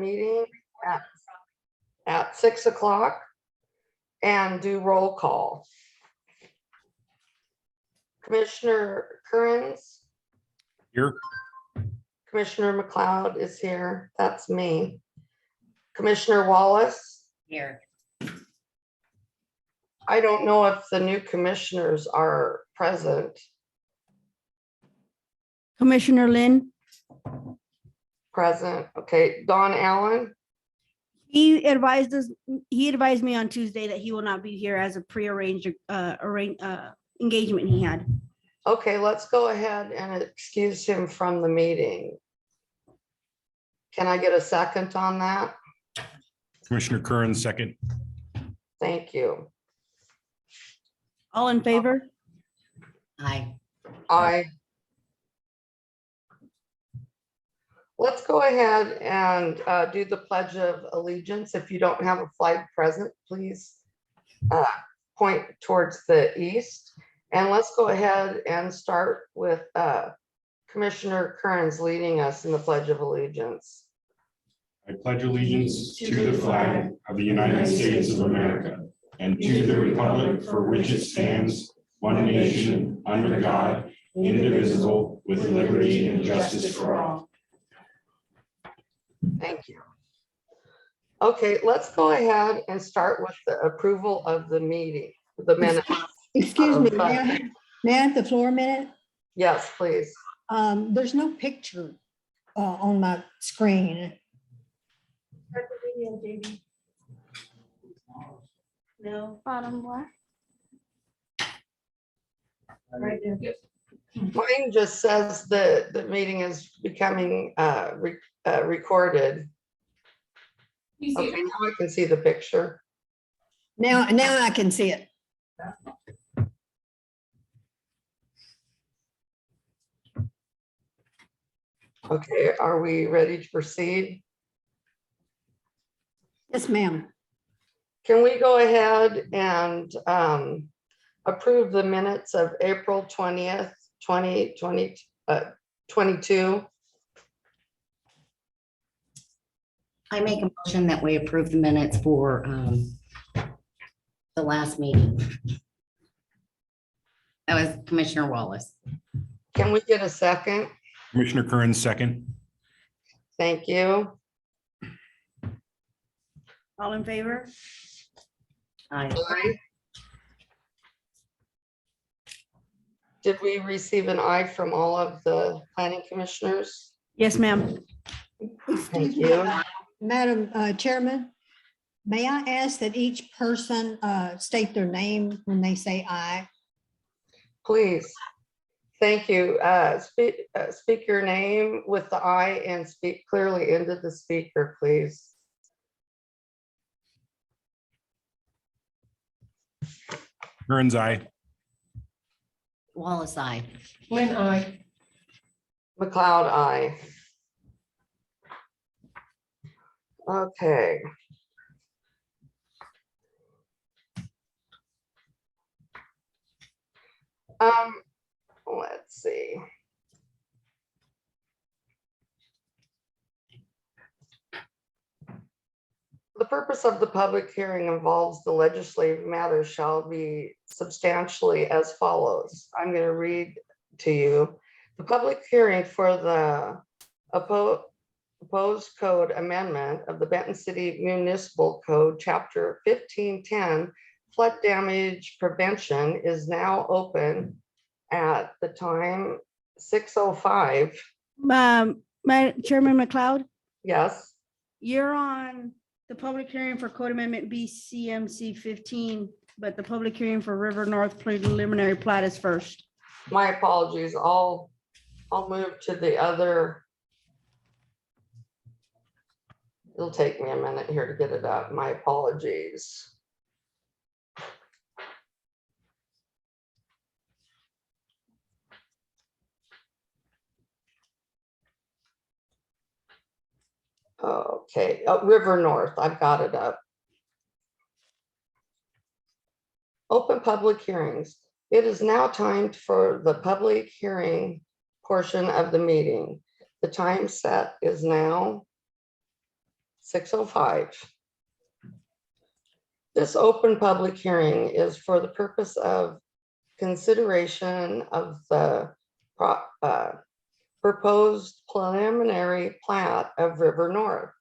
meeting at 6 o'clock and do roll call. Commissioner Kearns, Here. Commissioner McLeod is here. That's me. Commissioner Wallace. Here. I don't know if the new commissioners are present. Commissioner Lynn, Present. Okay, Don Allen. he advised me on Tuesday that he will not be here as a prearranged engagement he had. Okay, let's go ahead and excuse him from the meeting. Can I get a second on that? Commissioner Curran, second. Thank you. All in favor? Aye. Let's go ahead and do the Pledge of Allegiance. If you don't have a flag present, please point towards the east. And let's go ahead and start with Commissioner Kearns leading us in the Pledge of Allegiance. I pledge allegiance to the flag of the United States of America and to the republic for which it stands, one nation, under God, indivisible, with liberty and justice for all. Thank you. Okay, let's go ahead and start with the approval of the meeting, the minutes. Excuse me, may I have the floor a minute? Yes, please. There's no picture on my screen. No. Bottom left. Right there. Mine just says that the meeting is becoming recorded. Okay, now I can see the picture. Now I can see it. Okay, are we ready to proceed? Yes, ma'am. Can we go ahead and approve the minutes of April 20th, 2022? I make a motion that we approve the minutes for the last meeting. That was Commissioner Wallace. Can we get a second? Commissioner Curran, second. Thank you. All in favor? Aye. Aye. Did we receive an aye from all of the planning commissioners? Yes, ma'am. Excuse Thank me, you. Madam Chairman, may I ask that each person state their name when they say aye? Please. Thank you. Speak your name with the aye and speak clearly into the speaker, please. Curran's aye. Wallace, aye. Lynn, aye. McLeod, aye. Okay. Let's see. The purpose of the public hearing involves the legislative matter shall be substantially as follows. I'm going to read to you. The public hearing for the proposed code amendment of the Benton City Municipal Code, Chapter 1510, flood damage prevention is now open at the time 6:05. Chairman McLeod, Yes, you're on the public hearing for Code Amendment BCMC 15, but the public hearing for River North preliminary plat is first. my apologies. I'll move to the other. It'll take me a minute here to get it up. My apologies. Okay, River North, I've got it up. Open public hearings. It is now time for the public hearing portion of the meeting. The time set is now 6:05. This open public hearing is for the purpose of consideration of the proposed preliminary plat of River North.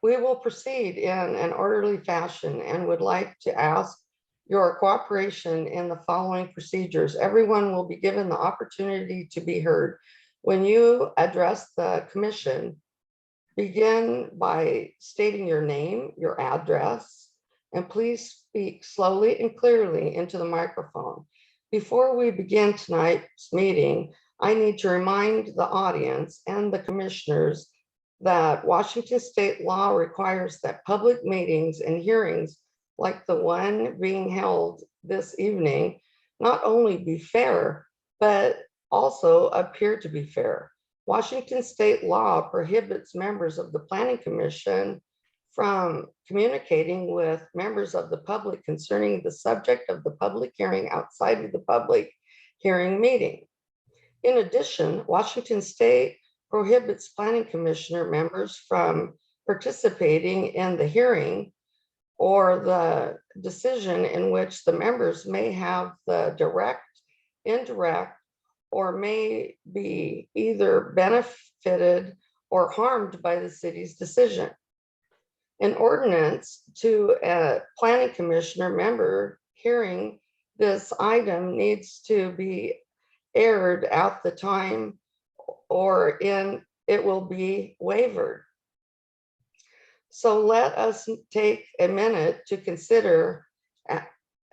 We will proceed in an orderly fashion and would like to ask your cooperation in the following procedures. Everyone will be given the opportunity to be heard. When you address the commission, begin by stating your name, your address, and please speak slowly and clearly into the microphone. Before we begin tonight's meeting, I need to remind the audience and the commissioners that Washington state law requires that public meetings and hearings like the one being held this evening not only be fair, but also appear to be fair. Washington state law prohibits members of the Planning Commission from communicating with members of the public concerning the subject of the public hearing outside of the public hearing meeting. In addition, Washington state prohibits Planning Commissioner members from participating in the hearing or the decision in which the members may have the direct, indirect, or may be either benefited or harmed by the city's decision. An ordinance to a Planning Commissioner member hearing this item needs to be aired at the time or it will be wavered. So let us take a minute to consider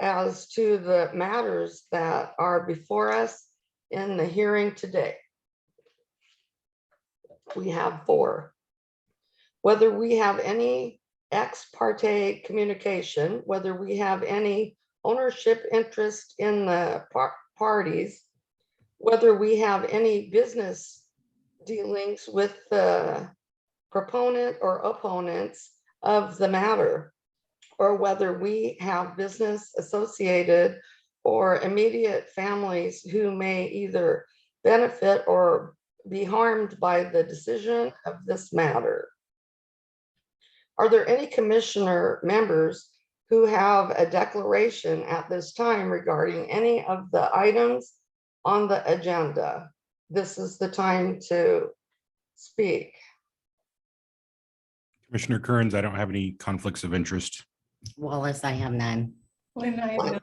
as to the matters that are before us in the hearing today. We have 4. Whether we have any ex parte communication, whether we have any ownership interest in the parties, whether we have any business dealings with the proponent or opponents of the matter, or whether we have business associated or immediate families who may either benefit or be harmed by the decision of this matter. Are there any commissioner members who have a declaration at this time regarding any of the items on the agenda? This is the time to speak. Commissioner Kearns, I don't have any conflicts of interest. Wallace, I have none. Lynn, I have none.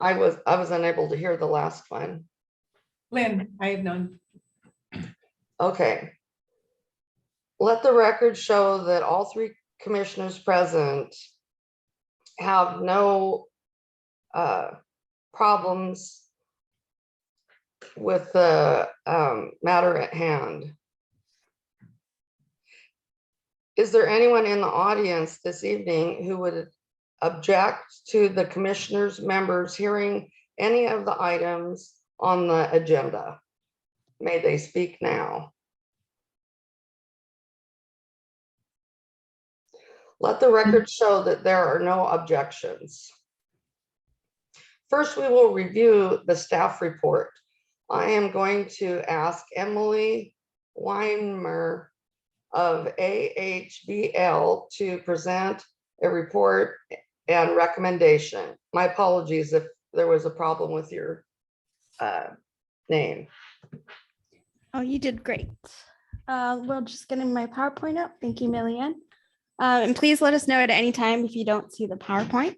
I was unable to hear the last one. Lynn, I have none. Okay. Let the record show that all 3 commissioners present have no problems with the matter at hand. Is there anyone in the audience this evening who would object to the commissioners members hearing any of the items on the agenda? May they speak now. Let the record show that there are no objections. First, we will review the staff report. I am going to ask Emily Weimer of AHBL to present a report and recommendation. My apologies if there was a problem with your name. Oh, you did great. We'll just get my PowerPoint up. Thank you, Millyanne. And please let us know at any time if you don't see the PowerPoint.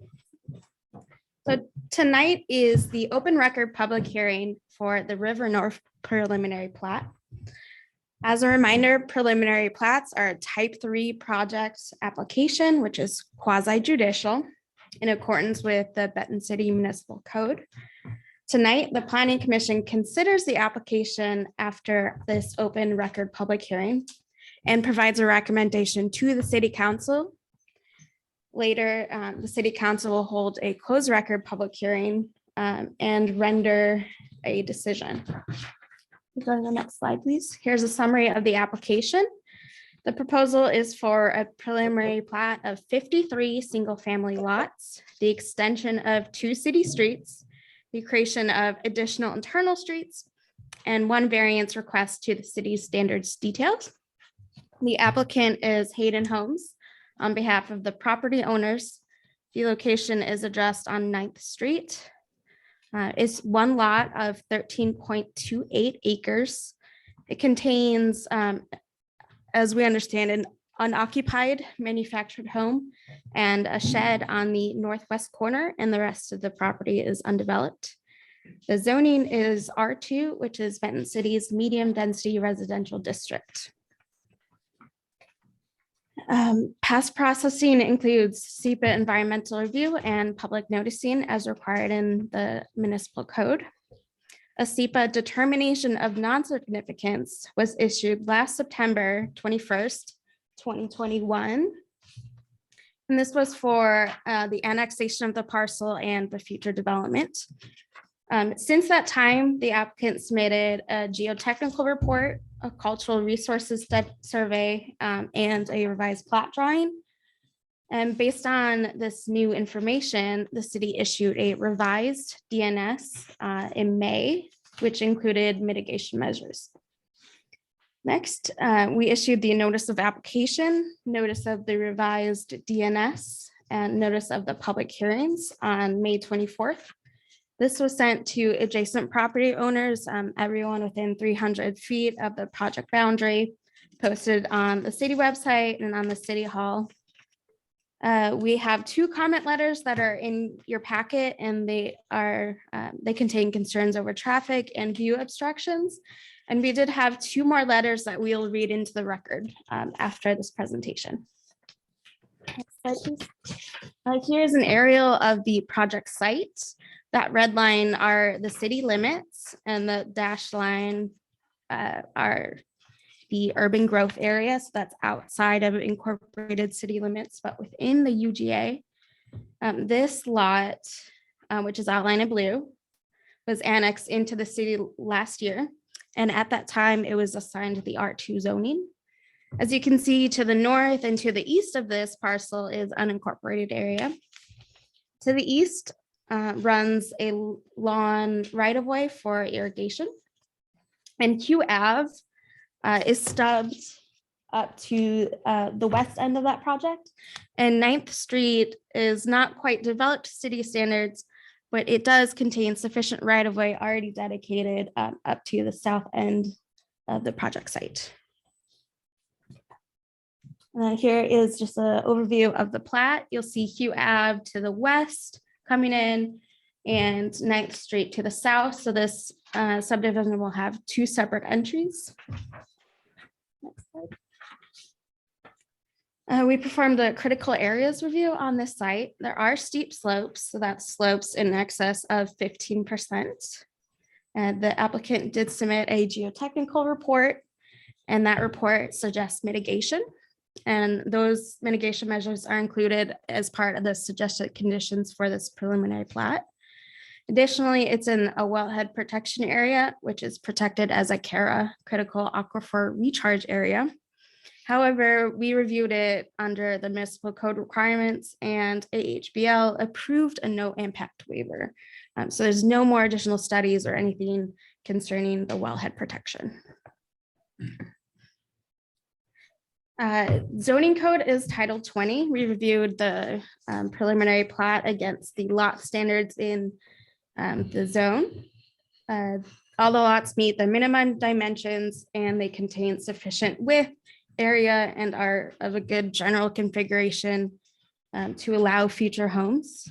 So tonight is the open record public hearing for the River North preliminary plat. As a reminder, preliminary plats are a type 3 project application, which is quasi judicial in accordance with the Benton City Municipal Code. Tonight, the Planning Commission considers the application after this open record public hearing and provides a recommendation to the City Council. Later, the City Council will hold a closed record public hearing and render a decision. Go to the next slide, please. Here's a summary of the application. The proposal is for a preliminary plat of 53 single-family lots, the extension of 2 city streets, the creation of additional internal streets, and 1 variance request to the city's standards details. The applicant is Hayden Homes on behalf of the property owners. The location is addressed on 9th Street. It's one lot of 13.28 acres. It contains, as we understand, an unoccupied manufactured home and a shed on the northwest corner, and the rest of the property is undeveloped. The zoning is R2, which is Benton City's medium density residential district. Past processing includes SEPA environmental review and public noticing as required in the municipal code. A SEPA determination of non-significance was issued last September 21st, 2021. And this was for the annexation of the parcel and the future development. Since that time, the applicant submitted a geotechnical report, a cultural resources survey, and a revised plat drawing. And based on this new information, the city issued a revised DNS in May, which included mitigation measures. Next, we issued the notice of application, notice of the revised DNS, and notice of the public hearings on May 24th. This was sent to adjacent property owners, everyone within 300 feet of the project boundary, posted on the city website and on the city hall. We have 2 comment letters that are in your packet, and they contain concerns over traffic and view obstructions. And we did have 2 more letters that we'll read into the record after this presentation. Next slide, please. Here's an aerial of the project site. That red line are the city limits, and the dashed line are the urban growth area. So that's outside of incorporated city limits, but within the UGA. This lot, which is outlined in blue, was annexed into the city last year. And at that time, it was assigned to the R2 zoning. As you can see, to the north and to the east of this parcel is unincorporated area. To the east runs a lawn right-of-way for irrigation. And Q Ave is stubbed up to the west end of that project. And 9th Street is not quite developed to city standards, but it does contain sufficient right-of-way already dedicated up to the south end of the project site. Here is just an overview of the plat. You'll see Hugh Ave to the west coming in and 9th Street to the south. So this subdivision will have 2 separate entries. Next slide. We performed a critical areas review on this site. There are steep slopes, so that's slopes in excess of 15%. And the applicant did submit a geotechnical report, and that report suggests mitigation. And those mitigation measures are included as part of the suggested conditions for this preliminary plat. Additionally, it's in a wellhead protection area, which is protected as a CARA, critical aquifer recharge area. However, we reviewed it under the municipal code requirements, and AHBL approved a no impact waiver. So there's no more additional studies or anything concerning the wellhead protection. Zoning code is Title 20. We reviewed the preliminary plat against the lot standards in the zone. All the lots meet the minimum dimensions, and they contain sufficient width, area, and are of a good general configuration to allow future homes.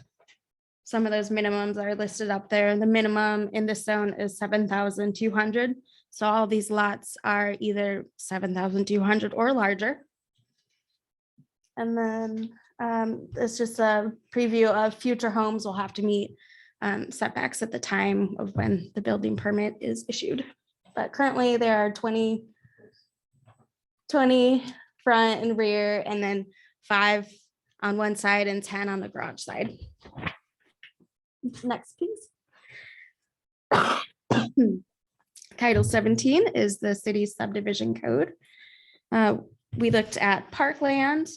Some of those minimums are listed up there. The minimum in this zone is 7,200. So all these lots are either 7,200 or larger. And then it's just a preview of future homes will have to meet setbacks at the time of when the building permit is issued. But currently there are 20 front and rear, and then 5 on one side and 10 on the garage side. Next, please. Title 17 is the city's subdivision code. We looked at parkland,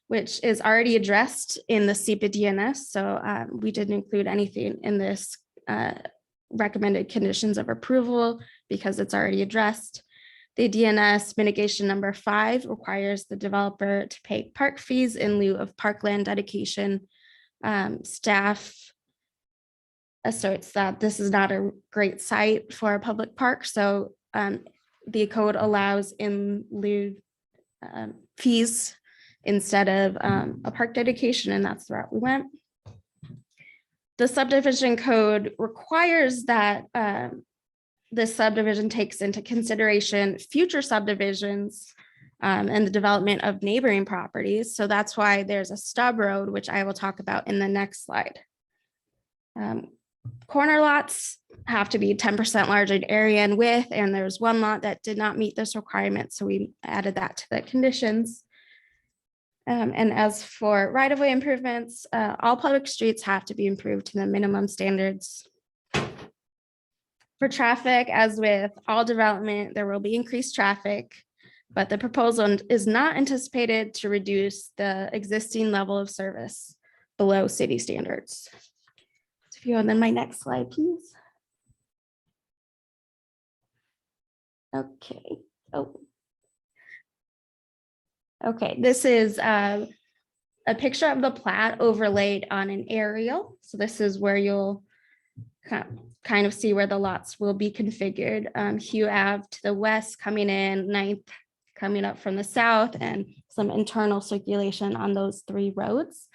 which is already addressed in the SEPA DNS. So we didn't include anything in this recommended conditions of approval because it's already addressed. The DNS mitigation number 5 requires the developer to pay park fees in lieu of parkland dedication. Staff asserts that this is not a great site for a public park, so the code allows in lieu fees instead of a park dedication, and that's the route we went. The subdivision code requires that this subdivision takes into consideration future subdivisions and the development of neighboring properties. So that's why there's a stub road, which I will talk about in the next slide. Corner lots have to be 10% larger in area and width, and there's one lot that did not meet this requirement, so we added that to the conditions. And as for right-of-way improvements, all public streets have to be improved to the minimum standards. For traffic, as with all development, there will be increased traffic, but the proposal is not anticipated to reduce the existing level of service below city standards. So if you go on then my next slide, please. Okay. Oh. Okay, this is a picture of the plat overlaid on an aerial. So this is where you'll kind of see where the lots will be configured. Hugh Ave to the west coming in, 9th coming up from the south, and some internal circulation on those 3 roads.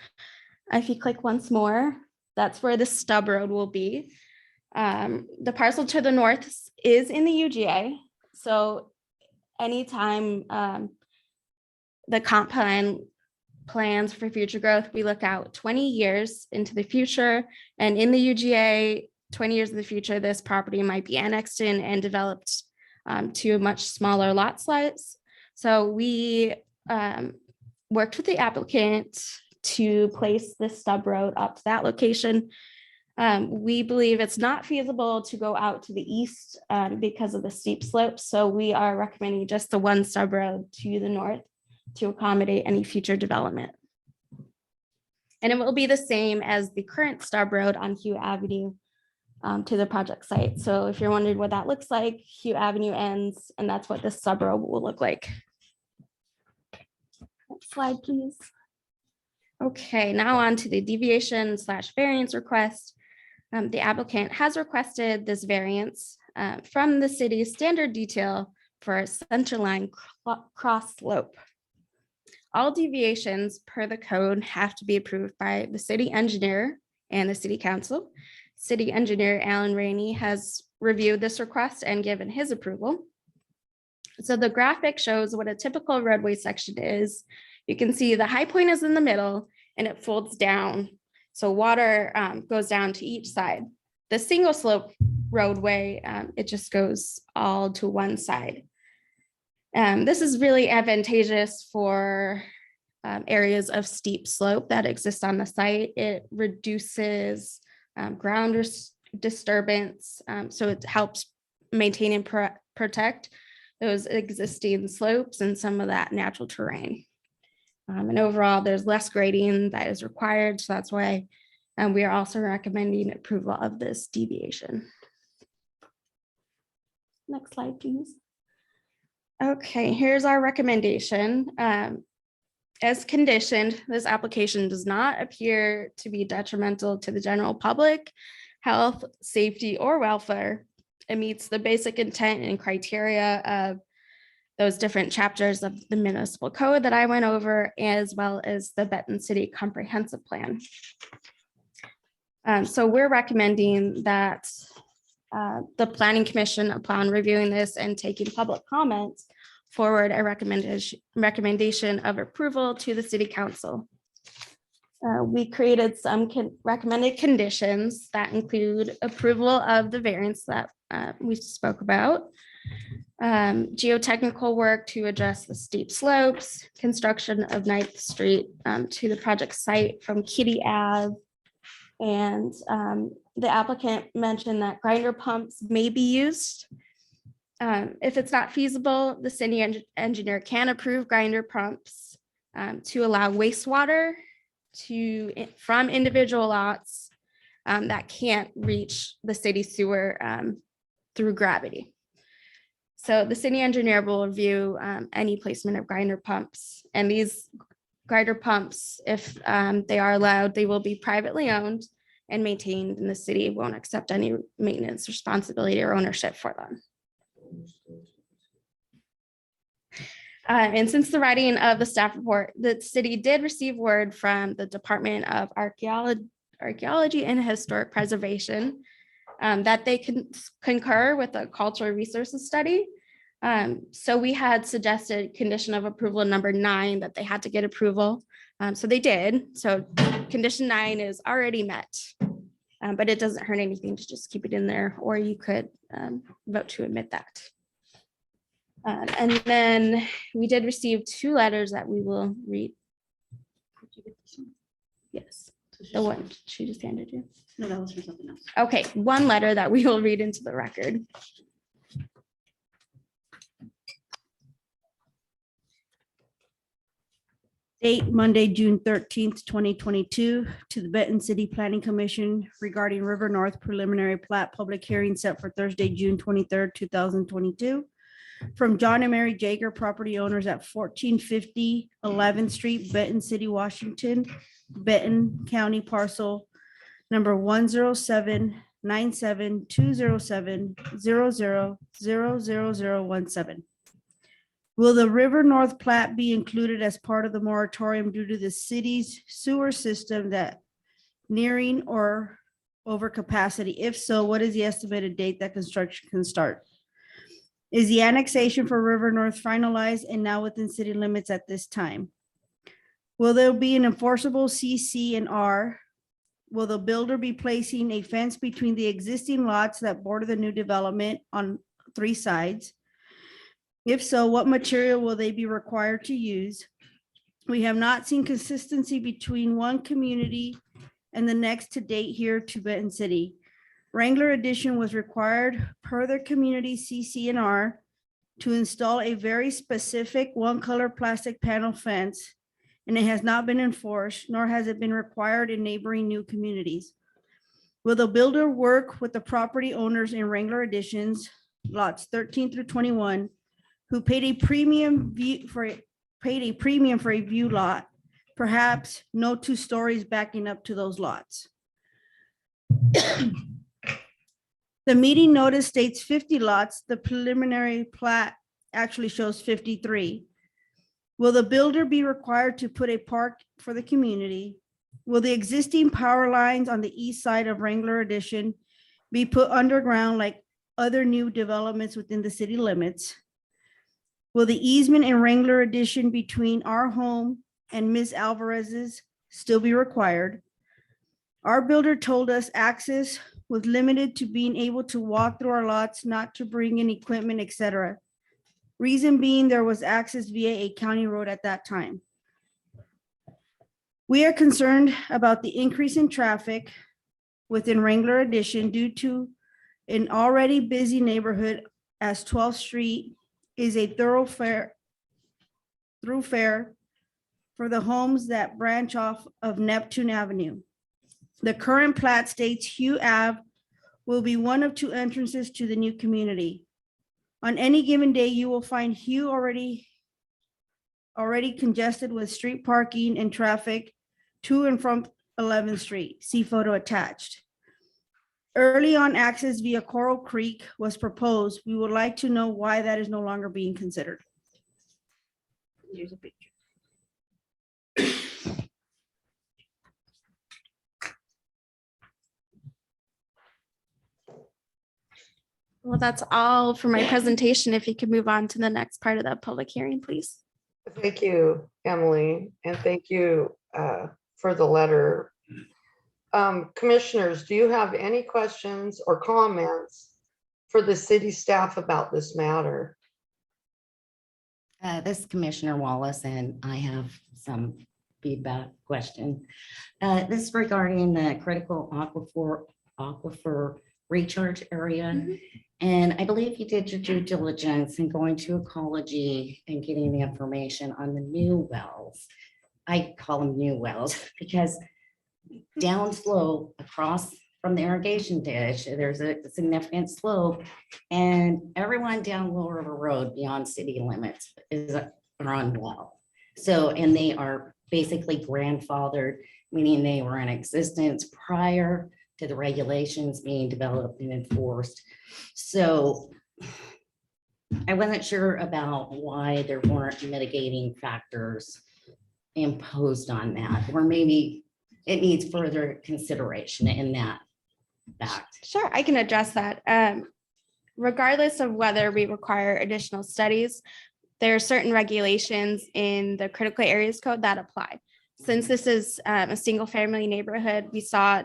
If you click once more, that's where the stub road will be. The parcel to the north is in the UGA. So anytime the comp plan plans for future growth, we look out 20 years into the future, and in the UGA, 20 years in the future, this property might be annexed in and developed to a much smaller lot size. So we worked with the applicant to place this stub road up to that location. We believe it's not feasible to go out to the east because of the steep slopes. So we are recommending just the one stub road to the north to accommodate any future development. And it will be the same as the current stub road on Hugh Avenue to the project site. So if you're wondering what that looks like, Hugh Avenue ends, and that's what this stub road will look like. Next slide, please. Okay, now on to the deviation / variance request. The applicant has requested this variance from the city's standard detail for a centerline cross slope. All deviations per the code have to be approved by the city engineer and the city council. City engineer Alan Rainey has reviewed this request and given his approval. So the graphic shows what a typical roadway section is. You can see the high point is in the middle and it folds down. So water goes down to each side. The single slope roadway, it just goes all to one side. This is really advantageous for areas of steep slope that exist on the site. It reduces ground disturbance, so it helps maintain and protect those existing slopes and some of that natural terrain. And overall, there's less grading that is required, so that's why we are also recommending approval of this deviation. Next slide, please. Okay, here's our recommendation. As conditioned, this application does not appear to be detrimental to the general public, health, safety, or welfare. It meets the basic intent and criteria of those different chapters of the municipal code that I went over, as well as the Benton City Comprehensive Plan. So we're recommending that the Planning Commission, upon reviewing this and taking public comments, forward a recommendation of approval to the City Council. We created some recommended conditions that include approval of the variance that we spoke about, geotechnical work to address the steep slopes, construction of 9th Street to the project site from Kitty Ave, and the applicant mentioned that grinder pumps may be used. If it's not feasible, the city engineer can approve grinder pumps to allow wastewater from individual lots that can't reach the city sewer through gravity. So the city engineer will review any placement of grinder pumps, and these grinder pumps, if they are allowed, they will be privately owned and maintained, and the city won't accept any maintenance responsibility or ownership for them. And since the writing of the staff report, the city did receive word from the Department of Archaeology and Historic Preservation that they concur with the cultural resources study. So we had suggested condition of approval number 9 that they had to get approval. So they did. So condition 9 is already met, but it doesn't hurt anything to just keep it in there, or you could vote to admit that. And then we did receive 2 letters that we will read. Yes, the one she just handed you. No, that was for something else. Okay, 1 letter that we will read into the record. Date Monday, June 13th, 2022, to the Benton City Planning Commission regarding River North preliminary plat public hearing set for Thursday, June 23rd, 2022. From John and Mary Jager, property owners at 1450 11th Street, Benton City, Washington, Benton County parcel number 107-97207-00000017. Will the River North plat be included as part of the moratorium due to the city's sewer system that nearing or over capacity? If so, what is the estimated date that construction can start? Is the annexation for River North finalized and now within city limits at this time? Will there be an enforceable CC and R? Will the builder be placing a fence between the existing lots that border the new development on 3 sides? If so, what material will they be required to use? We have not seen consistency between one community and the next to date here to Benton City. Wrangler Addition was required per their community CC&R to install a very specific 1-color plastic panel fence, and it has not been enforced, nor has it been required in neighboring new communities. Will the builder work with the property owners in Wrangler Additions, lots 13 through 21, who paid a premium for a view lot, perhaps no 2 stories backing up to those lots? The meeting notice states 50 lots. The preliminary plat actually shows 53. Will the builder be required to put a park for the community? Will the existing power lines on the east side of Wrangler Addition be put underground like other new developments within the city limits? Will the easement in Wrangler Addition between our home and Ms. Alvarez's still be required? Our builder told us access was limited to being able to walk through our lots, not to bring in equipment, etc. Reason being, there was access via a county road at that time. We are concerned about the increase in traffic within Wrangler Addition due to an already busy neighborhood, as 12th Street is a thoroughfare for the homes that branch off of Neptune Avenue. The current plat states Hugh Ave will be one of 2 entrances to the new community. On any given day, you will find Hugh already congested with street parking and traffic to and from 11th Street. See photo attached. Early on access via Coral Creek was proposed. We would like to know why that is no longer being considered. Here's a picture. Well, that's all for my presentation. If you could move on to the next part of the public hearing, please. Thank you, Emily, and thank you for the letter. Commissioners, do you have any questions or comments for the city staff about this matter? This is Commissioner Wallace, and I have some feedback question. This is regarding the critical aquifer recharge area. And I believe you did your due diligence in going to ecology and getting the information on the new wells. I call them new wells because down slope across from the irrigation ditch, there's a significant slope. And everyone down Lower River Road beyond city limits are on well. So, and they are basically grandfathered, meaning they were in existence prior to the regulations being developed and enforced. So I wasn't sure about why there weren't mitigating factors imposed on that, or maybe it needs further consideration in that fact. Sure, I can address that. Regardless of whether we require additional studies, there are certain regulations in the critical areas code that apply. Since this is a single family neighborhood, we saw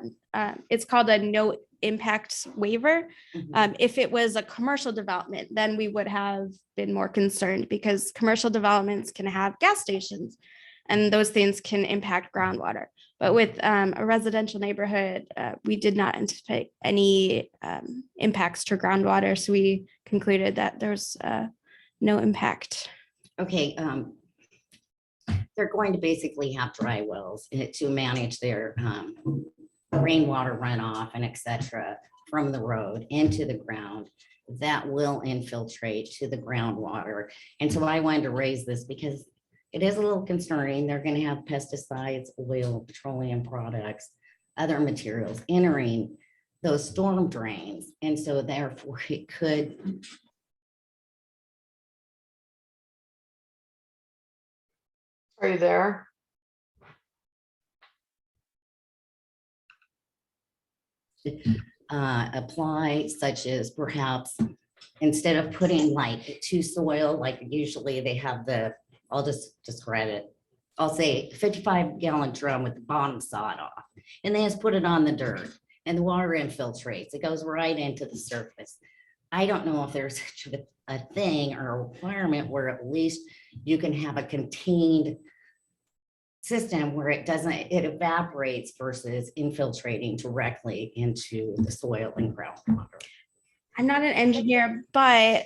it's called a no impact waiver. If it was a commercial development, then we would have been more concerned because commercial developments can have gas stations and those things can impact groundwater. But with a residential neighborhood, we did not anticipate any impacts to groundwater. So we concluded that there's no impact. Okay, they're going to basically have dry wells to manage their rainwater runoff and et cetera from the road into the ground that will infiltrate to the groundwater. And so I wanted to raise this because it is a little concerning. They're going to have pesticides, oil, petroleum products, other materials entering those storm drains. And so therefore it could Are you there? apply, such as perhaps instead of putting like to soil, like usually they have the, I'll just describe it. I'll say 55-gallon drum with the bottom sawed off, and they just put it on the dirt and the water infiltrates. It goes right into the surface. I don't know if there's such a thing or a requirement where at least you can have a contained system where it evaporates versus infiltrating directly into the soil and groundwater. I'm not an engineer, but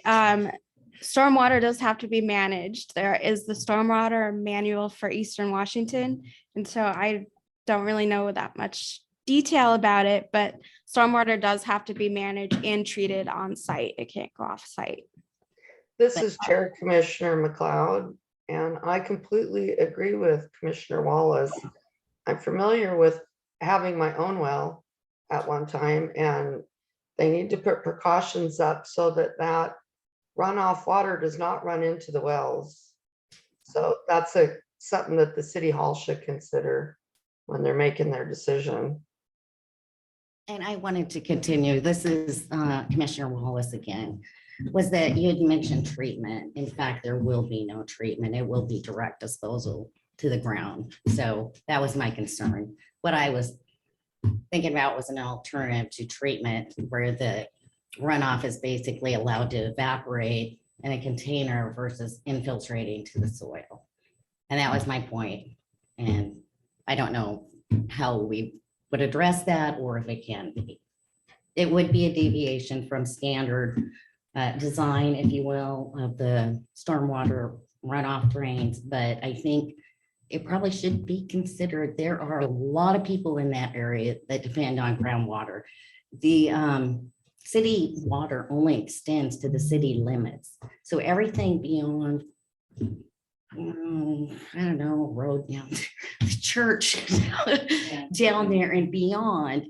stormwater does have to be managed. There is the stormwater manual for Eastern Washington. And so I don't really know that much detail about it, but stormwater does have to be managed and treated on site. It can't go off site. This is Chair Commissioner McLeod, and I completely agree with Commissioner Wallace. I'm familiar with having my own well at one time, and they need to put precautions up so that that runoff water does not run into the wells. So that's something that the city hall should consider when they're making their decision. And I wanted to continue. This is Commissioner Wallace again, was that you had mentioned treatment. In fact, there will be no treatment. It will be direct disposal to the ground. So that was my concern. What I was thinking about was an alternative to treatment where the runoff is basically allowed to evaporate in a container versus infiltrating to the soil. And that was my point. And I don't know how we would address that or if it can be. It would be a deviation from standard design, if you will, of the stormwater runoff drains. But I think it probably should be considered. There are a lot of people in that area that depend on groundwater. The city water only extends to the city limits. So everything beyond, I don't know, road down, the church down there and beyond,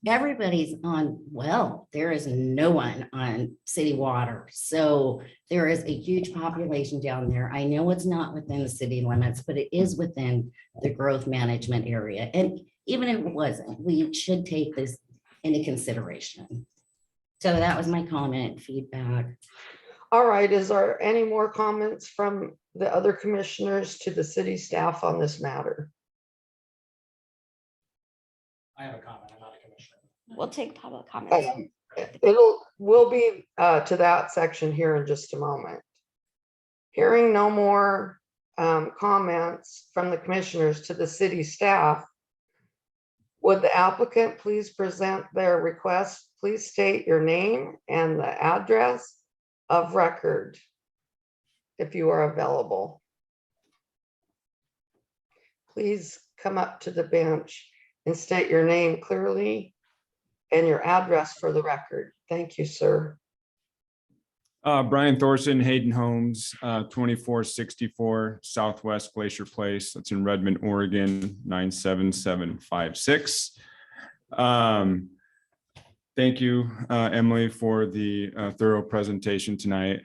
everybody's on, well, there is no one on city water. So there is a huge population down there. I know it's not within the city limits, but it is within the growth management area. And even if it wasn't, we should take this into consideration. So that was my comment, feedback. All right, is there any more comments from the other commissioners to the city staff on this matter? I have a comment. I'm not a commissioner. We'll take public comments. We'll be to that section here in just a moment. Hearing no more comments from the commissioners to the city staff, would the applicant please present their request? Please state your name and the address of record if you are available. Please come up to the bench and state your name clearly and your address for the record. Thank you, sir. Brian Thorson, Hayden Homes, 2464 Southwest Glacier Place. That's in Redmond, Oregon, 97756. Thank you, Emily, for the thorough presentation tonight.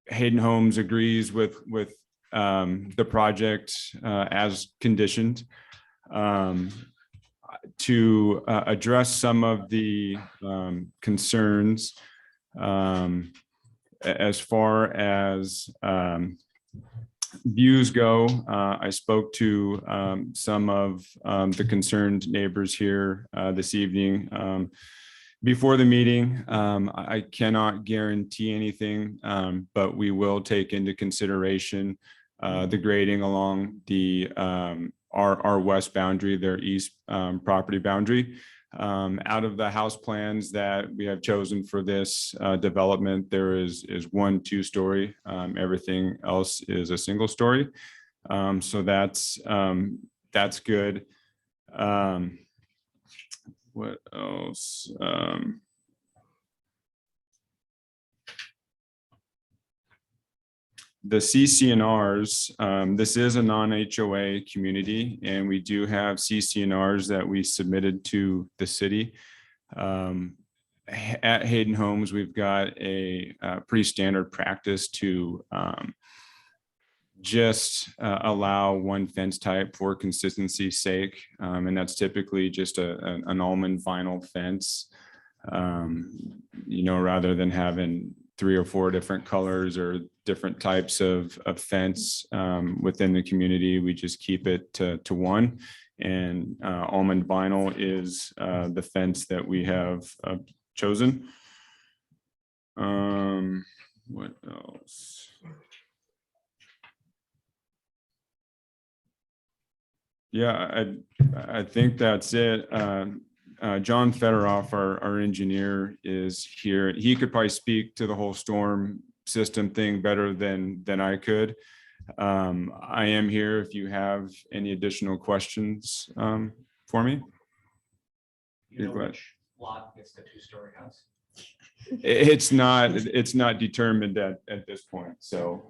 Hayden Homes agrees with the project as conditioned. To address some of the concerns as far as views go, I spoke to some of the concerned neighbors here this evening. Before the meeting, I cannot guarantee anything, but we will take into consideration the grading along the our west boundary, their east property boundary. Out of the house plans that we have chosen for this development, there is one 2-story. Everything else is a single story. So that's good. What else? The CCNRs, this is a non-HOA community, and we do have CCNRs that we submitted to the city. At Hayden Homes, we've got a pretty standard practice to just allow one fence type for consistency's sake, and that's typically just an almond vinyl fence. Rather than having 3 or 4 different colors or different types of fence within the community, we just keep it to one. And almond vinyl is the fence that we have chosen. What else? Yeah, I think that's it. John Federoff, our engineer, is here. He could probably speak to the whole storm system thing better than I could. I am here if you have any additional questions for me. You know Go ahead. which lot gets the 2-story house? It's not determined at this point. So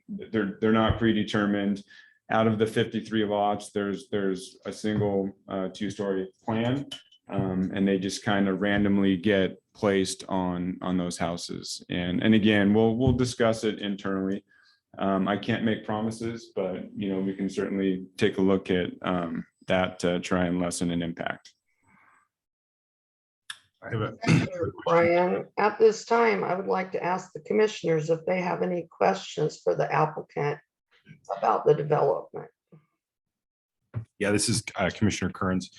they're not predetermined. Out of the 53 lots, there's a single 2-story plan. And they just kind of randomly get placed on those houses. And again, we'll discuss it internally. I can't make promises, but we can certainly take a look at that to try and lessen an impact. Thank you, Brian. At this time, I would like to ask the commissioners if they have any questions for the applicant about the development. Yeah, this is Commissioner Kearns.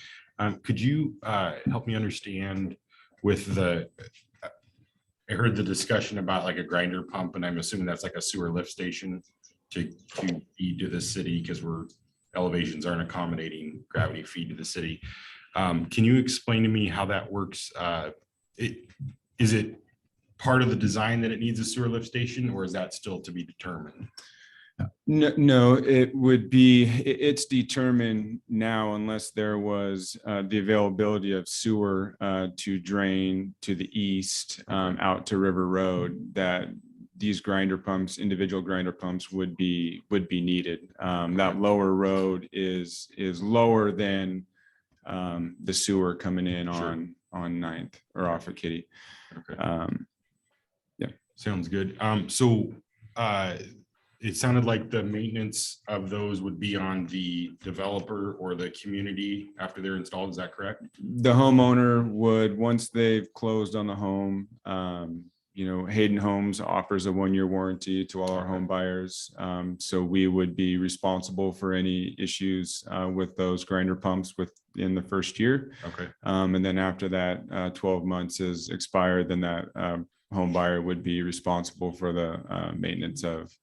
Could you help me understand with I heard the discussion about like a grinder pump, and I'm assuming that's like a sewer lift station to feed to the city because elevations aren't accommodating gravity feed to the city. Can you explain to me how that works? Is it part of the design that it needs a sewer lift station, or is that still to be determined? No, it's determined now unless there was the availability of sewer to drain to the east out to River Road, that these grinder pumps, individual grinder pumps would be needed. That lower road is lower than the sewer coming in on 9th or off of Kitty. Okay. Yeah, sounds good. It sounded like the maintenance of those would be on the developer or the community after they're installed. Is that correct? The homeowner would, once they've closed on the home, Hayden Homes offers a 1-year warranty to all our home buyers. So we would be responsible for any issues with those grinder pumps within the first year. Okay. And then after that 12 months is expired, then that home buyer would be responsible for the maintenance of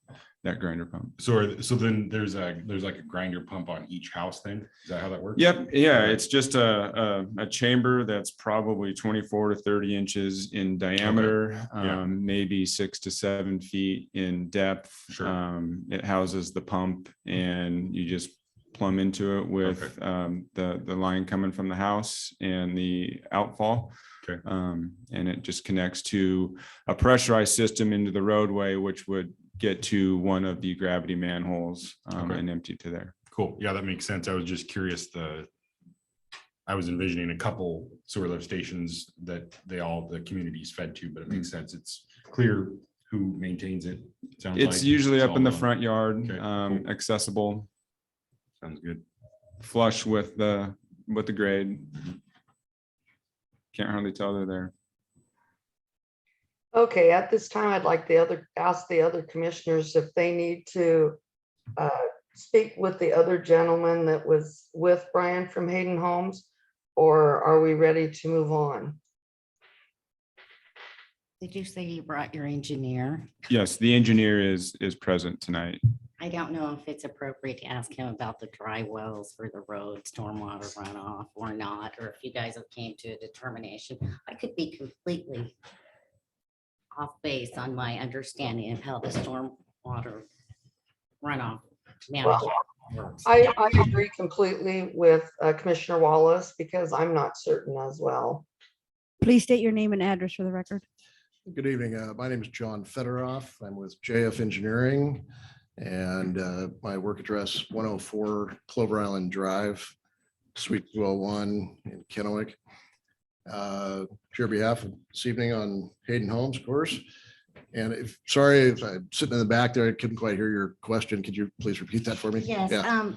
that grinder pump. So then there's like a grinder pump on each house then? Is that how that works? Yep. Yeah. It's just a chamber that's probably 24 to 30 inches in diameter, okay. Yeah. Maybe 6 to 7 feet in depth. Sure. It houses the pump, and you just plumb into it with the line coming from the house and the outfall. Okay. And it just connects to a pressurized system into the roadway, which would get to one of the gravity manholes Okay. and empty to there. Cool. Yeah, that makes sense. I was just curious. I was envisioning a couple sewer lift stations that the community's fed to, but it makes sense. It's clear who maintains it. Sounds It's like usually it's up in the all, front yard, okay, cool. accessible, Sounds good. flush with the grade. Can't hardly tell they're there. Okay, at this time, I'd like ask the other commissioners if they need to speak with the other gentleman that was with Brian from Hayden Homes, or are we ready to move on? Did you say you brought your engineer? Yes, the engineer is present tonight. I don't know if it's appropriate to ask him about the dry wells for the road stormwater runoff or not, or if you guys have came to a determination. I could be completely off base on my understanding of how the stormwater runoff management works. I agree completely with Commissioner Wallace because I'm not certain as well. Please state your name and address for the record. Good evening. My name is John Federoff. I'm with JF Engineering, and my work address 104 Clover Island Drive, Suite 201 in Kennewick. To your behalf this evening on Hayden Homes, of course. And sorry if I'm sitting in the back there, I couldn't quite hear your question. Could you please repeat that for me? Yes, Yeah.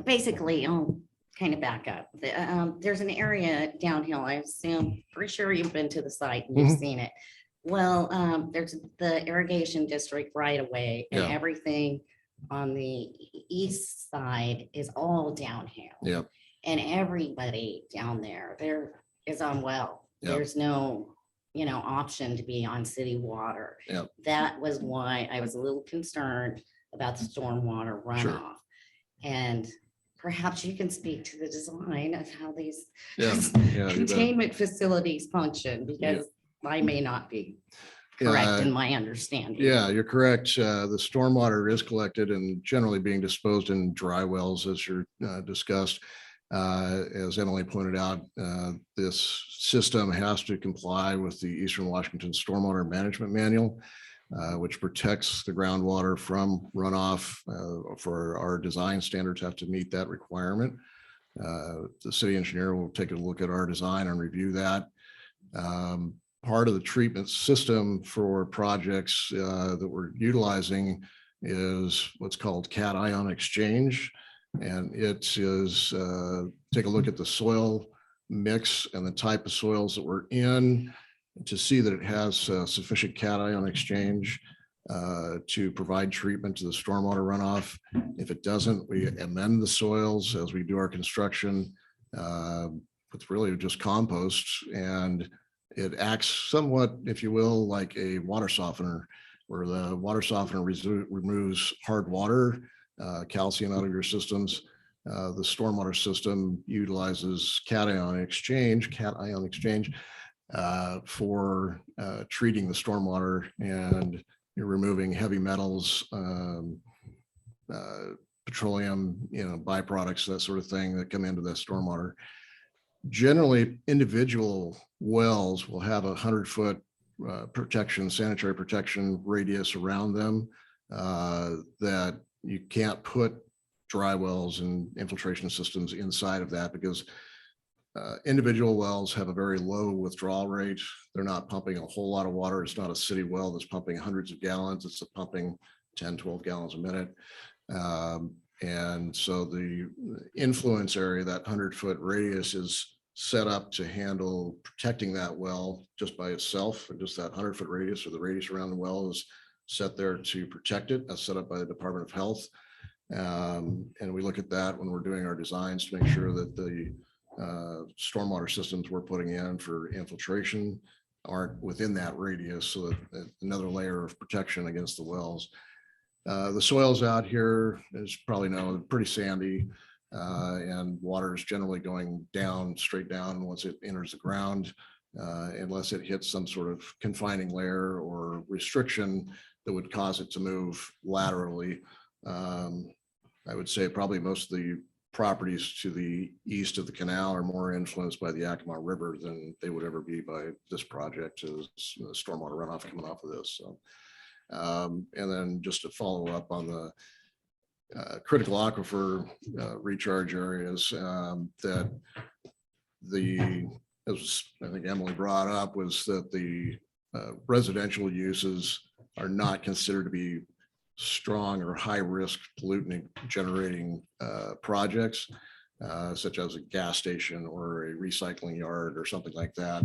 basically, I'll kind of back up. There's an area downhill, I assume, pretty sure you've been to the site and you've seen it. Well, there's the irrigation district right away and Yeah. everything on the east side is all downhill. Yeah. And everybody down there is on well. Yeah. There's no, option to be on city water. Yeah. That was why I was a little concerned about the stormwater Sure. runoff. And perhaps you can speak to the design of how these Yeah. Yeah. you bet. containment facilities function, because I may not be correct Yeah. in my understanding. Yeah, you're correct. The stormwater is collected and generally being disposed in dry wells, as you're discussed. As Emily pointed out, this system has to comply with the Eastern Washington Stormwater Management Manual, which protects the groundwater from runoff. For our design standards have to meet that requirement. The city engineer will take a look at our design and review that. Part of the treatment system for projects that we're utilizing is what's called cation exchange. And it is, take a look at the soil mix and the type of soils that we're in to see that it has sufficient cation exchange to provide treatment to the stormwater runoff. If it doesn't, we amend the soils as we do our construction. It's really just compost, and it acts somewhat, if you will, like a water softener, where the water softener removes hard water, calcium out of your systems. The stormwater system utilizes cation exchange for treating the stormwater, and you're removing heavy metals, petroleum, byproducts, that sort of thing that come into the stormwater. Generally, individual wells will have 100-foot protection, sanitary protection radius around them, that you can't put dry wells and infiltration systems inside of that, because individual wells have a very low withdrawal rate. They're not pumping a whole lot of water. It's not a city well that's pumping hundreds of gallons. It's pumping 10, 12 gallons a minute. And so the influence area, that 100-foot radius, is set up to handle protecting that well just by itself, and just that 100-foot radius, or the radius around the well is set there to protect it. That's set up by the Department of Health. And we look at that when we're doing our designs to make sure that the stormwater systems we're putting in for infiltration aren't within that radius, so that another layer of protection against the wells. The soils out here, as you probably know, pretty sandy, and water is generally going down, straight down once it enters the ground, unless it hits some sort of confining layer or restriction that would cause it to move laterally. I would say probably most of the properties to the east of the canal are more influenced by the Yakima River than they would ever be by this project, is the stormwater runoff coming off of this. So, and then just to follow up on the critical aquifer recharge areas, that as I think Emily brought up, was that the residential uses are not considered to be strong or high risk pollutant generating projects, such as a gas station or a recycling yard or something like that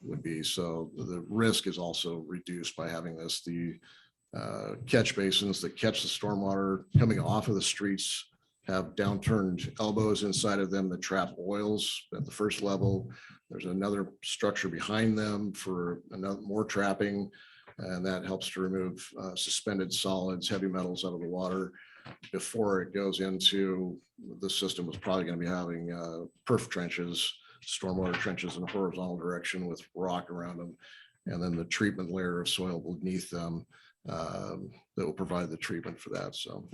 would be. So the risk is also reduced by having this. The catch basins that catch the stormwater coming off of the streets have downturned elbows inside of them that trap oils at the first level. There's another structure behind them for another more trapping, and that helps to remove suspended solids, heavy metals out of the water before it goes into the system. Was probably going to be having perf trenches, stormwater trenches in a horizontal direction with rock around them, and then the treatment layer of soil beneath them that will provide the treatment for that. So,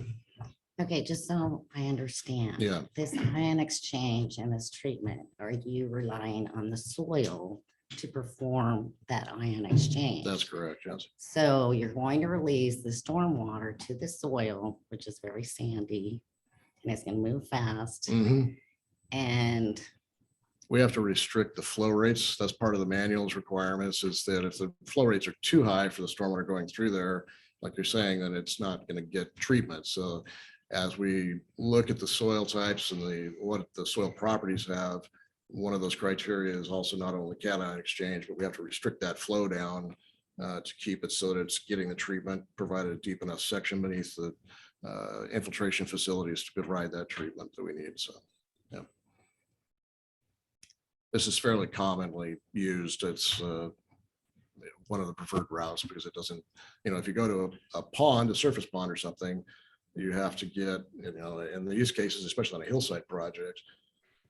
Okay, just so I understand. yeah, This ion exchange and this treatment, are you relying on the soil to perform that ion exchange? that's correct. Yes. So you're going to release the stormwater to the soil, which is very sandy, and it's going to move fast. Mhm. And We have to restrict the flow rates. That's part of the manual's requirements, is that if the flow rates are too high for the stormwater going through there, like you're saying, then it's not going to get treatment. So as we look at the soil types and what the soil properties have, one of those criteria is also not only cation exchange, but we have to restrict that flow down to keep it so that it's getting the treatment, provided a deep enough section beneath the infiltration facilities to provide that treatment that we need. So, yeah. This is fairly commonly used. It's one of the preferred routes because it doesn't, if you go to a pond, a surface pond or something, you have to get, in these cases, especially on a hillside project,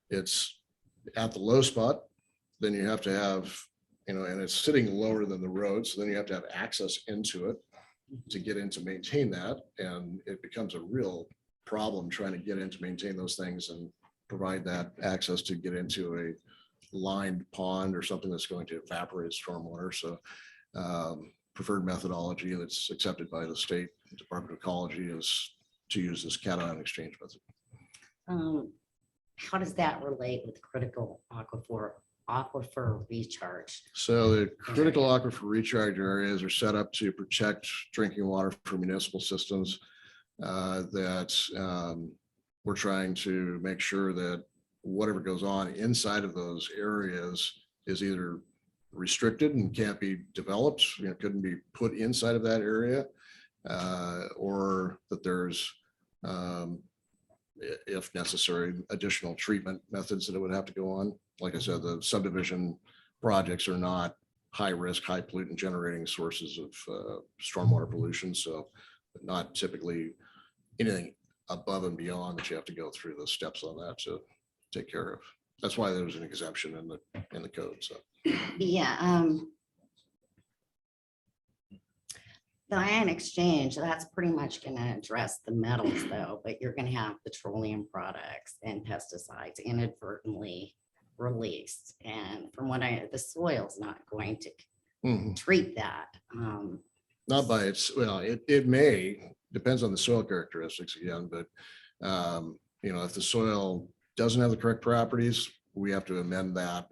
it's at the low spot, then you have to have, and it's sitting lower than the road. So then you have to have access into it to get in to maintain that. And it becomes a real problem trying to get in to maintain those things and provide that access to get into a lined pond or something that's going to evaporate stormwater. So preferred methodology that's accepted by the State Department of Ecology is to use this cation exchange method. how does that relate with critical aquifer recharge? So the critical aquifer recharge areas are set up to protect drinking water for municipal systems that we're trying to make sure that whatever goes on inside of those areas is either restricted and can't be developed, couldn't be put inside of that area, or that there's, if necessary, additional treatment methods that it would have to go on. Like I said, the subdivision projects are not high risk, high pollutant generating sources of stormwater pollution. So not typically anything above and beyond that you have to go through the steps on that to take care of. That's why there's an exemption in the code. So Yeah. The ion exchange, that's pretty much going to address the metals though, but you're going to have petroleum products and pesticides inadvertently released. And from what the soil's not going to treat that. not by its, well, it may, depends on the soil characteristics again, but if the soil doesn't have the correct properties, we have to amend that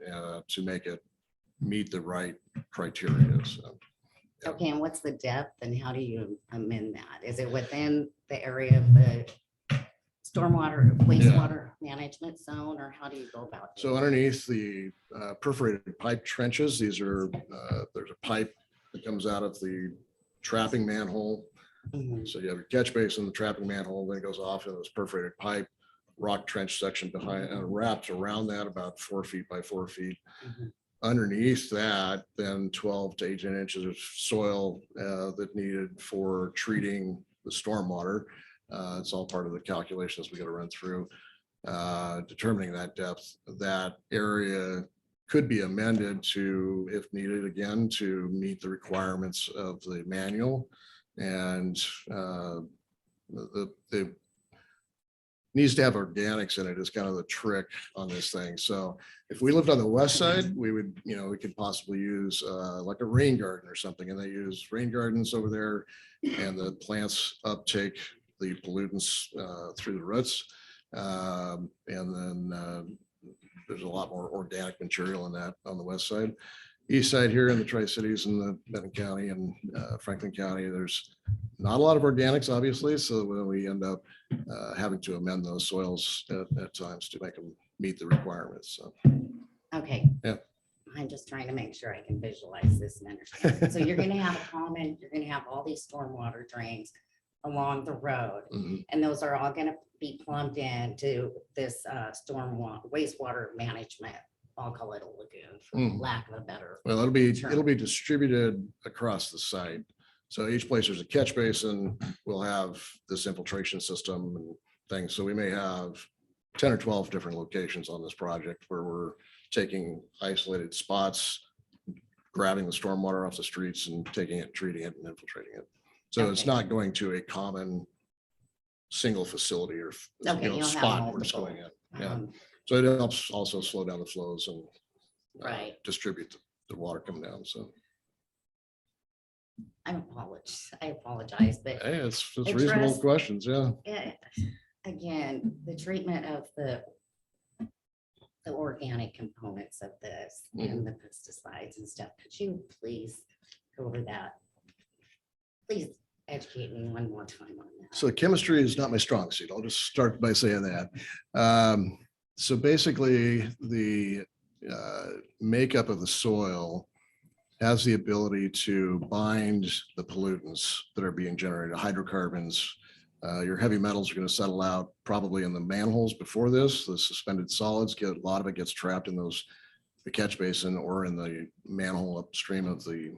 to make it meet the right criteria. So. Okay, and what's the depth and how do you amend that? Is it within the area of the stormwater, wastewater management zone, or how do you go about it? So underneath the perforated pipe trenches, these are, there's a pipe that comes out of the trapping manhole. Mhm. So you have your catch basin, the trapping manhole, then it goes off into this perforated pipe, rock trench section behind, and wrapped around that about 4 feet by 4 feet. Mhm. Underneath that, then 12 to 18 inches of soil that needed for treating the stormwater. It's all part of the calculations we got to run through. Determining that depth, that area could be amended to, if needed again, to meet the requirements of the manual. And the needs to have organics in it is kind of the trick on this thing. So if we lived on the west side, we would, we could possibly use like a rain garden or something, and they use rain gardens over there, and the plants uptake the pollutants through the roots. And then there's a lot more organic material in that on the west side. East side here in the Tri-Cities and the Benton County and Franklin County, there's not a lot of organics, obviously. So we end up having to amend those soils at times to make them meet the requirements. So, Okay. Yeah. I'm just trying to make sure I can visualize this and understand. So you're gonna have a common, you're gonna have all these stormwater drains along the road. mhm. And those are all gonna be plumbed into this wastewater management. I'll call it a lagoon, for Mm. lack of a better. Well, it'll be Sure. distributed across the site. So each place there's a catch basin, will have this infiltration system and things. So we may have 10 or 12 different locations on this project where we're taking isolated spots, grabbing the stormwater off the streets and taking it, treating it and infiltrating it. So it's Okay. not going to a common single facility or Okay, you'll have spot where it's multiple. going in. Yeah. Um, So it helps also slow down the flows and Right. distribute the water coming down. So I apologize, but hey, it's Address- reasonable questions. Yeah. again, the treatment of the organic components of this and the pesticides and stuff, could you please go over that? Please educate me one more time on that. So chemistry is not my strong suit. I'll just start by saying that. So basically, the makeup of the soil has the ability to bind the pollutants that are being generated, hydrocarbons. Your heavy metals are going to settle out probably in the manholes before this. The suspended solids a lot of it gets trapped in the catch basin or in the manhole upstream of the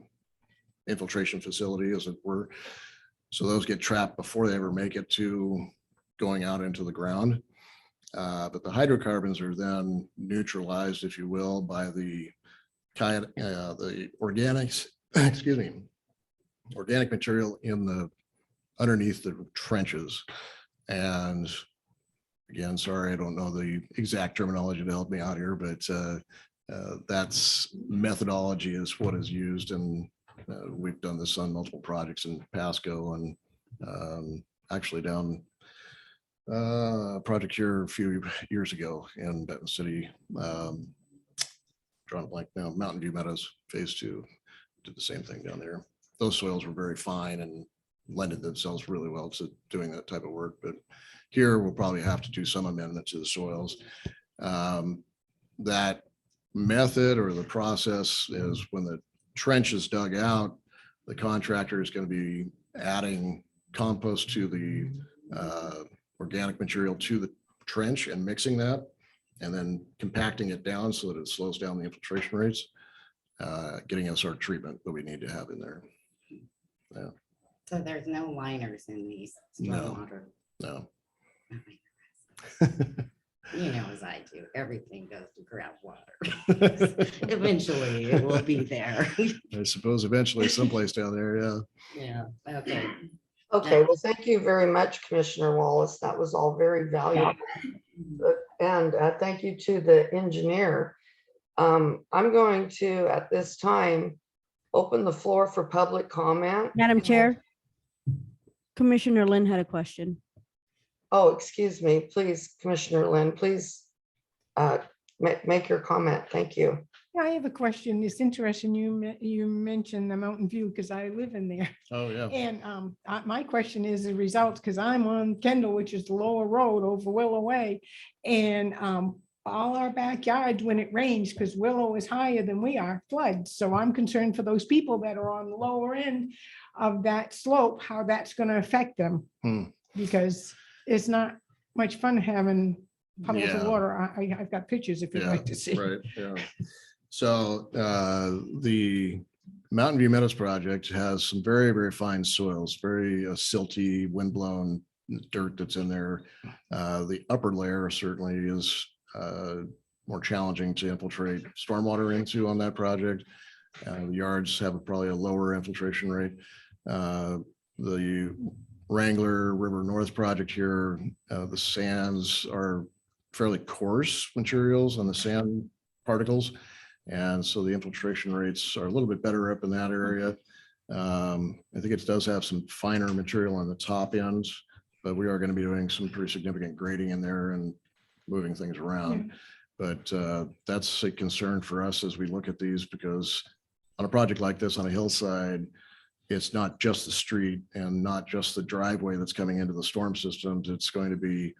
infiltration facility, as it were. So those get trapped before they ever make it to going out into the ground. But the hydrocarbons are then neutralized, if you will, by the organics, excuse me, organic material underneath the trenches. And again, sorry, I don't know the exact terminology to help me out here, but that's methodology is what is used. And we've done this on multiple projects in Pasco and actually down project here a few years ago in Benton City. Drawing a blank now, Mountain View Meadows Phase 2 did the same thing down there. Those soils were very fine and lended themselves really well to doing that type of work. But here we'll probably have to do some amendment to the soils. That method or the process is when the trench is dug out, the contractor is going to be adding compost to the organic material to the trench and mixing that, and then compacting it down so that it slows down the infiltration rates, getting us our treatment that we need to have in there. Yeah. So there's no liners in these No. stormwater. No. You know, as I do, everything goes to groundwater. Eventually, it will be there. I suppose eventually someplace down there, yeah. Yeah, okay. Okay, well, thank you very much, Commissioner Wallace. That was all very valuable. And thank you to the engineer. I'm going to, at this time, open the floor for public comment. Madam Chair, Commissioner Lynn had a question. Oh, excuse me, please, Commissioner Lynn, please make your comment. Thank you. Yeah, I have a question. It's interesting you mentioned the Mountain View because I live in there. Oh, yeah. And my question is the results, because I'm on Kendall, which is the lower road over Willow Way. And all our backyards, when it rains, because Willow is higher than we are, floods. So I'm concerned for those people that are on the lower end of that slope, how that's going to affect them. Because it's not much fun having puddles of Yeah. water. I've got pictures if you'd Yeah, like to see. right, yeah. So the Mountain View Meadows project has some very, very fine soils, very silty, windblown dirt that's in there. The upper layer certainly is more challenging to infiltrate stormwater into on that project. The yards have probably a lower infiltration rate. The Wrangler River North project here, the sands are fairly coarse materials on the sand particles. And so the infiltration rates are a little bit better up in that area. I think it does have some finer material on the top ends, but we are going to be doing some pretty significant grading in there and moving things around. But that's a concern for us as we look at these, because on a project like this on a hillside, it's not just the street and not just the driveway that's coming into the storm systems. It's going to be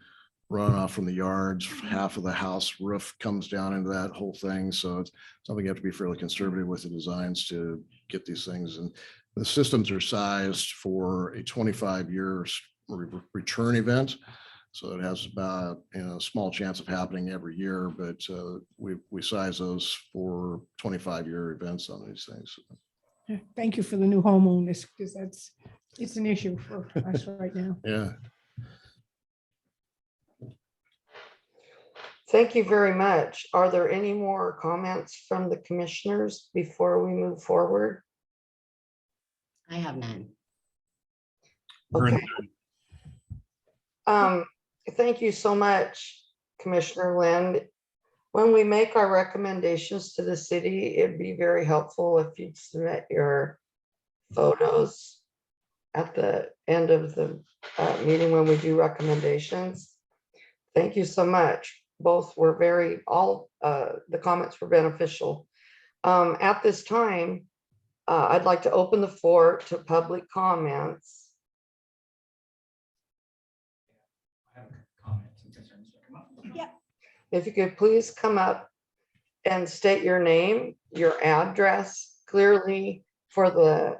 runoff from the yards. Half of the house roof comes down into that whole thing. So it's something you have to be fairly conservative with the designs to get these things. And the systems are sized for a 25-year return event. So it has about, a small chance of happening every year, but we size those for 25-year events on these things. Yeah, thank you for the new homeowners, because it's an issue for us right now. Yeah. Thank you very much. Are there any more comments from the commissioners before we move forward? I have none. Okay. Thank you so much, Commissioner Lynn. When we make our recommendations to the city, it'd be very helpful if you'd submit your photos at the end of the meeting when we do recommendations. Thank you so much. Both were the comments were beneficial. At this time, I'd like to open the floor to public comments. I have comments and concerns to come up. If you could please come up and state your name, your address clearly for the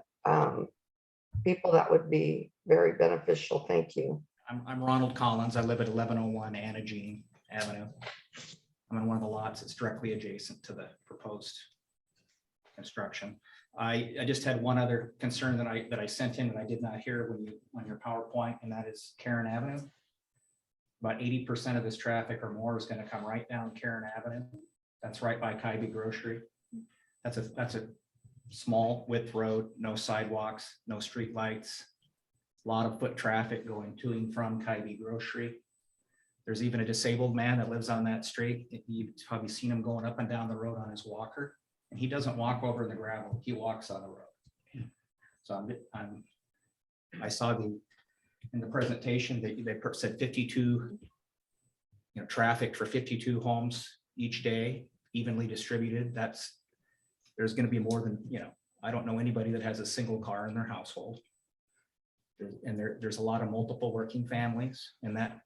people, that would be very beneficial. Thank you. I'm Ronald Collins. I live at 1101 Anna Jean Avenue. I'm on one of the lots that's directly adjacent to the proposed construction. I just had one other concern that I sent in that I did not hear on your PowerPoint, and that is Karen Avenue. About 80% of this traffic or more is going to come right down Karen Avenue. That's right by Kybee Grocery. That's a small width road, no sidewalks, no street lights. A lot of foot traffic going to and from Kybee Grocery. There's even a disabled man that lives on that street. You've probably seen him going up and down the road on his walker, and he doesn't walk over in the gravel. He walks on the road. So I saw in the presentation that they said 52, traffic for 52 homes each day, evenly distributed. There's going to be more than, I don't know anybody that has a single car in their household. And there's a lot of multiple working families, and that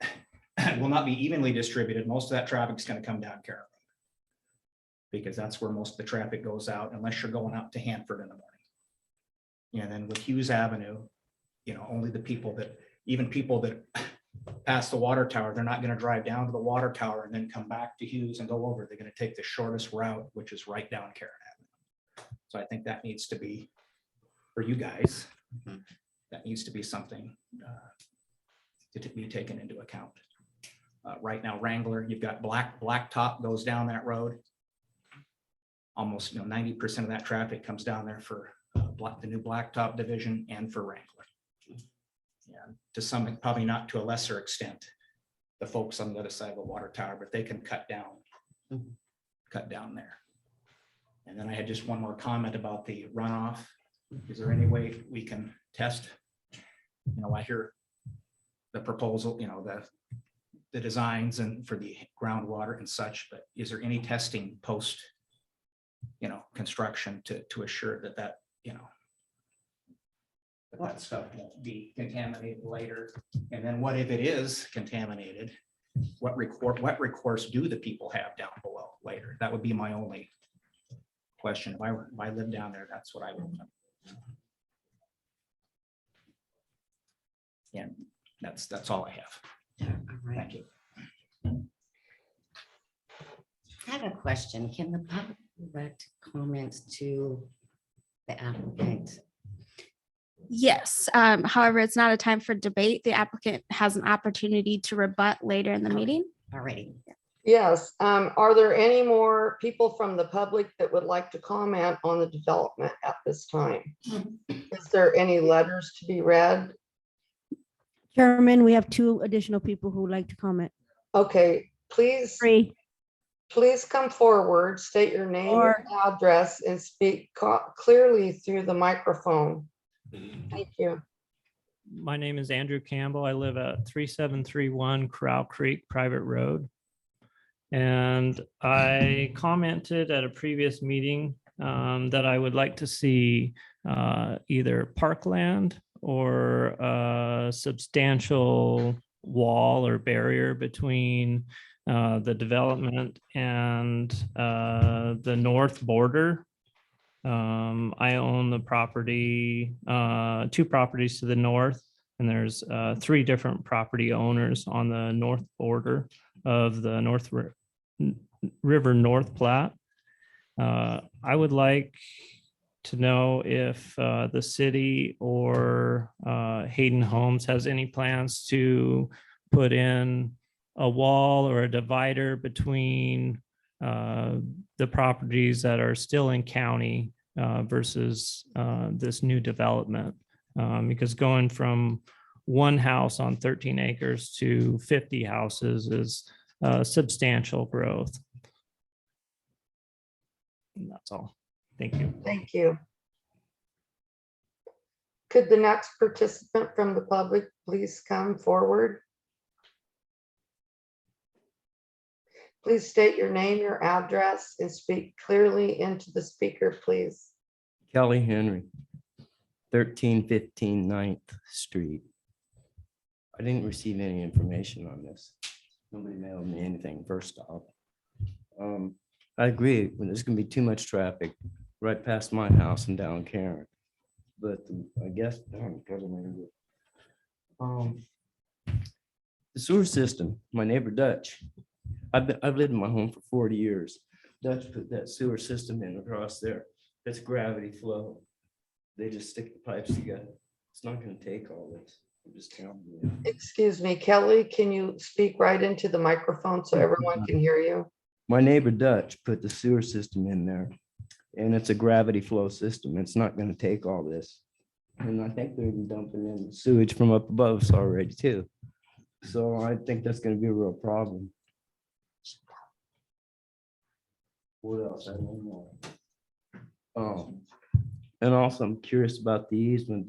will not be evenly distributed. Most of that traffic is going to come down Karen Road, because that's where most of the traffic goes out, unless you're going out to Hanford in the morning. And then with Hughes Avenue, only the people that pass the water tower, they're not going to drive down to the water tower and then come back to Hughes and go over. They're going to take the shortest route, which is right down Karen Avenue. So I think that needs to be, for you guys, that needs to be something to be taken into account. Right now, Wrangler, you've got Blacktop goes down that road. Almost 90% of that traffic comes down there for the new Blacktop division and for Wrangler. And to some, probably not to a lesser extent, the folks on the other side of the water tower, but they can cut down there. And then I had just one more comment about the runoff. Is there any way we can test? I hear the proposal, the designs and for the groundwater and such, but is there any testing post, construction to assure that that stuff won't be contaminated later? And then what if it is contaminated? What recourse do the people have down below later? That would be my only question. If I live down there, that's what I would know. Yeah, that's all I have. All right. Thank you. I have a question. Can the public direct comments to the applicant? Yes, however, it's not a time for debate. The applicant has an opportunity to rebut later in the meeting. Already. Yes. Are there any more people from the public that would like to comment on the development at this time? Is there any letters to be read? Chairman, we have 2 additional people who would like to comment. Okay, please, 3. please come forward, state your name, your address, and speak clearly through the microphone. Thank you. My name is Andrew Campbell. I live at 3731 Corral Creek Private Road. And I commented at a previous meeting that I would like to see either parkland or a substantial wall or barrier between the development and the north border. I own the property, 2 properties to the north, and there's 3 different property owners on the north border of the River North Platte. I would like to know if the city or Hayden Homes has any plans to put in a wall or a divider between the properties that are still in county versus this new development. Because going from 1 house on 13 acres to 50 houses is substantial growth. And that's all. Thank you. Thank you. Could the next participant from the public please come forward? Please state your name, your address, and speak clearly into the speaker, please. Kelly Henry, 1315 9th Street. I didn't receive any information on this. Nobody mailed me anything, first off. I agree, when there's gonna be too much traffic right past my house and down Karen. But I guess, the sewer system, my neighbor Dutch, I've lived in my home for 40 years. Dutch put that sewer system in across there. It's gravity flow. They just stick the pipes together. It's not gonna take all this. I'm just telling you. Excuse me, Kelly, can you speak right into the microphone so everyone can hear you? My neighbor Dutch put the sewer system in there, and it's a gravity flow system. It's not gonna take all this. And I think they're even dumping in sewage from up above us already too. So I think that's gonna be a real problem. What else? I don't know. And also I'm curious about the easement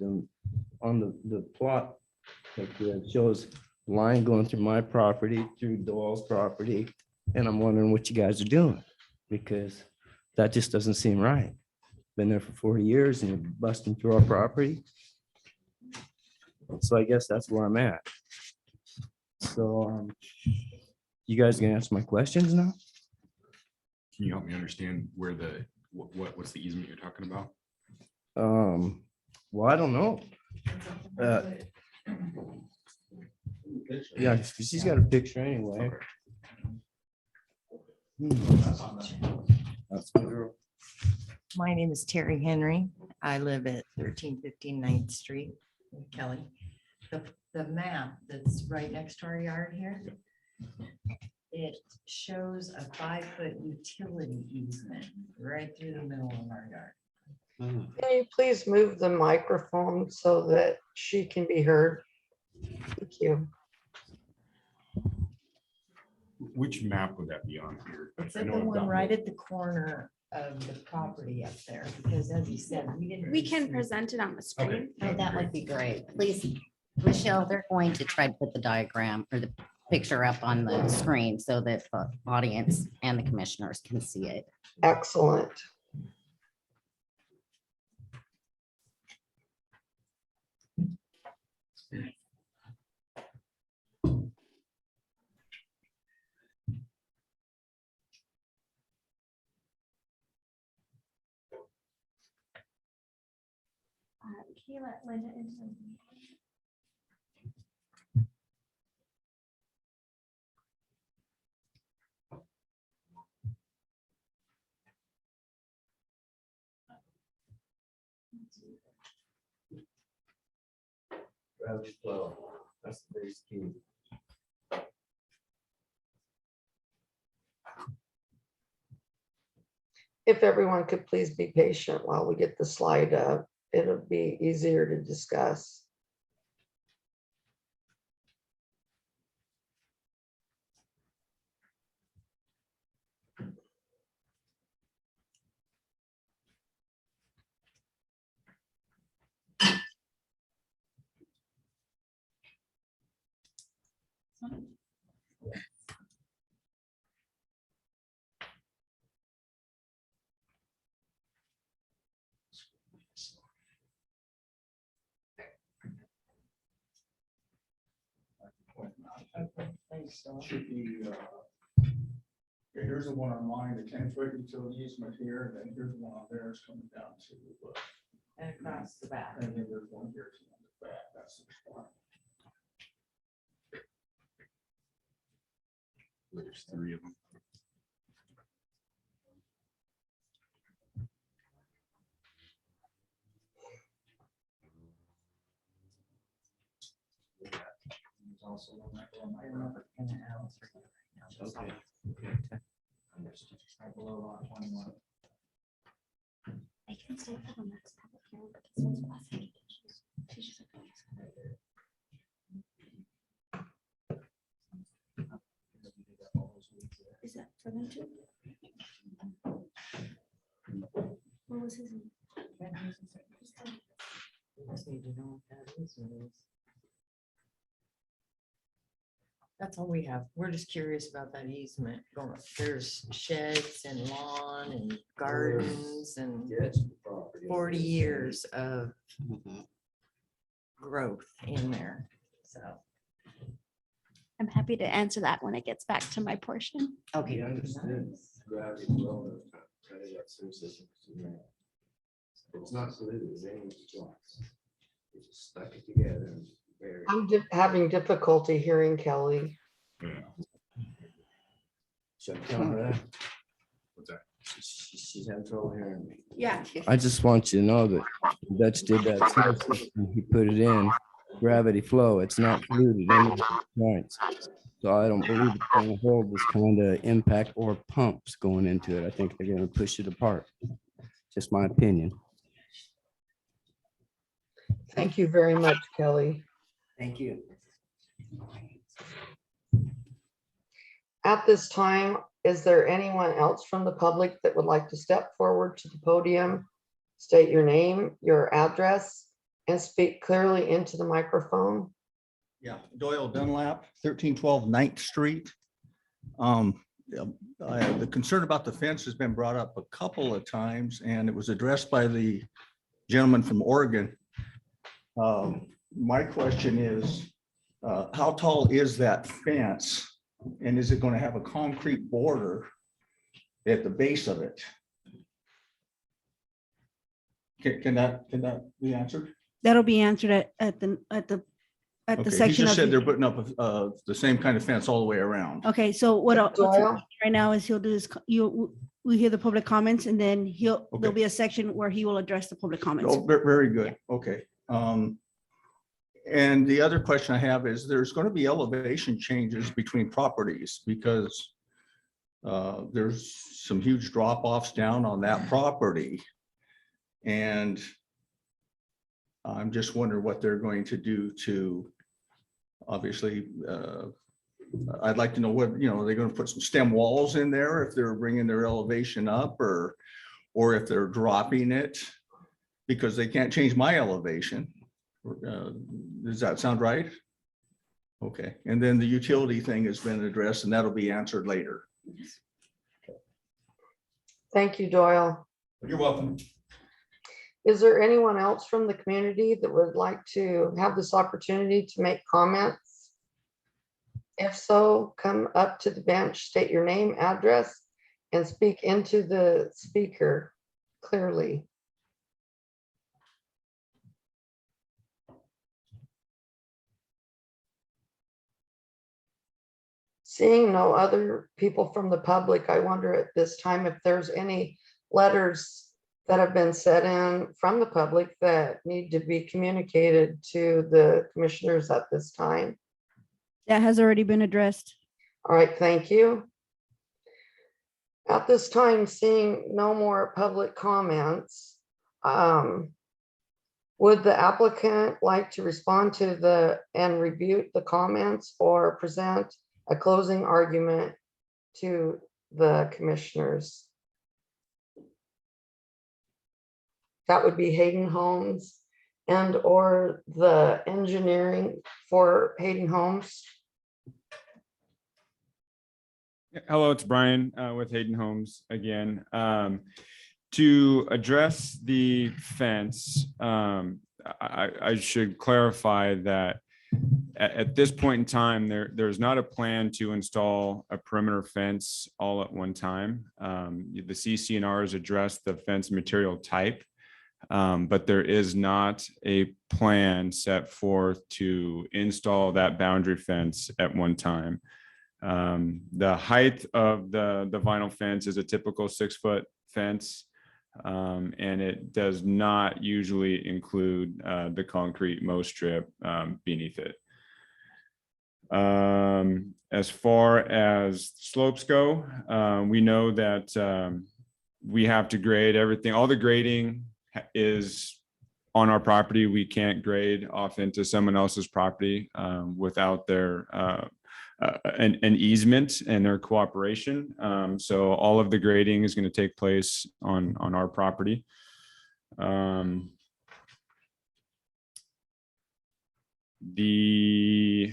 on the plot. Like it shows line going through my property, through Doyle's property. And I'm wondering what you guys are doing, because that just doesn't seem right. Been there for 40 years and you're busting through our property. So I guess that's where I'm at. So you guys gonna answer my questions now? Can you help me understand where what's the easement you're talking about? Well, I don't know. Yeah, she's got a picture anyway. That's my girl. My name is Terry Henry. I live at 1315 9th Street, in Kelly. The map that's right next to our yard here, it shows a 5-foot utility easement right through the middle of our yard. Can you please move the microphone so that she can be heard? Thank you. Which map would that be on here? It's I at know the I've one got right at the corner of the property up there, because as you said, we didn't. We can receive- present it on the screen. Oh, that would be great. Please, Michelle, they're going to try to put the diagram or the picture up on the screen so that the audience and the commissioners can see it. Excellent. Can you let Linda into the meeting? Gravity flow. That's the biggest key. If everyone could please be patient while we get the slide up, it'll be easier to discuss. Okay, thanks, Dawn. Should be, okay, here's the one on mine, the 10-foot utility easement here, and then here's the one on there, it's coming down to, And across the back. and then there's one here to the back, that's the spot. There's three of them. There's also one right on my And property. and the house right now. Okay. Right below lot 21. I can stay for the next public hearing, but this one's blessing. She's just like, is that for them too? What was his name? Just need to know what that is. That's all we have. We're just curious about that easement. There's sheds and lawn and gardens and 40 years of growth in there. So, I'm happy to answer that when it gets back to my portion. okay. It's not polluted, it's any spots. It's just stuck it together and buried. I'm having difficulty hearing Kelly. Should I tell her that? What's that? She's having trouble hearing me. Yeah. I just want you to know that Dutch did that. sewer system, He put it in gravity flow. It's not polluted any points. So I don't believe it's going to hold this kind of impact or pumps going into it. I think they're going to push it apart. Just my opinion. Thank you very much, Kelly. Thank you. At this time, is there anyone else from the public that would like to step forward to the podium, state your name, your address, and speak clearly into the microphone? Yeah, Doyle Dunlap, 1312 9th Street. The concern about the fence has been brought up a couple of times, and it was addressed by the gentleman from Oregon. My question is, how tall is that fence? And is it going to have a concrete border at the base of it? Can that be answered? That'll be answered at the Okay, he section just said they're of. putting up the same kind of fence all the way around. Okay, so what I'll do Doyle? right now is he'll do this, we hear the public comments and then there'll Okay. be a section where he will address the public comments. Oh, very good. Okay. And the other question I have is there's going to be elevation changes between properties because there's some huge drop offs down on that property. And I'm just wondering what they're going to do to, obviously, I'd like to know what, they're going to put some stem walls in there if they're bringing their elevation up or if they're dropping it because they can't change my elevation. Does that sound right? Okay, and then the utility thing has been addressed and that'll be answered later. Thank you, Doyle. You're welcome. Is there anyone else from the community that would like to have this opportunity to make comments? If so, come up to the bench, state your name, address, and speak into the speaker clearly. Seeing no other people from the public, I wonder at this time if there's any letters that have been sent in from the public that need to be communicated to the commissioners at this time. That has already been addressed. All right, thank you. At this time, seeing no more public comments, would the applicant like to respond to and rebuke the comments or present a closing argument to the commissioners? That would be Hayden Homes and or the engineering for Hayden Homes. Hello, it's Brian with Hayden Homes again. To address the fence, I should clarify that At this point in time, there's not a plan to install a perimeter fence all at one time. The CCNRs address the fence material type, but there is not a plan set forth to install that boundary fence at one time. The height of the vinyl fence is a typical 6-foot fence. And it does not usually include the concrete mow strip beneath it. As far as slopes go, we know that we have to grade everything. All the grading is on our property. We can't grade off into someone else's property without their an easement and their cooperation. So all of the grading is going to take place on our property. The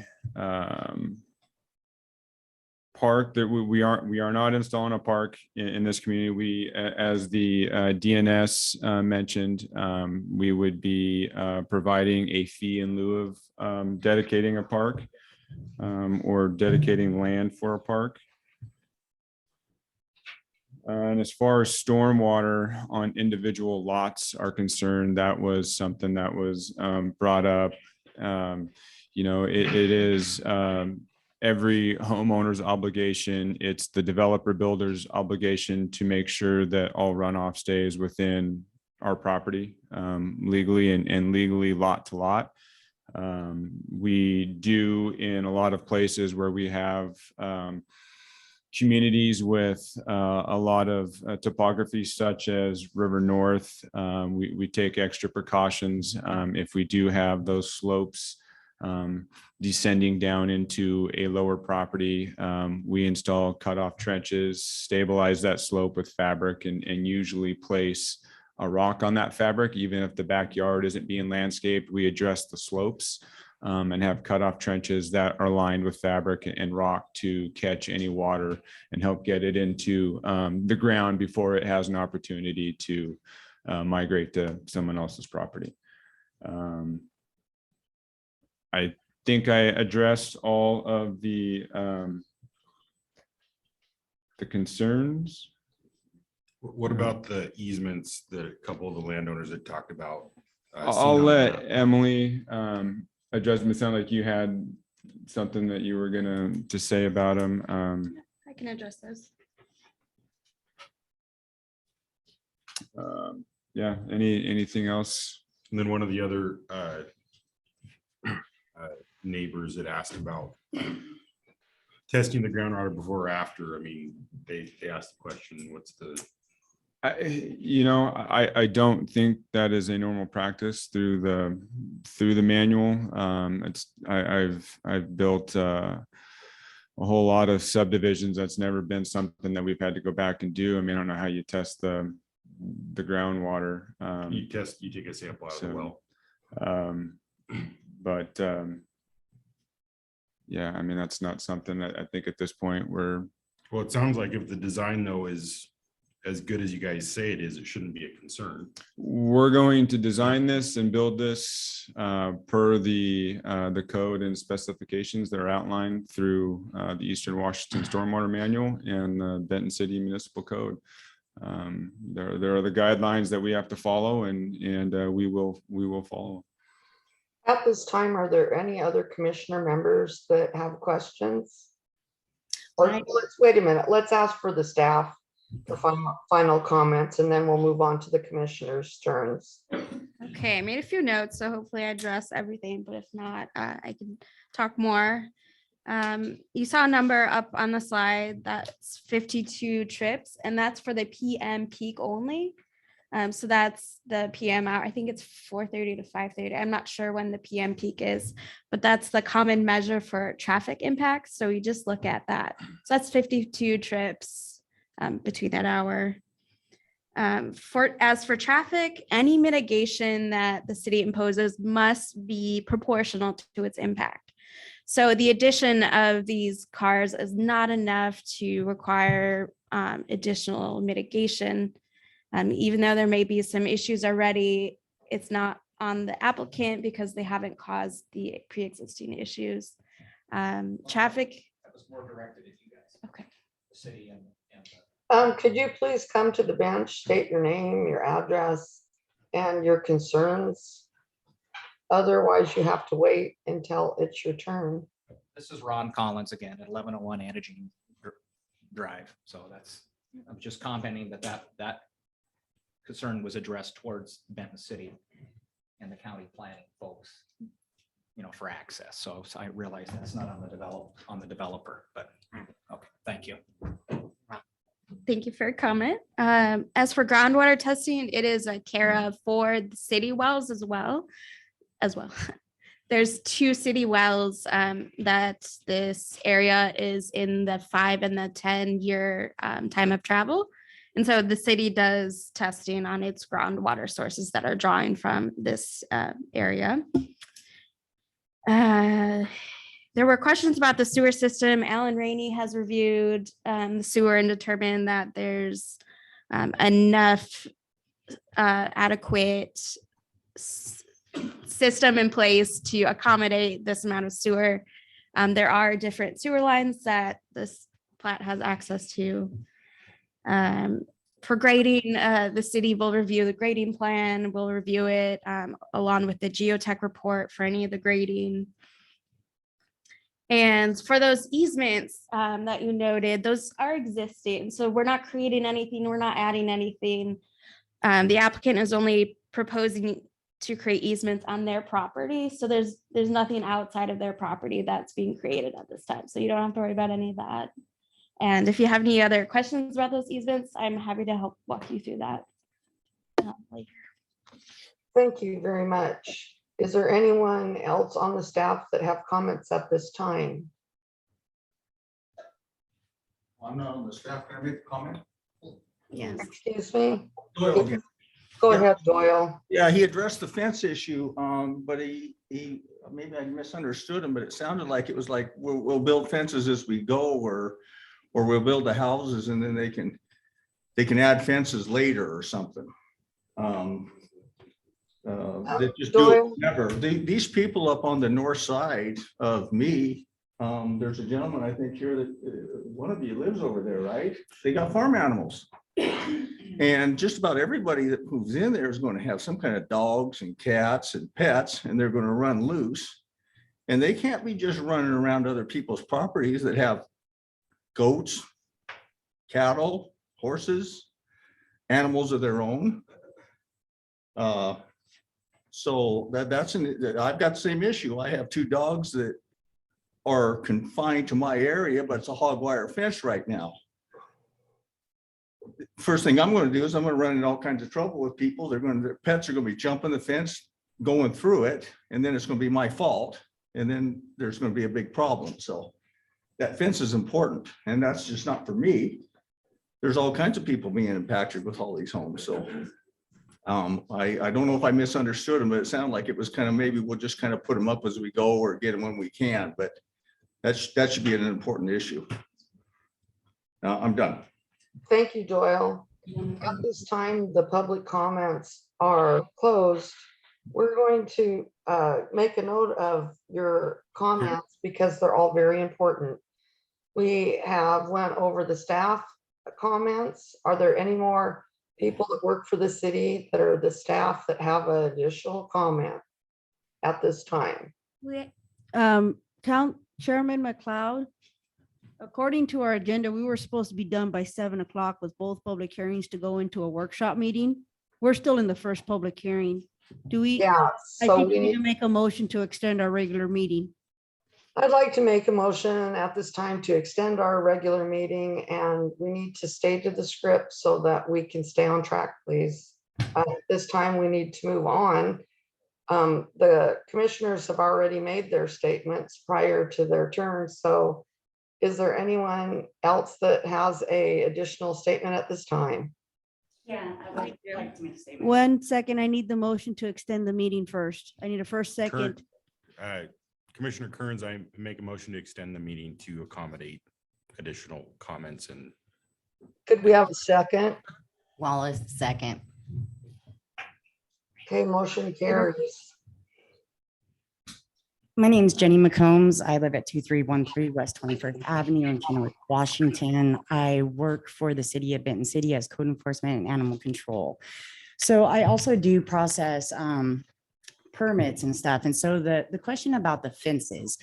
park that we are not installing a park in this community. We, as the DNS mentioned, we would be providing a fee in lieu of dedicating a park. Or dedicating land for a park. And as far as stormwater on individual lots are concerned, that was something that was brought up. You know, it is every homeowner's obligation. It's the developer builder's obligation to make sure that all runoff stays within our property legally and legally lot to lot. We do in a lot of places where we have communities with a lot of topography such as River North. We take extra precautions if we do have those slopes descending down into a lower property. We install cutoff trenches, stabilize that slope with fabric, and usually place a rock on that fabric. Even if the backyard isn't being landscaped, we address the slopes and have cutoff trenches that are lined with fabric and rock to catch any water and help get it into the ground before it has an opportunity to migrate to someone else's property. I think I addressed all of the concerns. What about the easements that a couple of the landowners had talked about? I'll let Emily address them. It sounded like you had something that you were gonna to say about them. I can address those. Yeah, anything else? And then one of the other neighbors had asked about testing the ground water before or after. I mean, they asked the question, what's the I don't think that is a normal practice through the manual. I've built a whole lot of subdivisions. That's never been something that we've had to go back and do. I mean, I don't know how you test the groundwater. you take a sample out of the well. But yeah, I mean, that's not something that I think at this point we're. Well, it sounds like if the design though is as good as you guys say it is, it shouldn't be a concern. We're going to design this and build this per the code and specifications that are outlined through the Eastern Washington Stormwater Manual and the Benton City Municipal Code. There are the guidelines that we have to follow, and we will follow. At this time, are there any other commissioner members that have questions? Or let's wait a minute. Let's ask for the staff the final comments, and then we'll move on to the commissioners' turns. Okay, I made a few notes, so hopefully I address everything, but if not, I can talk more. You saw a number up on the slide, that's 52 trips, and that's for the PM peak only. So that's the PM hour. I think it's 4:30 to 5:30. I'm not sure when the PM peak is, but that's the common measure for traffic impacts. So we just look at that. So that's 52 trips between that hour. As for traffic, any mitigation that the city imposes must be proportional to its impact. So the addition of these cars is not enough to require additional mitigation. Even though there may be some issues already, it's not on the applicant because they haven't caused the pre-existing issues. Traffic, That was more directed at you guys. okay. The city and. Could you please come to the bench, state your name, your address, and your concerns? Otherwise, you have to wait until it's your turn. This is Ron Collins again at 1101 Anagene Drive. So that's, I'm just commenting that concern was addressed towards Benton City and the county planning folks, you know, for access. So I realize that's not on the developer, but okay, thank you. Thank you for your comment. As for groundwater testing, it is a care of for the city wells as well. There's 2 city wells that this area is in the 5 and the 10-year time of travel. And so the city does testing on its groundwater sources that are drawing from this area. There were questions about the sewer system. Alan Rainey has reviewed the sewer and determined that there's enough adequate system in place to accommodate this amount of sewer. There are different sewer lines that this plat has access to. For grading, the city will review the grading plan, will review it along with the geotech report for any of the grading. And for those easements that you noted, those are existing. So we're not creating anything, we're not adding anything. The applicant is only proposing to create easements on their property. So there's nothing outside of their property that's being created at this time. So you don't have to worry about any of that. And if you have any other questions about those easements, I'm happy to help walk you through that later. Thank you very much. Is there anyone else on the staff that have comments at this time? I'm not on the staff. Can I make a comment? Yes. Excuse me? Doyle again. Go ahead, Doyle. Yeah, he addressed the fence issue, but he maybe I misunderstood him, but it sounded like it was like we'll build fences as we go, or we'll build the houses and then they can add fences later or something. They just do it never. These people up on the north side of me, there's a gentleman I think here that one of you lives over there, right? They got farm animals. And just about everybody that moves in there is going to have some kind of dogs and cats and pets, and they're going to run loose. And they can't be just running around other people's properties that have goats, cattle, horses, animals of their own. So I've got the same issue. I have 2 dogs that are confined to my area, but it's a hog wire fence right now. First thing I'm going to do is I'm going to run into all kinds of trouble with people. Their pets are going to be jumping the fence, going through it, and then it's going to be my fault. And then there's going to be a big problem. So that fence is important, and that's just not for me. There's all kinds of people being impacted with all these homes. So I don't know if I misunderstood him, but it sounded like it was kind of maybe we'll just kind of put them up as we go or get them when we can. But that should be an important issue. I'm done. Thank you, Doyle. At this time, the public comments are closed. We're going to make a note of your comments because they're all very important. We have went over the staff comments. Are there any more people that work for the city that are the staff that have an additional comment at this time? Chairman McLeod, according to our agenda, we were supposed to be done by 7 o'clock with both public hearings to go into a workshop meeting. We're still in the first public hearing. Do we? Yeah, I so think we we need need, to make a motion to extend our regular meeting. I'd like to make a motion at this time to extend our regular meeting, and we need to stay to the script so that we can stay on track, please. At this time, we need to move on. The commissioners have already made their statements prior to their turn. So is there anyone else that has a additional statement at this time? Yeah, I would like to make a statement. 1 second, I need the motion to extend the meeting first. I need a first, second. Commissioner Kearns, I make a motion to extend the meeting to accommodate additional comments and. Could we have a second? Wallace, second. Okay, motion carries. My name is Jenny McCombs. I live at 2313 West 21st Avenue in Kennewick, Washington. I work for the city of Benton City as code enforcement and animal control. So I also do process permits and stuff. And so the question about the fences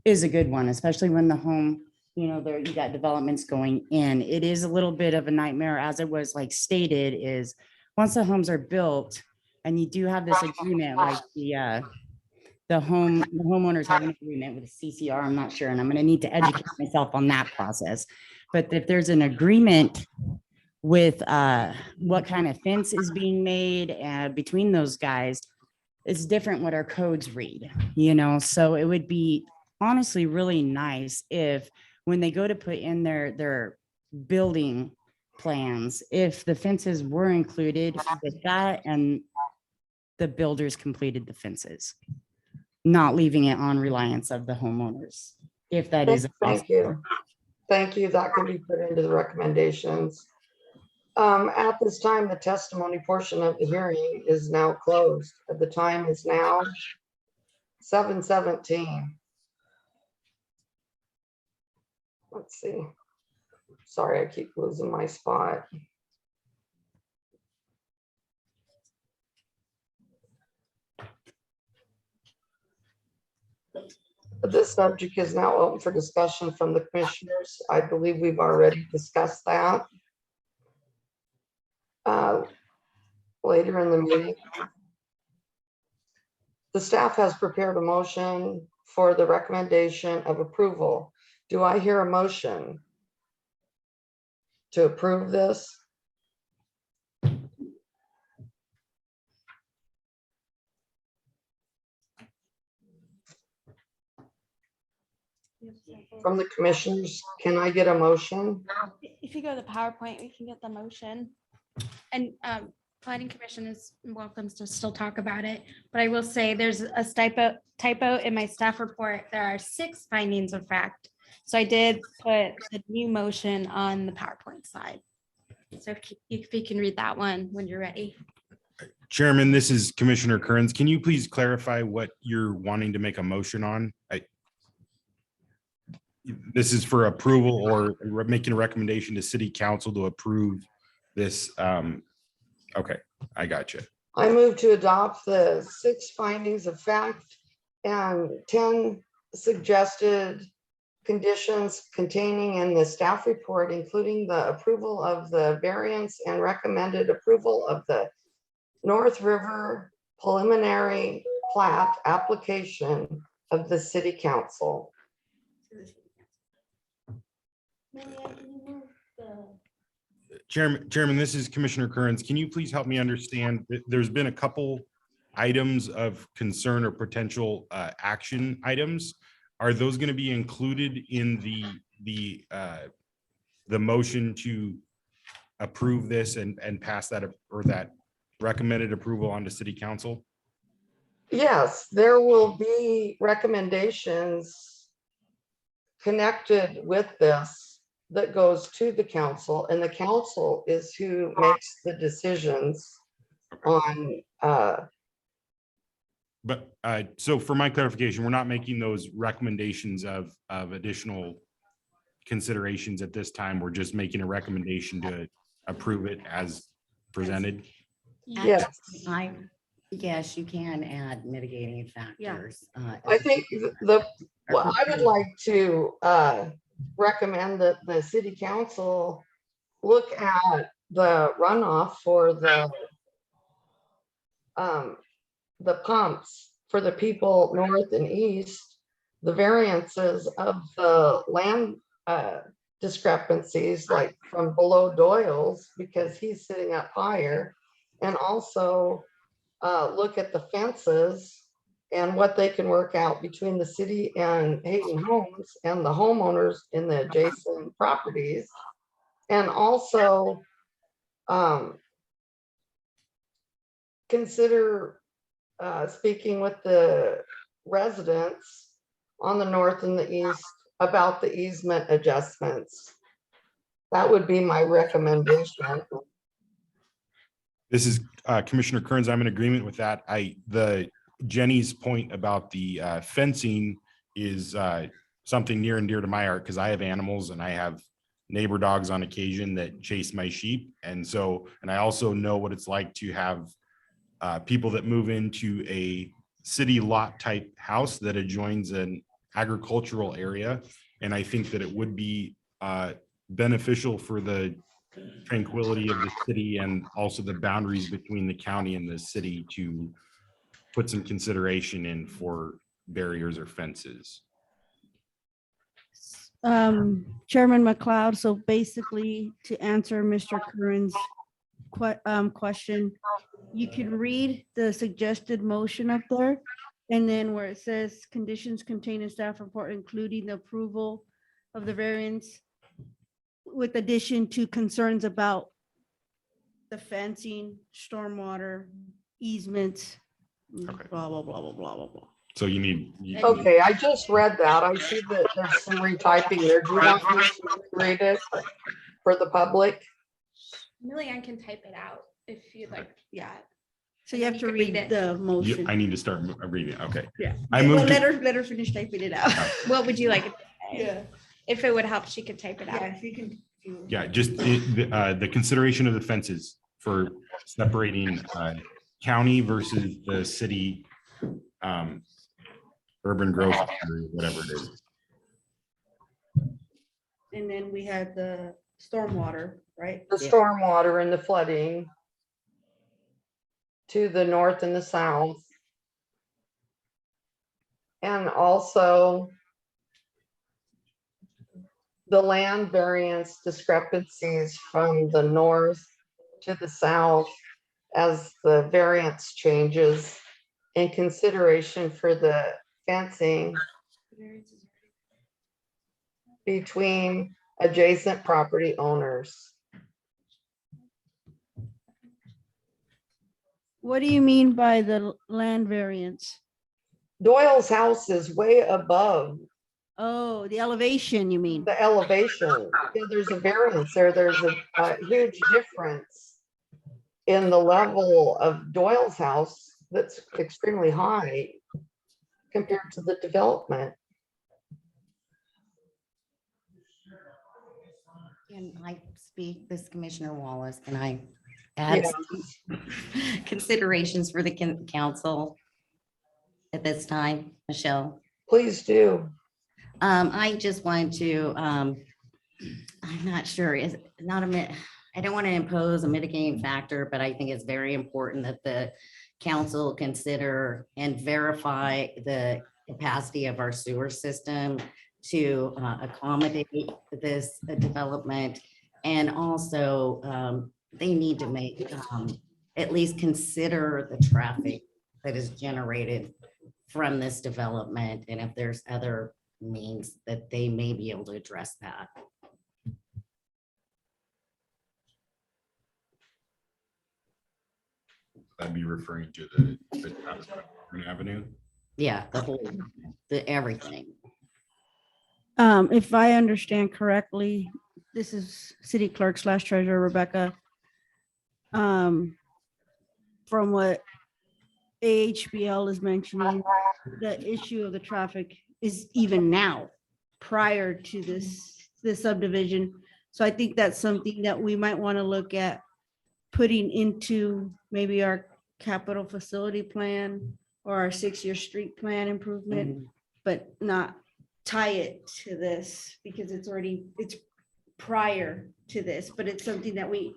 is a good one, especially when the home, you know, there you got developments going in. It is a little bit of a nightmare, as it was like stated, is once the homes are built and you do have this agreement, like the homeowners have an agreement with the CCR, I'm not sure, and I'm gonna need to educate myself on that process. But if there's an agreement with what kind of fence is being made between those guys, it's different what our codes read, you know? So it would be honestly really nice if when they go to put in their building plans, if the fences were included with that and the builders completed the fences, not leaving it on reliance of the homeowners, if that is. Thank you. Thank you. That can be put into the recommendations. At this time, the testimony portion of the hearing is now closed. The time is now 7:17. Let's see. Sorry, I keep losing my spot. This subject is now open for discussion from the commissioners. I believe we've already discussed that later in the meeting. The staff has prepared a motion for the recommendation of approval. Do I hear a motion to approve this? From the commissioners, can I get a motion? If you go to the PowerPoint, we can get the motion. And planning commission is welcome to still talk about it, but I will say there's a typo in my staff report. There are 6 findings of fact. So I did put the new motion on the PowerPoint slide. So if you can read that one when you're ready. Chairman, this is Commissioner Kearns. Can you please clarify what you're wanting to make a motion on? This is for approval or making a recommendation to city council to approve this. Okay, I got you. I move to adopt the 6 findings of fact and 10 suggested conditions containing in the staff report, including the approval of the variance and recommended approval of the North River preliminary plat application of the city council. Chairman, this is Commissioner Kearns. Can you please help me understand? There's been a couple items of concern or potential action items. Are those going to be included in the motion to approve this and pass that or that recommended approval onto city council? Yes, there will be recommendations connected with this that goes to the council, and the council is who makes the decisions on. But so for my clarification, we're not making those recommendations of additional considerations at this time. We're just making a recommendation to approve it as presented. Yes. Yes, you can add mitigating factors. I think well, I would like to recommend that the city council look at the runoff for the pumps for the people north and east, the variances of the land discrepancies, like from below Doyle's, because he's sitting up higher, and also look at the fences and what they can work out between the city and Hayden Homes and the homeowners in the adjacent properties. And also consider speaking with the residents on the north and the east about the easement adjustments. That would be my recommendation. This is Commissioner Kearns. I'm in agreement with that. Jenny's point about the fencing is something near and dear to my heart because I have animals and I have neighbor dogs on occasion that chase my sheep. And I also know what it's like to have people that move into a city lot type house that adjoins an agricultural area. And I think that it would be beneficial for the tranquility of the city and also the boundaries between the county and the city to put some consideration in for barriers or fences. Chairman McLeod, so basically to answer Mr. Curran's question, you can read the suggested motion up there. And then where it says conditions contained in staff report, including the approval of the variance with addition to concerns about the fencing, stormwater, easements, blah, blah, blah, blah, blah, blah, blah. So you need. Okay, I just read that. I see that there's some retyping there. Do you want me to read it for the public? Millian can type it out if you'd like. Yeah. So you have to read the motion. I need to start reading. Okay. Yeah. I Well, moved. let her finish typing it out. What would you like? It to say? Yeah. If it would help, she could type it out. Yeah, if you can. Yeah, just the consideration of the fences for separating county versus the city urban growth, or whatever it is. And then we had the stormwater, right? The stormwater and the flooding to the north and the south. And also the land variance discrepancies from the north to the south as the variance changes in consideration for the fencing between adjacent property owners. What do you mean by the land variance? Doyle's house is way above Oh, the elevation, you mean? the elevation. Yeah, there's a variance there. There's a huge difference in the level of Doyle's house that's extremely high compared to the development. Can I speak, this Commissioner Wallace, can I add some considerations for the council at this time, Michelle? Please do. I just want to, I'm not sure, is not I don't want to impose a mitigating factor, but I think it's very important that the council consider and verify the capacity of our sewer system to accommodate this development. And also, they need to make, at least consider the traffic that is generated from this development. And if there's other means that they may be able to address that. I'd be referring to the Avenue. Yeah, the whole, the everything. If I understand correctly, this is City Clerk / Treasurer Rebecca. From what AHBL is mentioning, the issue of the traffic is even now, prior to this subdivision. So I think that's something that we might want to look at putting into maybe our capital facility plan or our 6-year street plan improvement, but not tie it to this because it's prior to this, but it's something that we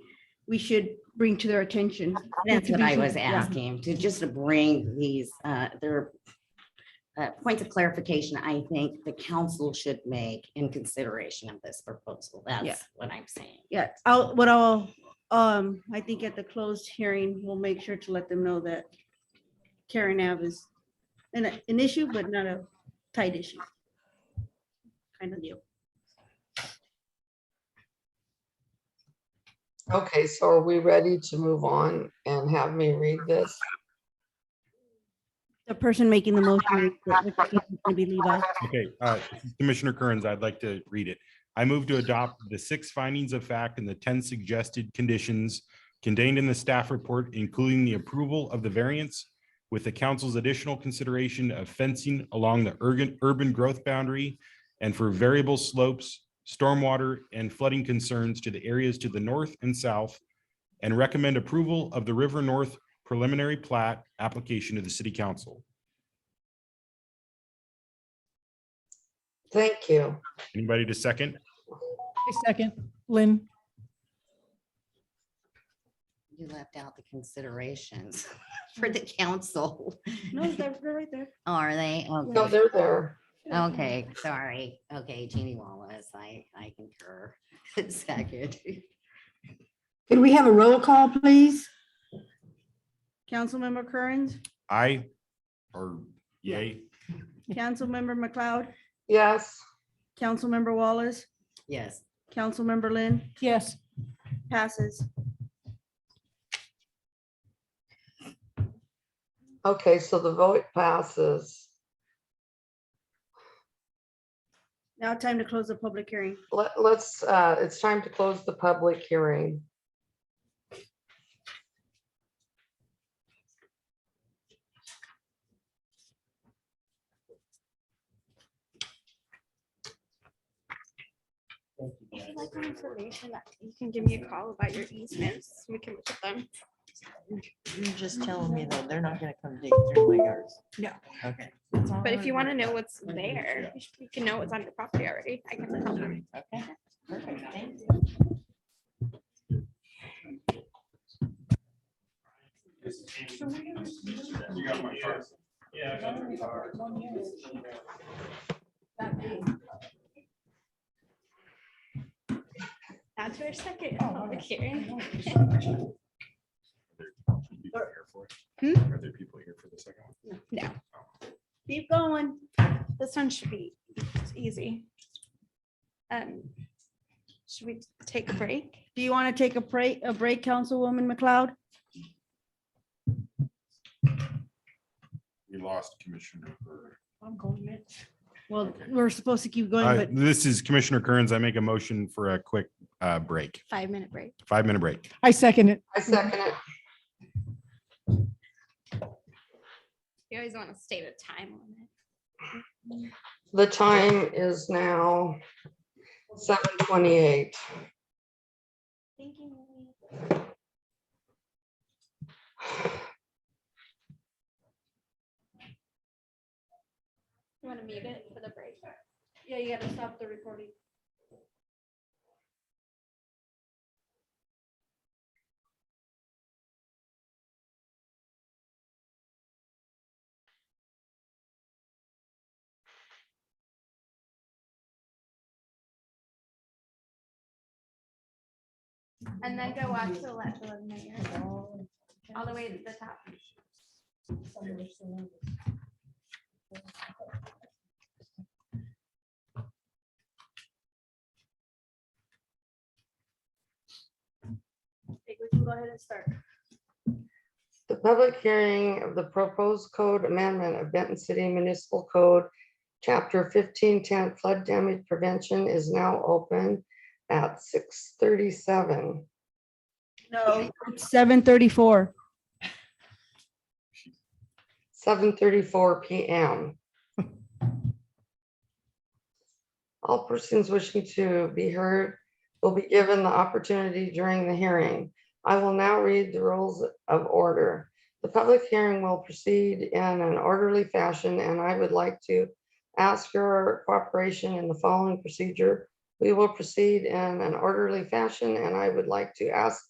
should bring to their attention. That's what I was asking, to just to bring these, their points of clarification, I think the council should make in consideration of this proposal. That's what I'm saying. Yeah, I think at the closed hearing, we'll make sure to let them know that Karen Ave is an issue, but not a tight issue. Kind of deal. Okay, so are we ready to move on and have me read this? The person making the motion will be Levi. Okay, Commissioner Kearns, I'd like to read it. I move to adopt the 6 findings of fact and the 10 suggested conditions contained in the staff report, including the approval of the variance with the council's additional consideration of fencing along the urban growth boundary and for variable slopes, stormwater, and flooding concerns to the areas to the north and south, and recommend approval of the River North preliminary plat application to the city council. Thank you. Anybody to second? Second, Lynn. You left out the considerations for the council. No, they're right there. Oh, are they? No, Okay. they're there. Okay, sorry. Okay, Jeannie Wallace, I concur. Second. Could we have a roll call, please? Councilmember Kearns, Aye or yay? Councilmember McLeod, Yes. Councilmember Wallace, Yes. Councilmember Lynn, Yes. passes. Okay, so the vote passes. Now time to close the public hearing. Let's, it's time to close the public hearing. If you'd like more information, you can give me a call about your easements. We can look at them. You're just telling me though, they're not gonna come dig through my yards. No. Okay. But if you want to know what's there, you can know what's on your property already. I can help you. Okay, perfect, thank you. You got my card. Yeah, I got your card. That's our second public hearing. Are there people here for the second one? No, Keep going. this one should be easy. Should we take a break? Do you want to take a break, Councilwoman McLeod? We lost Commissioner. I'm going next. Well, we're supposed to keep going, but This is Commissioner Kearns. I make a motion for a quick break, 5-minute break. 5-minute break. I second it. I second it. You always want to state a time limit. The time is now 7:28. Thank you. You want to mute it for the break? yeah, you gotta stop the recording. And then go watch the mayor. All the way to the top. Okay, we can go ahead and start. The public hearing of the proposed code amendment of Benton City Municipal Code, Chapter 1510 flood damage prevention is now open at 6:37. No, it's 7:34. 7:34 PM. All persons wishing to be heard will be given the opportunity during the hearing. I will now read the rules of order. The public hearing will proceed in an orderly fashion, and I would like to ask your cooperation in the following procedure. We will proceed in an orderly fashion, and I would like to ask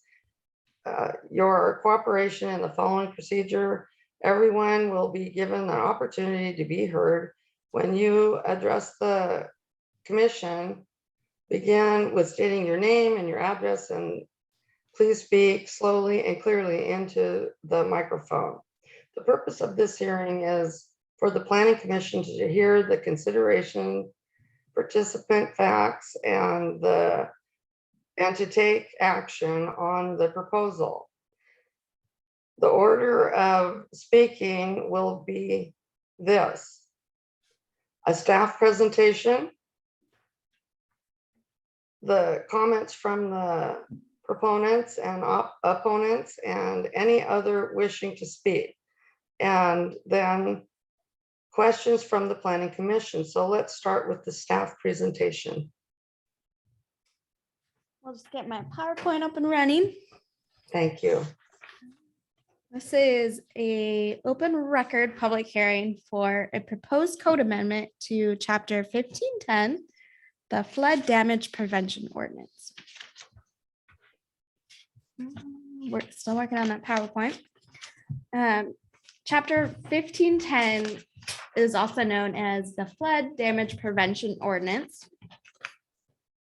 your cooperation in the following procedure. Everyone will be given an opportunity to be heard. When you address the commission, begin with stating your name and your address, and please speak slowly and clearly into the microphone. The purpose of this hearing is for the planning commission to hear the consideration, participant facts, and to take action on the proposal. The order of speaking will be this: a staff presentation, the comments from the proponents and opponents and any other wishing to speak. And then questions from the planning commission. So let's start with the staff presentation. I'll just get my PowerPoint up and running. Thank you. This is a open record public hearing for a proposed code amendment to chapter 1510, the flood damage prevention ordinance. We're still working on that PowerPoint. Chapter 1510 is also known as the flood damage prevention ordinance.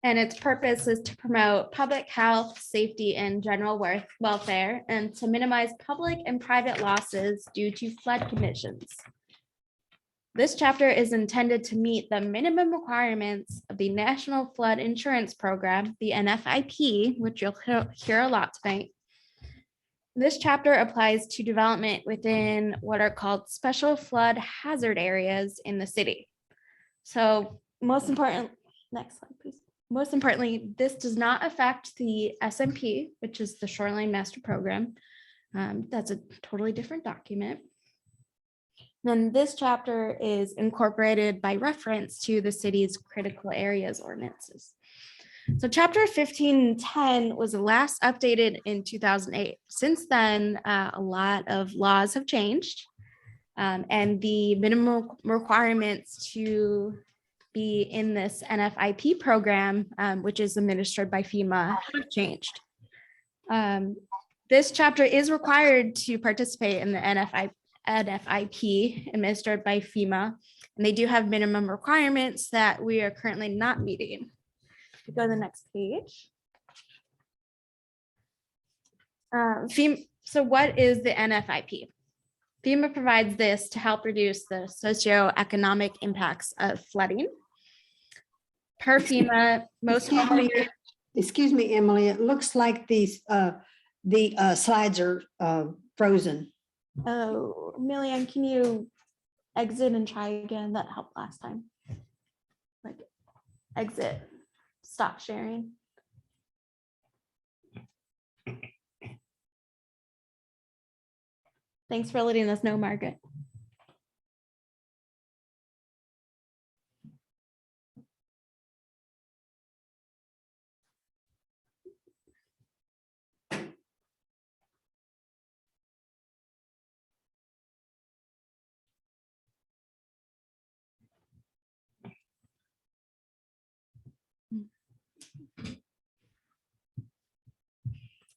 And its purpose is to promote public health, safety, and general welfare, and to minimize public and private losses due to flood conditions. This chapter is intended to meet the minimum requirements of the National Flood Insurance Program, the NFIP, which you'll hear a lot tonight. This chapter applies to development within what are called special flood hazard areas in the city. So most important, next slide, please. Most importantly, this does not affect the SMP, which is the Shoreline Master Program. That's a totally different document. Then this chapter is incorporated by reference to the city's critical areas ordinances. So chapter 1510 was last updated in 2008. Since then, a lot of laws have changed, and the minimum requirements to be in this NFIP program, which is administered by FEMA, have changed. This chapter is required to participate in the NFIP administered by FEMA, and they do have minimum requirements that we are currently not meeting. Go to the next page. So what is the NFIP? FEMA provides this to help reduce the socioeconomic impacts of flooding. Per FEMA, most homeowners. Excuse me, Emily, it looks like these, the slides are frozen. Oh, Millian, can you exit and try again? That helped last time. Like exit, stop sharing. Thanks for letting us know, Margaret.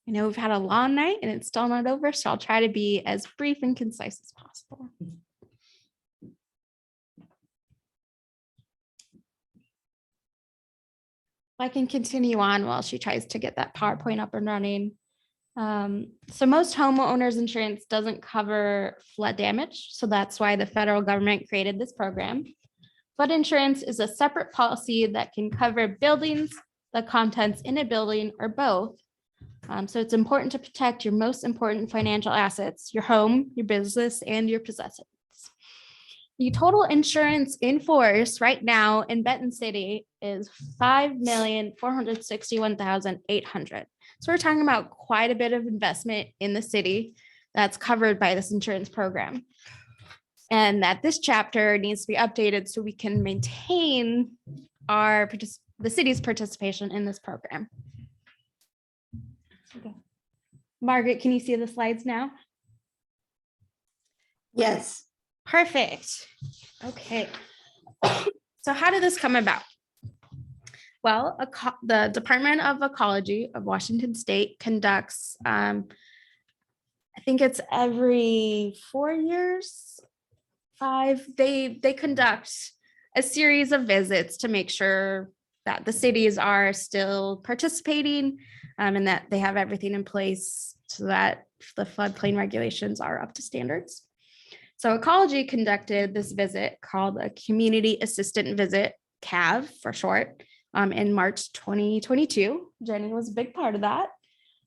I know we've had a long night and it's still not over, so I'll try to be as brief and concise as possible. I can continue on while she tries to get that PowerPoint up and running. So most homeowners insurance doesn't cover flood damage, so that's why the federal government created this program. Flood insurance is a separate policy that can cover buildings, the contents in a building, or both. So it's important to protect your most important financial assets, your home, your business, and your possessions. The total insurance in force right now in Benton City is $5,461,800. So we're talking about quite a bit of investment in the city that's covered by this insurance program. And that this chapter needs to be updated so we can maintain the city's participation in this program. Okay. Margaret, can you see the slides now? Yes. Perfect. Okay. So how did this come about? Well, the Department of Ecology of Washington State conducts, I think it's every 4 years, 5, they conduct a series of visits to make sure that the cities are still participating and that they have everything in place so that the floodplain regulations are up to standards. So Ecology conducted this visit called a Community Assistant Visit, CAV for short, in March 2022. Jenny was a big part of that.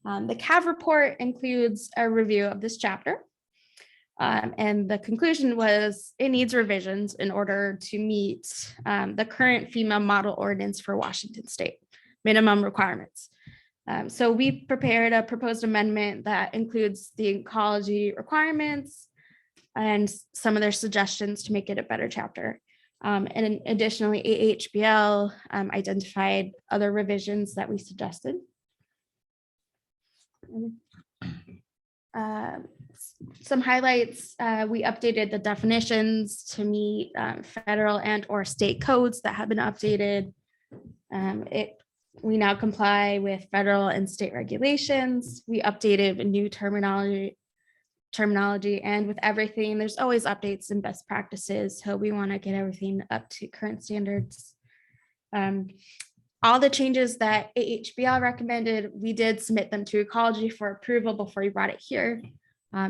The CAV report includes a review of this chapter. And the conclusion was it needs revisions in order to meet the current FEMA model ordinance for Washington State minimum requirements. So we prepared a proposed amendment that includes the ecology requirements and some of their suggestions to make it a better chapter. And additionally, AHBL identified other revisions that we suggested. Some highlights, we updated the definitions to meet federal and or state codes that have been updated. We now comply with federal and state regulations. We updated a new terminology, and with everything, there's always updates and best practices. So we want to get everything up to current standards. All the changes that AHBL recommended, we did submit them to ecology for approval before we brought it here.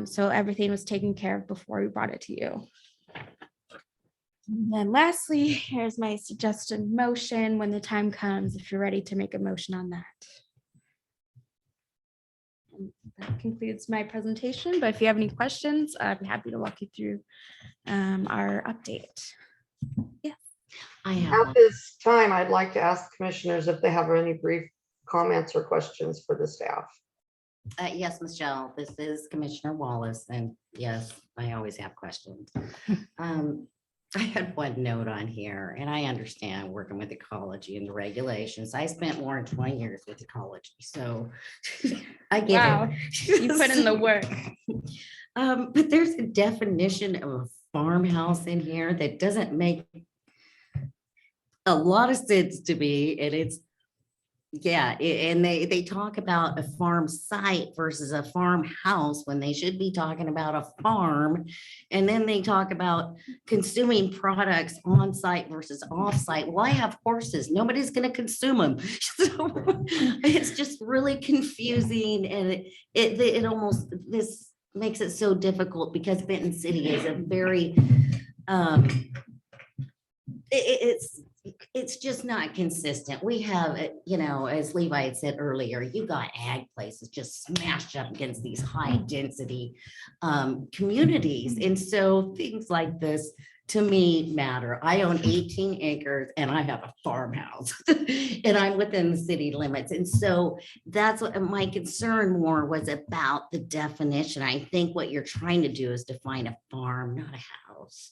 So everything was taken care of before we brought it to you. And then lastly, here's my suggested motion when the time comes, if you're ready to make a motion on that. And that concludes my presentation, but if you have any questions, I'd be happy to walk you through our update. Yeah. I have At one. this time, I'd like to ask commissioners if they have any brief comments or questions for the staff. Yes, Michelle, this is Commissioner Wallace, and yes, I always have questions. I had one note on here, and I understand working with ecology and the regulations. I spent more than 20 years with ecology, so I get Wow, it. you put in the work. But there's a definition of a farmhouse in here that doesn't make a lot of sense to me, and it's, yeah, and they talk about a farm site versus a farmhouse when they should be talking about a farm. And then they talk about consuming products on site versus off site. Well, I have horses. Nobody's going to consume them. So it's just really confusing. And it almost, this makes it so difficult because Benton City is a very, it's just not consistent. We have, you know, as Levi had said earlier, you got ag places just smashed up against these high density communities. And so things like this to me matter. I own 18 acres and I have a farmhouse and I'm within the city limits. And so that's what my concern more was about the definition. I think what you're trying to do is define a farm, not a house.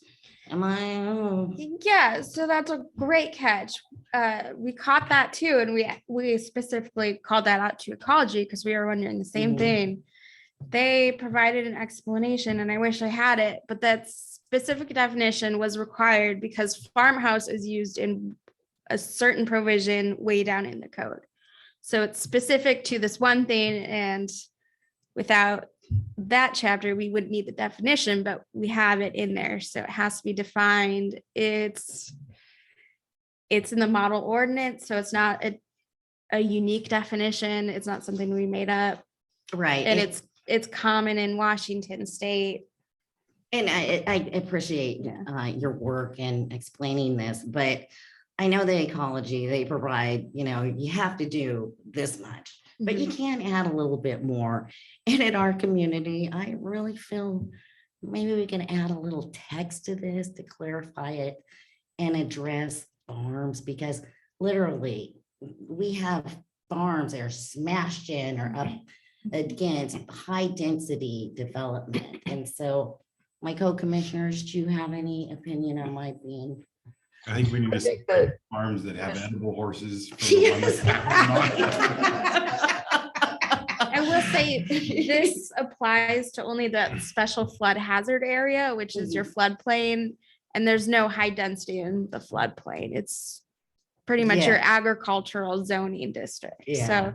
Am I? Oh. Yeah, so that's a great catch. We caught that too, and we specifically called that out to ecology because we were wondering the same Mhm. thing. They provided an explanation, and I wish I had it, but that specific definition was required because farmhouse is used in a certain provision way down in the code. So it's specific to this one thing, and without that chapter, we wouldn't need the definition, but we have it in there. So it has to be defined. It's in the model ordinance. So it's not a unique definition. It's not something we made up. Right. And it's common in Washington state. And I appreciate your work in explaining this, but I know the ecology, they provide, you know, you have to do this much, but you can add a little bit more. And in our community, I really feel maybe we can add a little text to this to clarify it and address farms, because literally we have farms that are smashed in or up against high density development. And so my co-commissioners, do you have any opinion on my being? I think we need to think see that- farms that have edible horses. from the one Yes. I will say this applies to only the special flood hazard area, which is your floodplain. And there's no high density in the floodplain. It's pretty much your Yeah. agricultural zoning district. Yeah. So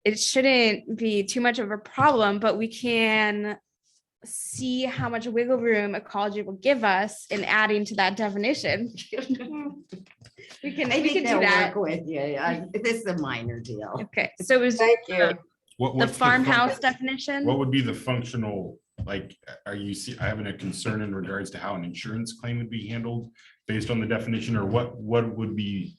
it shouldn't be too much of a problem, but we can see how much wiggle room ecology will give us in adding to that definition. We can I do think they'll that. work with you. This is a minor deal. Okay, so it was Thank you. What- the what's farmhouse func- definition. What would be the functional, like, are you having a concern in regards to how an insurance claim would be handled based on the definition, or what would be,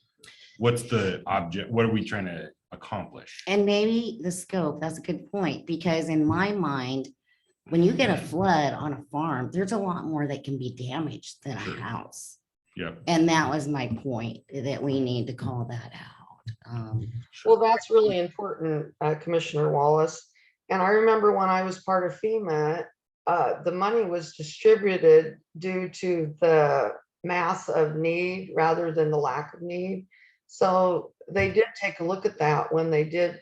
what's the object, what are we trying to accomplish? And maybe the scope, that's a good point, because in my mind, when you get a flood on a farm, there's a lot more that can be damaged than a Sure. house. Yeah, And that was my point, that we need to call that out. Well, that's really important, Commissioner Wallace. And I remember when I was part of FEMA, the money was distributed due to the mass of need rather than the lack of need. So they did take a look at that when they did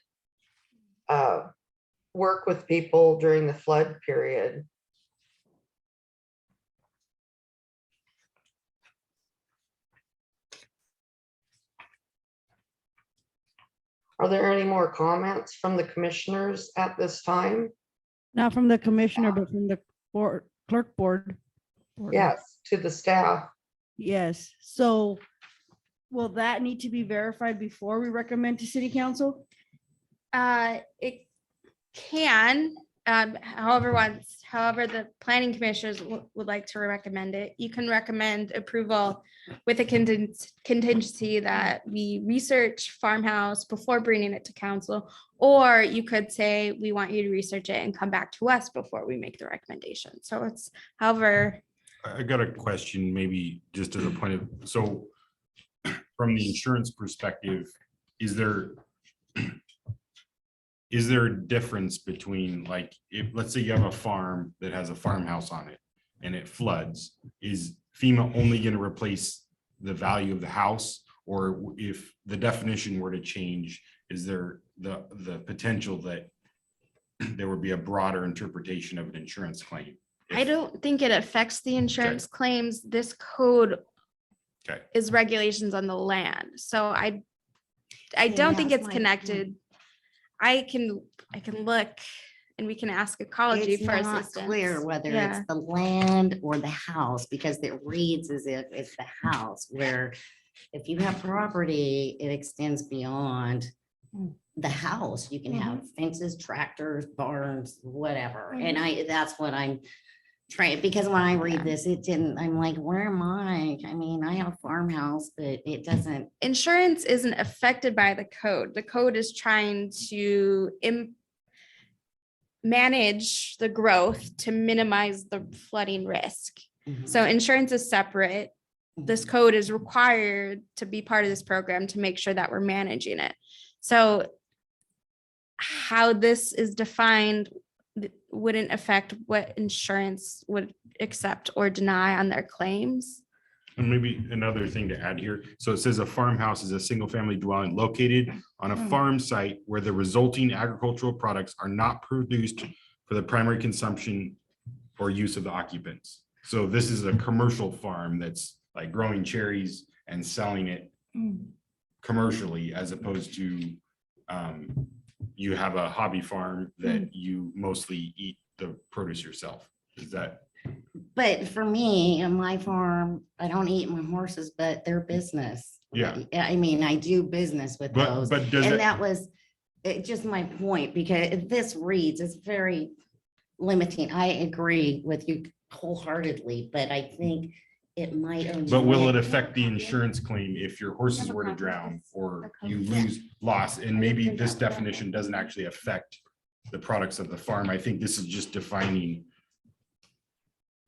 work with people during the flood period. Are there any more comments from the commissioners at this time? Not from the commissioner, but from the board, clerk board. Yes, to the staff. Yes, so will that need to be verified before we recommend to city council? It can, however, the planning commissioners would like to recommend it. You can recommend approval with a contingency that we research farmhouse before bringing it to council. Or you could say, we want you to research it and come back to us before we make the recommendation. So it's however. I got a question, maybe just as a point of, so from the insurance perspective, is there a difference between, like, if, let's say you have a farm that has a farmhouse on it and it floods, is FEMA only going to replace the value of the house? Or if the definition were to change, is there the potential that there would be a broader interpretation of an insurance claim? I don't think it affects the insurance claims. This code is regulations on the land. So I don't think it's connected. I can look and we can ask ecology It's for not assistance. clear whether Yeah. it's the land or the house, because it reads as if it's the house, where if you have property, it extends beyond the house. You can have fences, tractors, barns, whatever. And that's what I'm trying, because when I read this, I'm like, where am I? I mean, I have a farmhouse, but it doesn't. Insurance isn't affected by the code. The code is trying to manage the growth to minimize the flooding risk. So insurance is separate. This code is required to be part of this program to make sure that we're managing it. So how this is defined wouldn't affect what insurance would accept or deny on their claims. And maybe another thing to add here. So it says a farmhouse is a single family dwelling located on a farm site where the resulting agricultural products are not produced for the primary consumption or use of the occupants. So this is a commercial farm that's like growing cherries and selling it commercially, as opposed to you have a hobby farm that you mostly eat the produce yourself. Is that? But for me, on my farm, I don't eat my horses, but they're business. Yeah. I mean, I do business with those. But does And it, that was just my point, because this reads, it's very limiting. I agree with you wholeheartedly, but I think it might. but will it affect the insurance claim if your horses were to drown or you lose loss? And maybe this definition doesn't actually affect the products of the farm. I think this is just defining.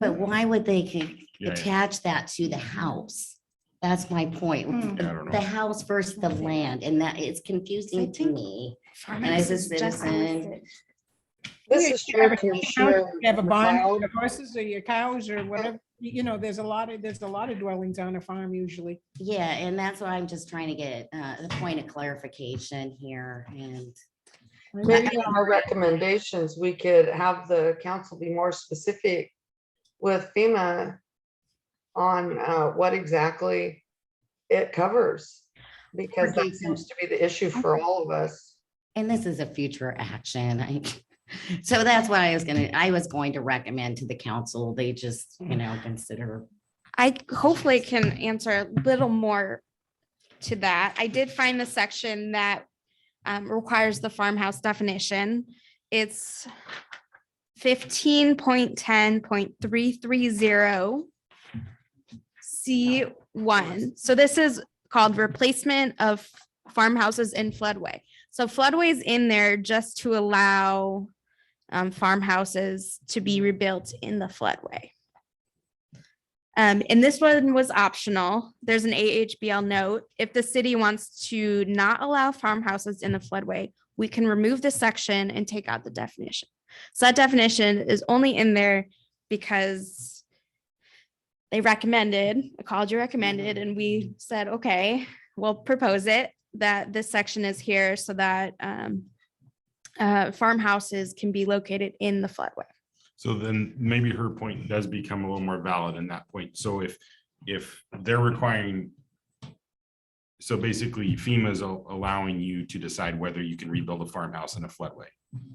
But why would they Yeah. attach that to the house? That's my point. I don't know. The house versus the land, and that it's confusing to me. And as a citizen, This is You have a Commissioner house, you have a barn, McLeod. your horses or your cows or whatever, there's a lot of dwellings on a farm usually. yeah, and that's why I'm just trying to get the point of clarification here. And Maybe in our recommendations, we could have the council be more specific with FEMA on what exactly it covers, because that seems to be the issue for all of us. And this is a future action. So that's what I was going to recommend to the council. They just, consider. I hopefully can answer a little more to that. I did find the section that requires the farmhouse definition. It's 15.10.330 C1. So this is called replacement of farmhouses in floodway. So floodway is in there just to allow farmhouses to be rebuilt in the floodway. And this one was optional. There's an AHBL note. If the city wants to not allow farmhouses in the floodway, we can remove this section and take out the definition. So that definition is only in there because they recommended, ecology recommended, and we said, okay, we'll propose it, that this section is here so that farmhouses can be located in the floodway. So then maybe her point does become a little more valid in that point. So if they're requiring, so basically FEMA is allowing you to decide whether you can rebuild a farmhouse in a floodway.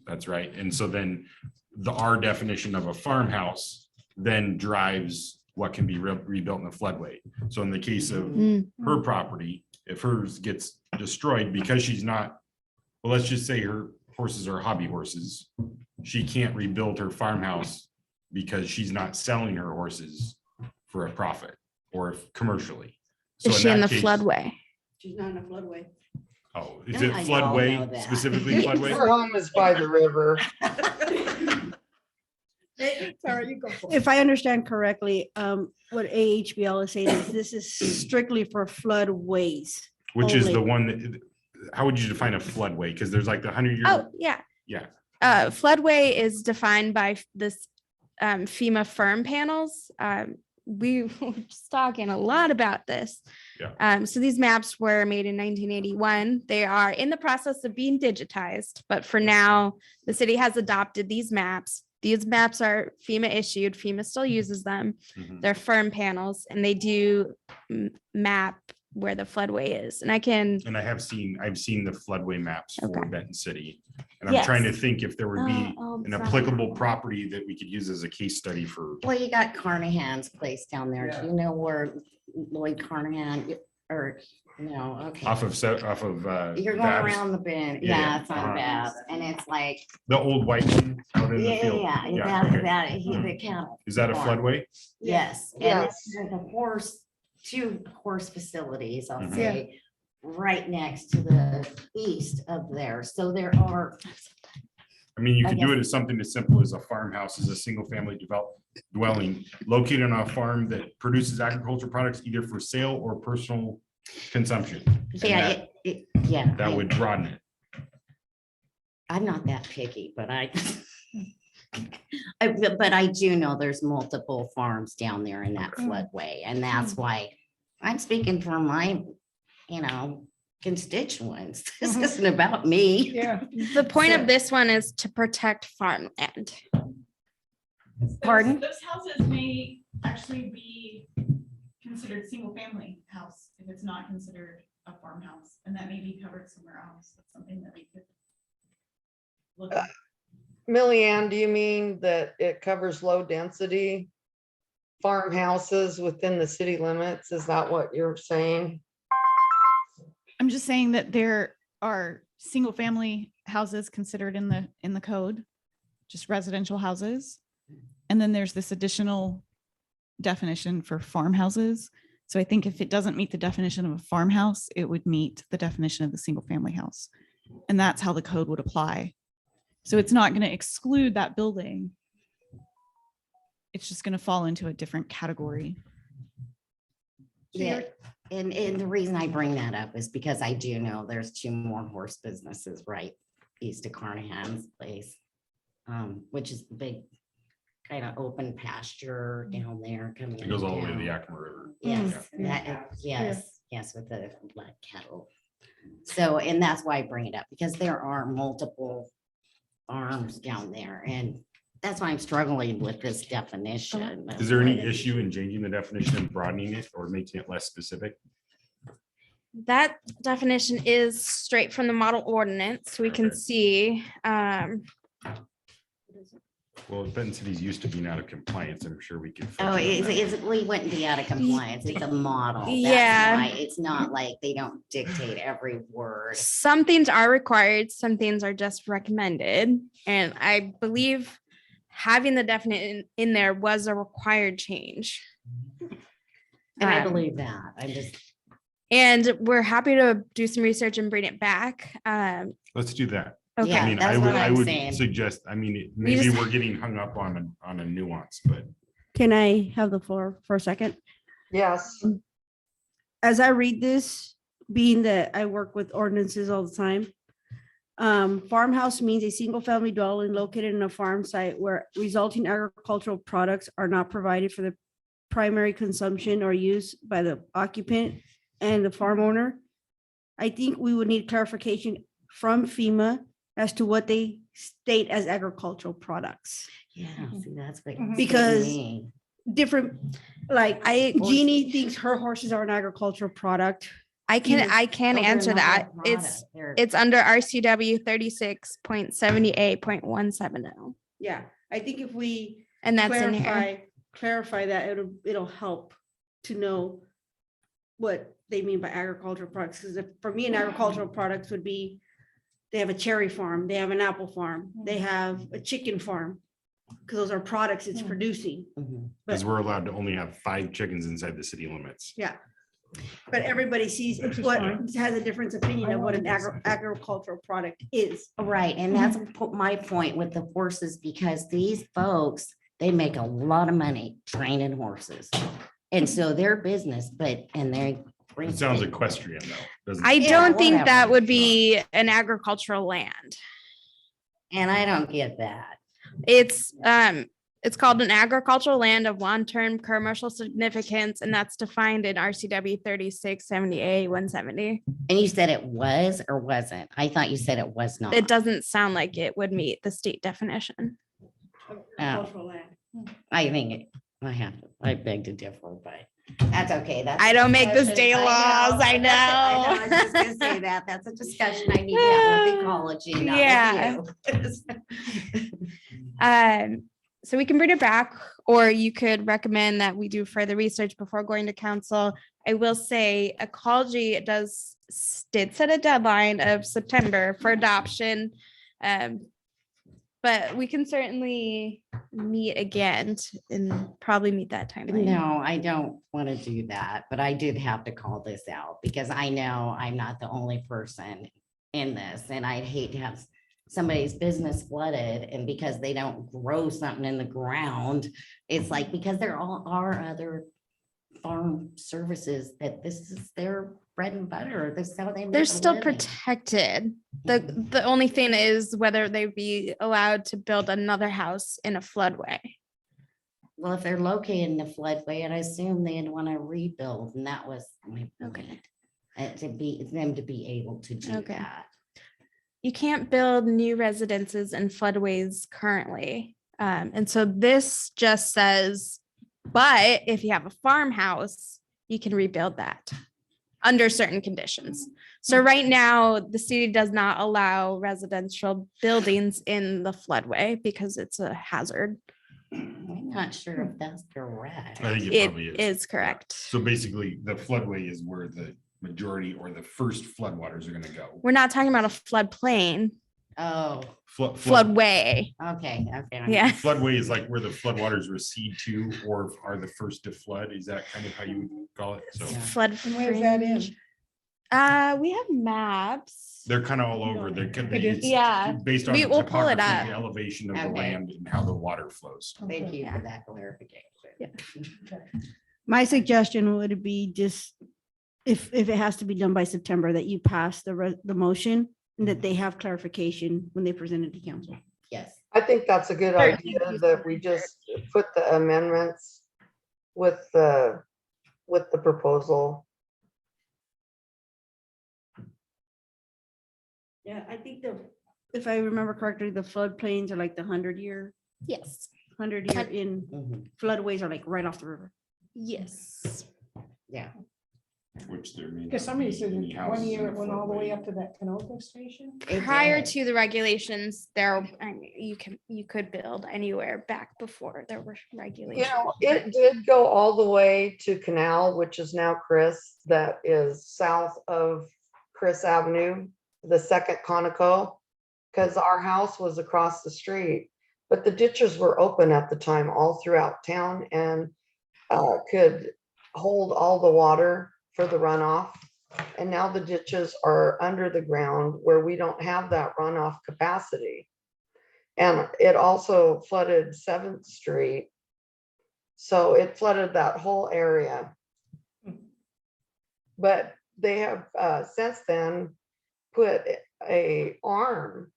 That's right. And so then our definition of a farmhouse then drives what can be rebuilt in a floodway. So in the case of her property, if hers gets destroyed because she's not, well, let's just say her horses are hobby horses, she can't rebuild her farmhouse because she's not selling her horses for a profit or commercially. So Is she in the that case- floodway? She's not in a floodway. Oh, is No, it I know floodway, that. specifically floodway? Her home is by the river. Sorry, you go. If I understand correctly, what AHBL is saying is this is strictly for floodways. Which is the only. one that, how would you define a floodway? Because there's like the 100-year. Oh, yeah. Yeah, Floodway is defined by this FEMA firm panels. We were just talking a lot about this. Yeah. So these maps were made in 1981. They are in the process of being digitized, but for now, the city has adopted these maps. These maps are FEMA issued. FEMA still uses them. Mhm. They're firm panels and they do map where the floodway is. And I can, And I've seen the floodway maps for Okay. Benton City. And I'm trying to Yes. think if there would be Oh, an sorry. applicable property that we could use as a case study for. Well, you got Carnahan's place down there. Do you know where Lloyd Carnahan or, no, okay. Off of. You're going Babs. around the bend. Yeah, Yeah, it's on uh-huh. Babs. And it's like, The old white one out in the yeah, field. yeah, okay. the cattle. Is that a farm. floodway? Yes. And Yes. there's a horse, two horse facilities, I'll Mhm. say, right next to the east of there. So there are, I mean, you I could do guess- it as something as simple as a farmhouse is a single family dwelling located on a farm that produces agricultural products either for sale or personal consumption. And yeah, yeah. that would broaden it. I'm not that picky, but but I do know there's multiple farms down there in that floodway, and that's why I'm speaking for my, constituents. This isn't about me. Yeah. the point of this one is to protect farmland. Pardon? Those houses may actually be considered single family house if it's not considered a farmhouse, and that may be covered somewhere else. That's something that we could look at. Millie Ann, do you mean that it covers low density farmhouses within the city limits? Is that what you're saying? I'm just saying that there are single family houses considered in the code, just residential houses. And then there's this additional definition for farmhouses. So I think if it doesn't meet the definition of a farmhouse, it would meet the definition of the single family house. And that's how the code would apply. So it's not going to exclude that building. It's just going to fall into a different category. Yeah, and the reason I bring that up is because I do know there's two more horse businesses right east of Carnahan's place, which is the big kind of open pasture down there coming. It goes all the way to the down. Yakima River. Yes, yes, with the black cattle. So, and that's why I bring it up, because there are multiple farms down there, and that's why I'm struggling with this definition. Is there any issue in changing the definition and broadening it or making it less specific? That definition is straight from the model ordinance. We can Okay. see, Well, Benton City's used to being out of compliance. I'm sure we could. fix Oh, it on that. we wouldn't be out of compliance. It's a model. That's Yeah. why It's not like they don't dictate every word. some things are required, some things are just recommended. And I believe having the definite in there was a required change. And I Um, believe that. I just, And we're happy to do some research and bring it back. Let's do that. Okay. Yeah, I mean, that's what I I'm would saying. suggest, I mean, We maybe just- we're getting hung up on a nuance, but Can I have the floor for a second? Yes, As I read this, being that I work with ordinances all the time, farmhouse means a single-family dwelling located in a farm site where resulting agricultural products are not provided for the primary consumption or use by the occupant and the farm owner. I think we would need clarification from FEMA as to what they state as agricultural products. Yeah, see, that's what. Because different, like I- Jeannie thinks her horses are an agricultural product. I can Oh, they're answer not a that. product, they're- It's under RCW 36.78.170. Yeah, I think if we And that's in here. clarify that, it'll help to know what they mean by agricultural products. Because for me, an agricultural products would be, they have a cherry farm, they have an apple farm, they have a chicken farm. Because those are products it's producing. Mhm. Because we're allowed to only have 5 chickens inside the city limits. Yeah. But everybody sees what has a different opinion of what an agricultural product is. Right, and that's my point with the horses, because these folks, they make a lot of money training horses. And so their business, and they. It sounds equestrian though. doesn't I it? Yeah, don't think that whatever. would be an agricultural land. And I don't get that. It's called an agricultural land of long-term commercial significance, and that's defined in RCW 36.78.170. And you said it was or wasn't? I thought you said it was not. It doesn't sound like it would meet the state definition. Agricultural land. I think I beg to differ, but that's okay. That's. I a don't make the discussion. state laws, I That's I know. was just gonna say that. That's a discussion I need to have with ecology, Yeah. not with you. So we can bring it back, or you could recommend that we do further research before going to council. I will say ecology did set a deadline of September for adoption. But we can certainly meet again and probably meet that timeline. No, I don't want to do that, but I did have to call this out because I know I'm not the only person in this, and I'd hate to have somebody's business flooded, and because they don't grow something in the ground, it's like, because there all are other farm services that this is their bread and butter. This is how they make They're a still living. protected. The only thing is whether they be allowed to build another house in a floodway. Well, if they're located in the floodway, and I assume they'd want to rebuild, and that was my point. To be, them to be able to do Okay. that. You can't build new residences in floodways currently. And so this just says, but if you have a farmhouse, you can rebuild that under certain conditions. So right now, the city does not allow residential buildings in the floodway because it's a hazard. I'm not sure if that's correct. I think it It probably is. is correct. So basically, the floodway is where the majority or the first floodwaters are gonna go. We're not talking about a floodplain, Oh, floodway. okay, okay. Yeah. Floodway is like where the floodwaters recede to or are the first to flood. Is that kind of how you would call it? So Flood. And where's that in? fringe. We have maps. they're kind of all over. They could It be. is. it's Yeah. Based on the We'll pull it topography, up. the elevation of the Okay. land and how the water flows. Thank you for that clarification. My suggestion would be just, if it has to be done by September, that you pass the motion and that they have clarification when they present it to council. Yes. I think that's a good Sure. idea that we just put the amendments with the proposal. Yeah, I think if I remember correctly, the floodplains are like the 100-year Yes. in Mhm. floodways are like right off the river. Yes. Yeah. Which there may. Because not somebody be said any one houses year in it a went all the way floodway. up to that Canoga station. It Prior did. to the regulations, you could build anywhere back before there were You regulations. know, it did go all the way to Canal, which is now Chris, that is south of Chris Avenue, the second Conoco, because our house was across the street. But the ditches were open at the time all throughout town and could hold all the water for the runoff. And now the ditches are under the ground where we don't have that runoff capacity. And it also flooded 7th Street. So it flooded that whole area. But they have since then put a arm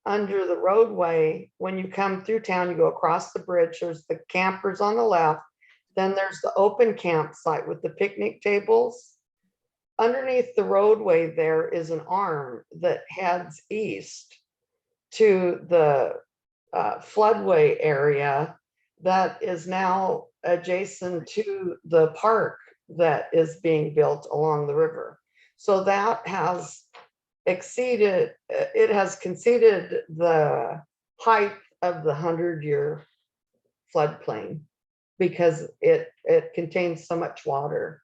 under the roadway. When you come through town, you go across the bridge, there's the campers on the left. Then there's the open campsite with the picnic tables. Underneath the roadway, there is an arm that heads east to the floodway area that is now adjacent to the park that is being built along the river. So that has exceeded, it has conceded the height of the 100-year floodplain because it contains so much water.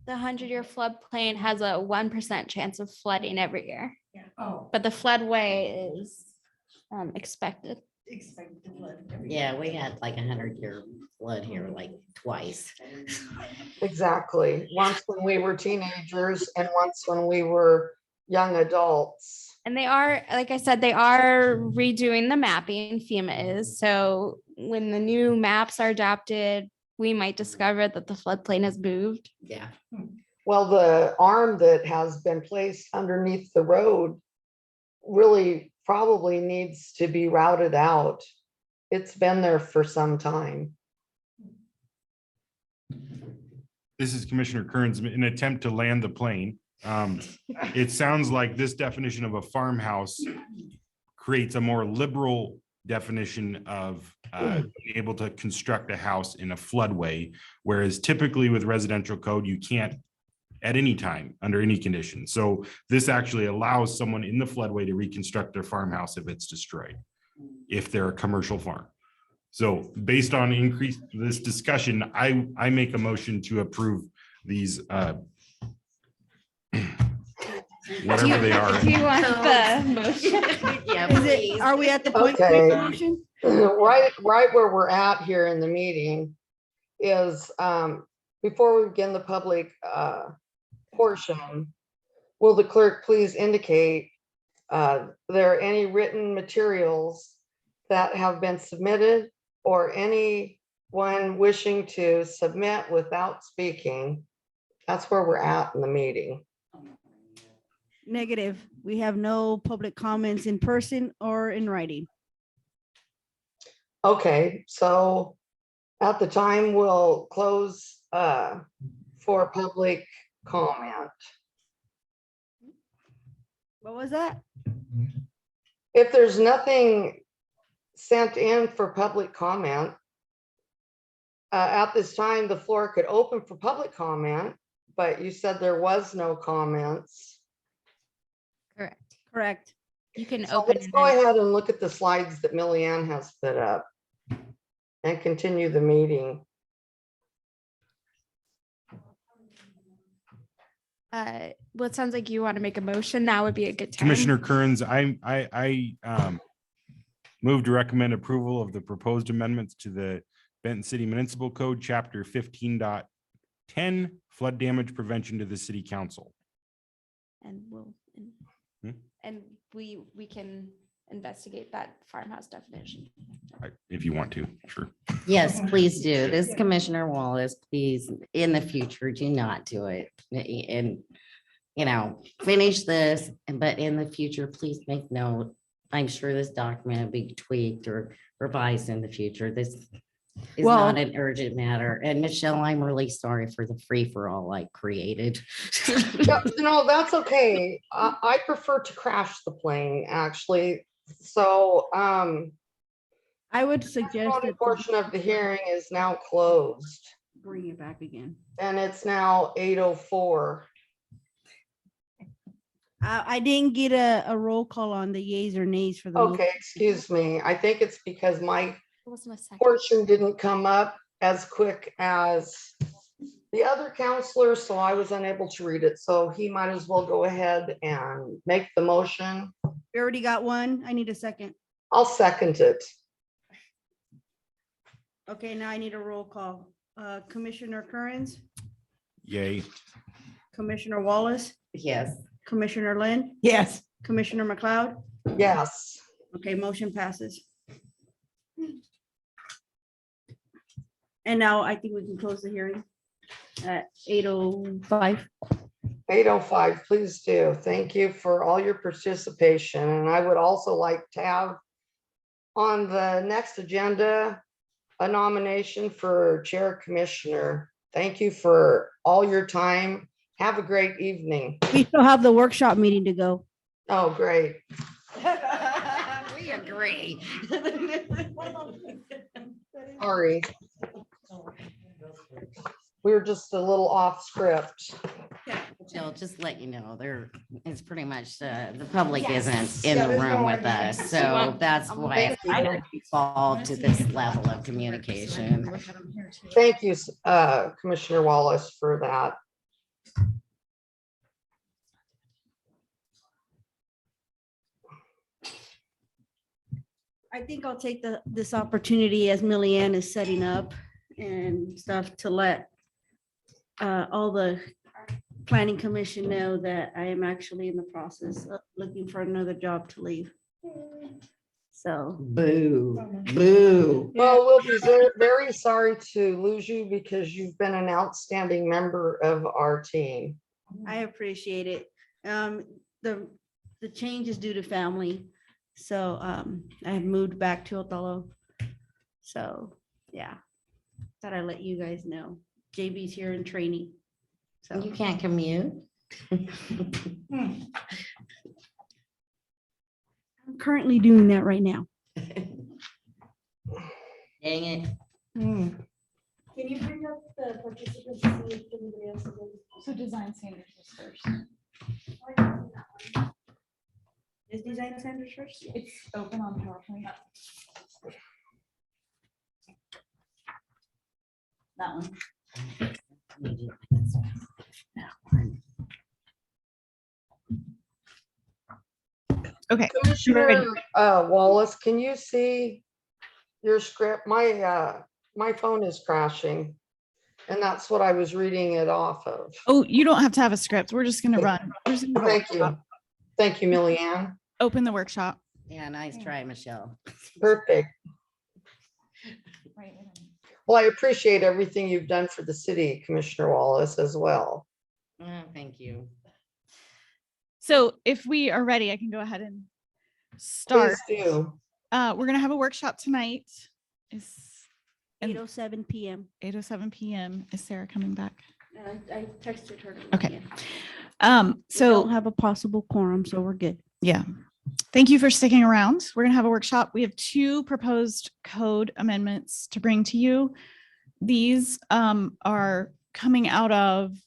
The 100-year floodplain has a 1% chance of flooding every year, Oh. but the floodway is expected. Yeah, we had like 100-year flood here like twice. Exactly. Once when we were teenagers and once when we were young adults. And they are, like I said, they are redoing the mapping, FEMA is. So when the new maps are adopted, we might discover that the floodplain has moved. Yeah. Well, the arm that has been placed underneath the road really probably needs to be routed out. It's been there for some time. This is Commissioner Kearns in an attempt to land the plane. It sounds like this definition of a farmhouse creates a more liberal definition of being able to construct a house in a floodway, whereas typically with residential code, you can't at any time, under any condition. So this actually allows someone in the floodway to reconstruct their farmhouse if it's destroyed, if they're a commercial farm. So based on this discussion, I make a motion to approve these whatever they are. Do you want the motion? Yeah, Is please. it, are we at the point? to Okay. make a motion? Right where we're at here in the meeting is before we begin the public portion, will the clerk please indicate there are any written materials that have been submitted or anyone wishing to submit without speaking? That's where we're at in the meeting. Negative. We have no public comments in person or in writing. Okay, so at the time we'll close for public comment. What was that? If there's nothing sent in for public comment, at this time, the floor could open for public comment, but you said there was no comments. Correct. Correct. You can So open. let's go ahead and look at the slides that Millyanne has put up and continue the meeting. Well, it sounds like you want to make a motion. Now would be a good time. Commissioner Kearns, I move to recommend approval of the proposed amendments to the Benton City Municipal Code, Chapter 15.10, flood damage prevention to the city council. And we'll, Hmm? and we can investigate that farmhouse definition. If you want to, sure. Yes, please do. This Commissioner Wallace, please, in the future, do not do it. And, finish this, but in the future, please make note. I'm sure this document will be tweaked or revised in the future. This is Well- not an urgent matter. And Michelle, I'm really sorry for the free-for-all I created. No, that's okay. I prefer to crash the plane, actually. So I would the suggest voting that portion of the hearing is now closed bring it back again. and it's now 8:04. I didn't get a roll call on the yays or nays for the. Okay, excuse me. I think it's because my It wasn't a second. portion didn't come up as quick as the other counselor, so I was unable to read it. So he might as well go ahead and make the motion. We already got one. I need a second. I'll second it. Okay, now I need a roll call. Commissioner Kearns, Yay. Commissioner Wallace, Yes. Commissioner Lynn, Yes. Commissioner McLeod. Yes. Okay, motion passes. And now I think we can close the hearing at 8:05. 8:05, please do. Thank you for all your participation. And I would also like to have on the next agenda, a nomination for Chair Commissioner. Thank you for all your time. Have a great evening. We still have the workshop meeting to go. Oh, great. We agree. Sorry. We were just a little off script. Jill, just let you know, there is pretty much, the public isn't in Yeah, the there's room no with idea. us, so that's why I don't fall to this level of communication. Thank you, Commissioner Wallace, for that. I think I'll take this opportunity as Millieanne is setting up and stuff to let all the planning commission know that I am actually in the process of looking for another job to leave. So, Boo, boo. Well, we'll be very sorry to lose you because you've been an outstanding member of our team. I appreciate it. The change is due to family. So I have moved back to Othello. So, yeah, thought I'd let you guys know. JB's here in training. So You can't commute? I'm currently doing that right now. Dang it. Can you bring up the participants? and see if anybody else is in? So design standards was first. Is design standards first? It's open on PowerPoint. That one. Okay. Commissioner Wallace, can you see your script? My phone is crashing. And that's what I was reading it off of. Oh, you don't have to have a script. We're just gonna run. We're just gonna Thank you. Thank you, Millieanne. open the workshop. Yeah, nice try, Michelle. Perfect. Well, I appreciate everything you've done for the city, Commissioner Wallace, as well. Oh, thank you. So if we are ready, I can go ahead and start. Please do. We're gonna have a workshop tonight. Is 8:07 PM. 8:07 PM. Is Sarah coming back? I texted her. Okay. So So don't have a possible quorum, so we're good. yeah. Thank you for sticking around. We're gonna have a workshop. We have 2 proposed code amendments to bring to you. These are coming out of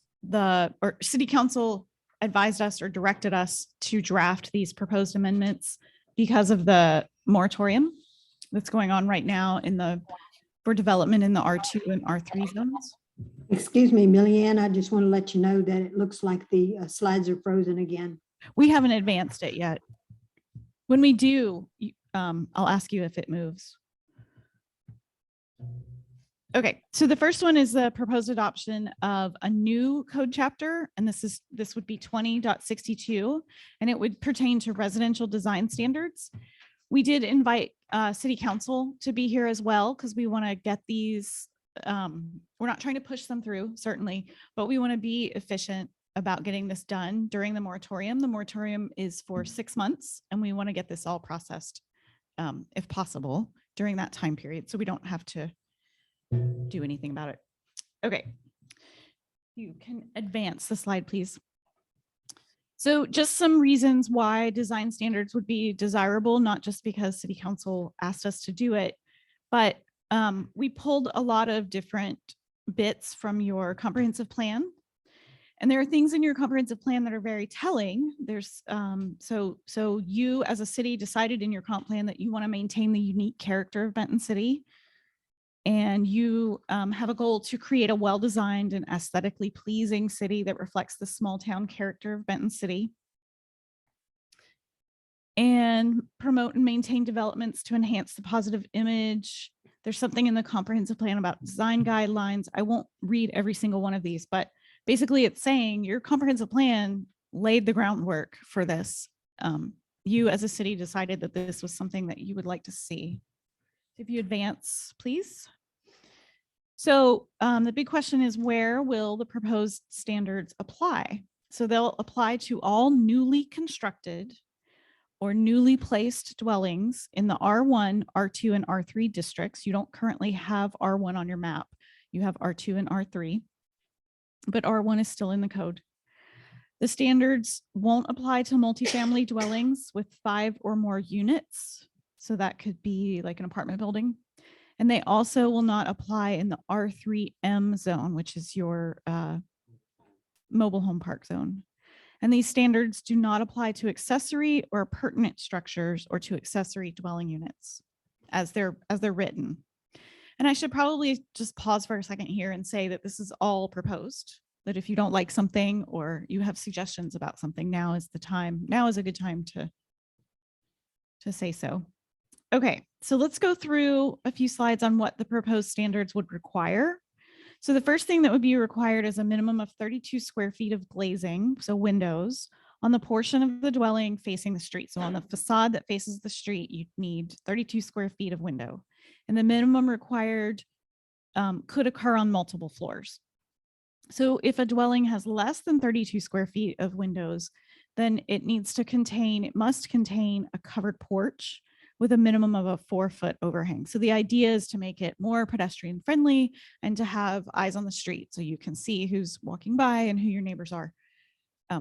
City Council advised us or directed us to draft these proposed amendments because of the moratorium that's going on right now for development in the R2 and R3 zones. Excuse me, Millieanne, I just want to let you know that it looks like the slides are frozen again. We haven't advanced it yet. When we do, I'll ask you if it moves. Okay, so the first one is the proposed adoption of a new code chapter, and this would be 20.62, and it would pertain to residential design standards. We did invite City Council to be here as well because we want to get these. We're not trying to push them through, certainly, but we want to be efficient about getting this done during the moratorium. The moratorium is for 6 months, and we want to get this all processed, if possible, during that time period, so we don't have to do anything about it. Okay. You can advance the slide, please. So just some reasons why design standards would be desirable, not just because City Council asked us to do it, but we pulled a lot of different bits from your comprehensive plan. And there are things in your comprehensive plan that are very telling. There's so you as a city decided in your comp plan that you want to maintain the unique character of Benton City. And you have a goal to create a well-designed and aesthetically pleasing city that reflects the small town character of Benton City. And promote and maintain developments to enhance the positive image. There's something in the comprehensive plan about design guidelines. I won't read every single one of these, but basically it's saying your comprehensive plan laid the groundwork for this. You as a city decided that this was something that you would like to see. If you advance, please. So the big question is, where will the proposed standards apply? So they'll apply to all newly constructed or newly placed dwellings in the R1, R2, and R3 districts. You don't currently have R1 on your map. You have R2 and R3, but R1 is still in the code. The standards won't apply to multifamily dwellings with 5 or more units. So that could be like an apartment building. And they also will not apply in the R3M zone, which is your mobile home park zone. And these standards do not apply to accessory or pertinent structures or to accessory dwelling units as they're written. And I should probably just pause for a second here and say that this is all proposed, that if you don't like something or you have suggestions about something, now is the time. Now is a good time to say so. Okay, so let's go through a few slides on what the proposed standards would require. So the first thing that would be required is a minimum of 32 square feet of glazing, so windows, on the portion of the dwelling facing the street. So on the facade that faces the street, you need 32 square feet of window. And the minimum required could occur on multiple floors. So if a dwelling has less than 32 square feet of windows, then it must contain a covered porch with a minimum of a 4-foot overhang. So the idea is to make it more pedestrian friendly and to have eyes on the street so you can see who's walking by and who your neighbors are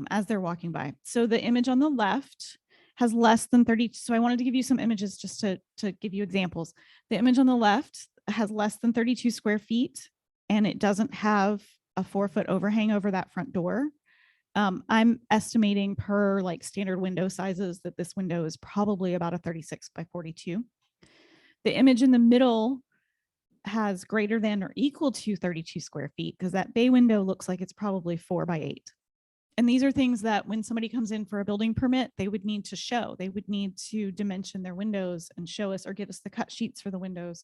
as they're walking by. So the image on the left has less than 30. So I wanted to give you some images just to give you examples. The image on the left has less than 32 square feet and it doesn't have a 4-foot overhang over that front door. I'm estimating per like standard window sizes that this window is probably about a 36 by 42. The image in the middle has greater than or equal to 32 square feet because that bay window looks like it's probably 4 by 8. And these are things that when somebody comes in for a building permit, they would need to show. They would need to dimension their windows and show us or give us the cut sheets for the windows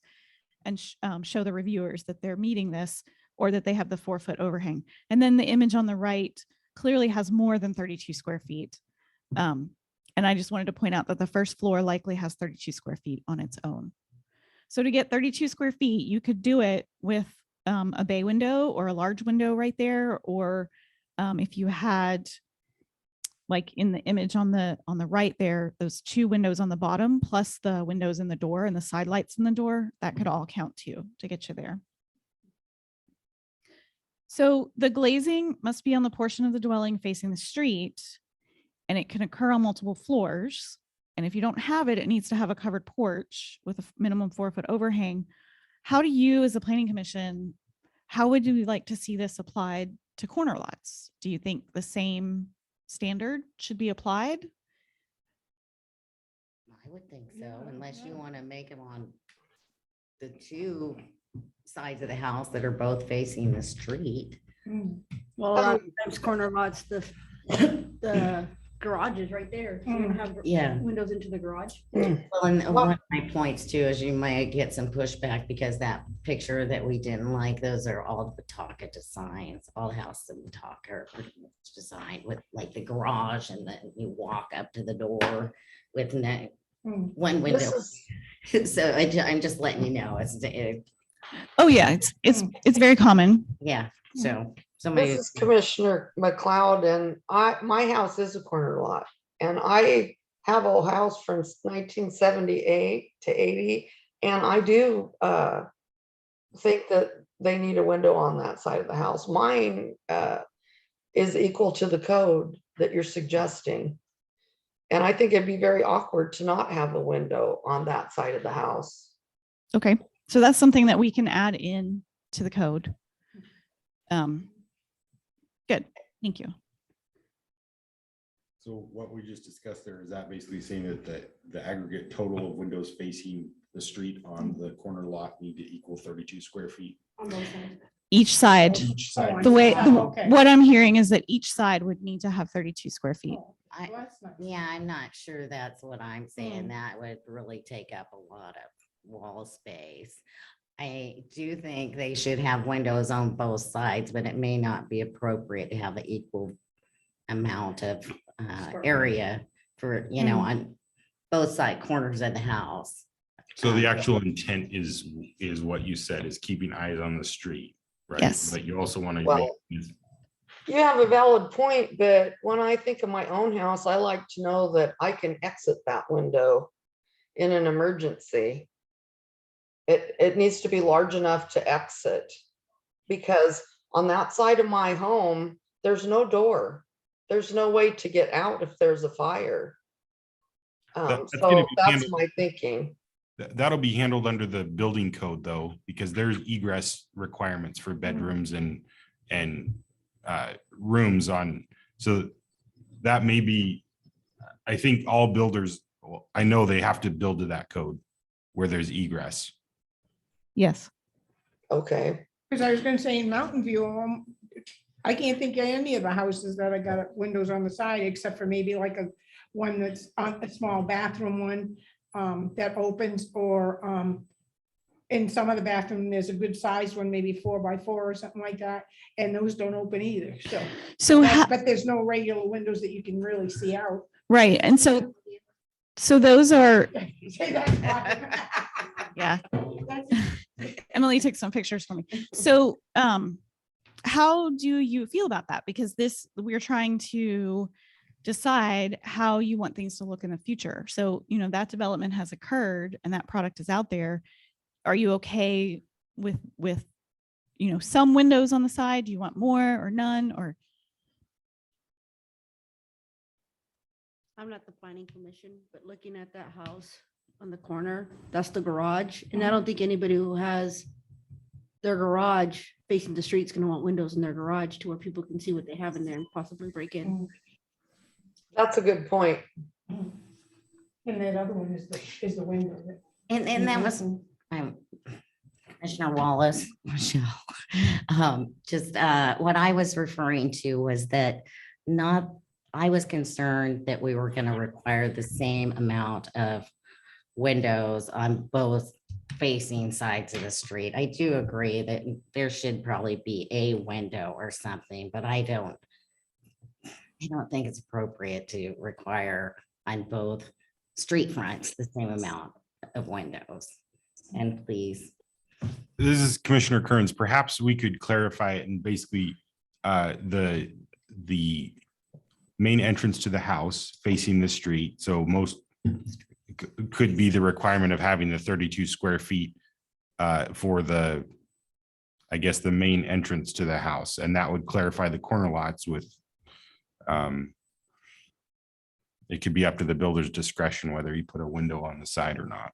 and show the reviewers that they're meeting this or that they have the 4-foot overhang. And then the image on the right clearly has more than 32 square feet. And I just wanted to point out that the first floor likely has 32 square feet on its own. So to get 32 square feet, you could do it with a bay window or a large window right there. Or if you had, like in the image on the right there, those 2 windows on the bottom, plus the windows in the door and the side lights in the door, that could all count to get you there. So the glazing must be on the portion of the dwelling facing the street, and it can occur on multiple floors. And if you don't have it, it needs to have a covered porch with a minimum 4-foot overhang. How do you, as a planning commission, how would you like to see this applied to corner lots? Do you think the same standard should be applied? I would think so, unless you want to make them on the 2 sides of the house that are both facing the street. Well, a lot of times corner lots, the garage is right there. So you don't have Yeah. windows into the garage. Well, and one of my points too is you might get some pushback because that picture that we didn't like, those are all the Watauga designs. All the houses in Watauga are pretty much designed with like the garage, and then you walk up to the door with one window. So I'm just letting you know, Oh yeah, it's very common. yeah. So somebody. This is Commissioner McLeod, and my house is a corner lot, and I have a house from 1978 to 80, and I do think that they need a window on that side of the house. Mine is equal to the code that you're suggesting, and I think it'd be very awkward to not have a window on that side of the house. Okay, so that's something that we can add in to the code. Good, thank you. So what we just discussed there, is that basically saying that the aggregate total of windows facing the street on the corner lot need to equal 32 square feet? On both sides. Each side, Each side. what I'm hearing is that each side would need to have 32 square feet. Yeah, I'm not sure that's what I'm saying. That would really take up a lot of wall space. I do think they should have windows on both sides, but it may not be appropriate to have an equal amount of area for, you know, on both side corners of the house. So the actual intent is what you said, is keeping eyes on the street, right? Yes. But you also want to. Well, you have a valid point, but when I think of my own house, I like to know that I can exit that window in an emergency. It needs to be large enough to exit, because on that side of my home, there's no door. There's no way to get out if there's a fire. That's So gonna be that's handled- my thinking. That'll be handled under the building code though, because there's egress requirements for bedrooms and rooms on, so that may be, I think all builders, well, I know they have to build to that code where there's egress. Yes. Okay. Because I was gonna say in Mountain View, I can't think of any of the houses that I got windows on the side, except for maybe like one that's on a small bathroom one that opens, or in some of the bathroom, there's a good sized one, maybe 4x4 or something like that, and those don't open either, but there's no regular windows that you can really see out. Right. And so those are, Say that. yeah. Emily took some pictures for me. So how do you feel about that? Because we're trying to decide how you want things to look in the future. So, you know, that development has occurred and that product is out there. Are you okay with, you know, some windows on the side? Do you want more or none, or? I'm not the planning commission, but looking at that house on the corner, that's the garage. And I don't think anybody who has their garage facing the street is going to want windows in their garage to where people can see what they have in there and possibly break in. That's a good point. And that other one is the window. And that was, Commissioner Wallace, Michelle, just what I was referring to was that I was concerned that we were going to require the same amount of windows on both facing sides of the street. I do agree that there should probably be a window or something, but I don't think it's appropriate to require on both street fronts the same amount of windows. And please. This is Commissioner Kearns. Perhaps we could clarify it, and basically the main entrance to the house facing the street. So most could be the requirement of having the 32 square feet for the, I guess, the main entrance to the house. And that would clarify the corner lots with, it could be up to the builder's discretion whether you put a window on the side or not.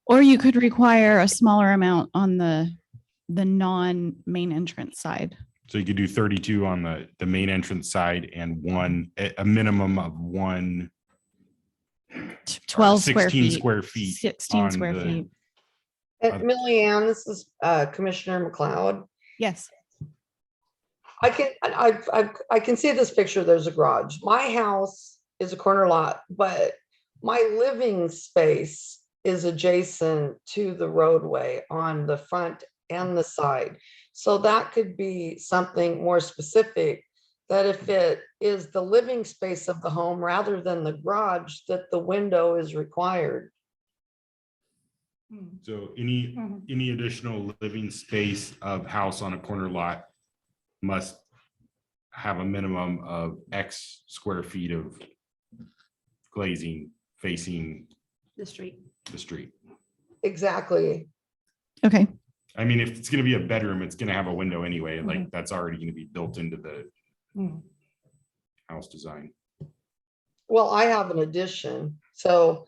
Or you could require a smaller amount on the non-main entrance side. So you could do 32 on the main entrance side and a minimum of 12 16 square feet. 16 on square the- feet. Millyanne, this is Commissioner McLeod. Yes. I can see this picture. There's a garage. My house is a corner lot, but my living space is adjacent to the roadway on the front and the side. So that could be something more specific, that if it is the living space of the home rather than the garage, that the window is required. So any additional living space of house on a corner lot must have a minimum of X square feet of glazing facing The street. the street. Exactly. Okay. I mean, if it's gonna be a bedroom, it's gonna have a window anyway, like that's already gonna be built into the house design. Well, I have an addition, so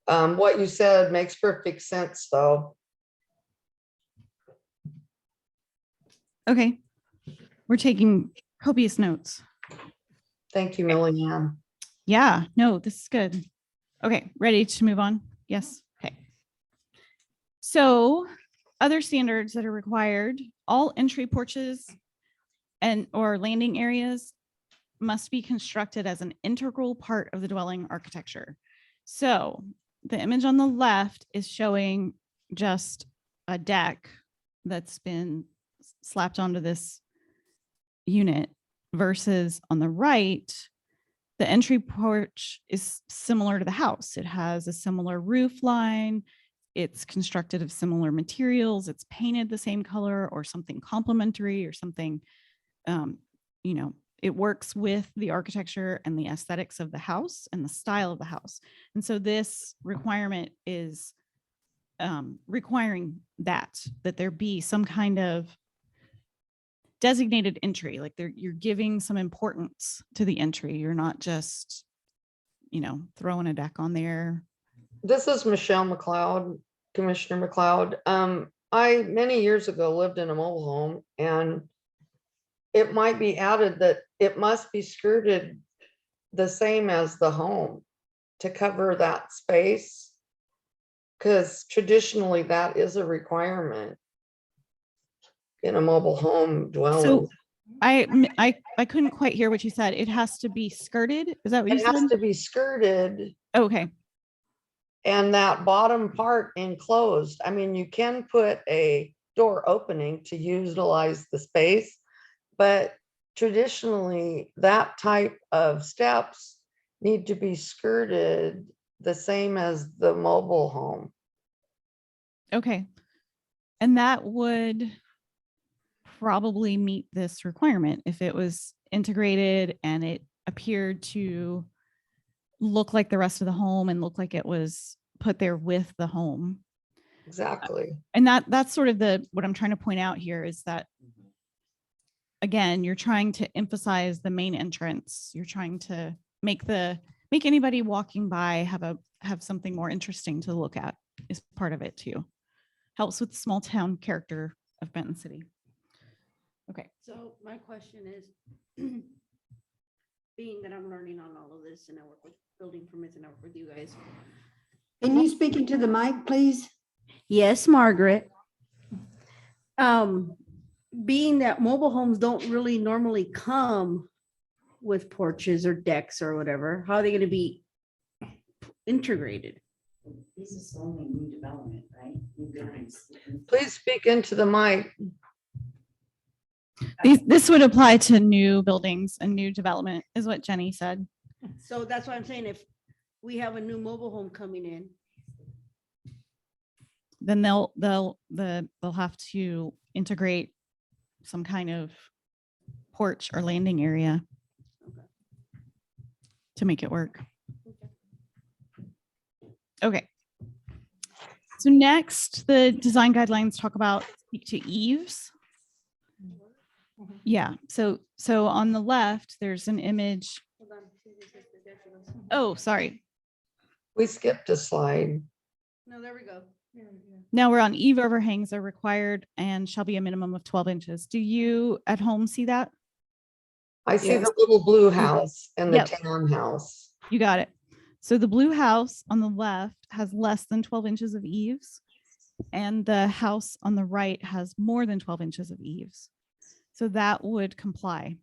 what you said makes perfect sense, though. Okay. We're taking copious notes. Thank you, Millyanne. Yeah, no, this is good. Okay, ready to move on? Yes. Okay. So other standards that are required, all entry porches or landing areas must be constructed as an integral part of the dwelling architecture. So the image on the left is showing just a deck that's been slapped onto this unit. versus on the right, the entry porch is similar to the house. It has a similar roof line. It's constructed of similar materials. It's painted the same color or something complementary or something, you know, it works with the architecture and the aesthetics of the house and the style of the house. And so this requirement is requiring that there be some kind of designated entry, like you're giving some importance to the entry. You're not just, you know, throwing a deck on there. This is Michelle McLeod, Commissioner McLeod. I, many years ago, lived in a mobile home, and it might be added that it must be skirted the same as the home to cover that space, because traditionally that is a requirement in a mobile home dwelling. So I couldn't quite hear what you said. It has to be skirted. Is that what you It said? has to be skirted. Okay. And that bottom part enclosed. I mean, you can put a door opening to utilize the space, but traditionally that type of steps need to be skirted the same as the mobile home. Okay. And that would probably meet this requirement if it was integrated and it appeared to look like the rest of the home and look like it was put there with the home. Exactly. And that's sort of what I'm trying to point out here is that, again, you're trying to emphasize the main entrance. You're trying to make anybody walking by have something more interesting to look at is part of it too. Helps with the small town character of Benton City. Okay. So my question is, being that I'm learning on all of this and I work with building permits and I work with you guys. Can you speak into the mic, please? Yes, Margaret. Being that mobile homes don't really normally come with porches or decks or whatever, how are they going to be integrated? This is only new development, right? New buildings. Please speak into the mic. This would apply to new buildings and new development is what Jenny said. So that's why I'm saying if we have a new mobile home coming in, Then they'll have to integrate some kind of porch or landing area to make it work. Okay. So next, the design guidelines speak to eaves. Yeah, so on the left, there's an image. Oh, sorry. We skipped a slide. no, there we go. Now we're on eave overhangs are required and shall be a minimum of 12 inches. Do you at home see that? I see the little blue house and the Yep. townhouse. You got it. So the blue house on the left has less than 12 inches of eaves, and the house on the right has more than 12 inches of eaves. So that would comply.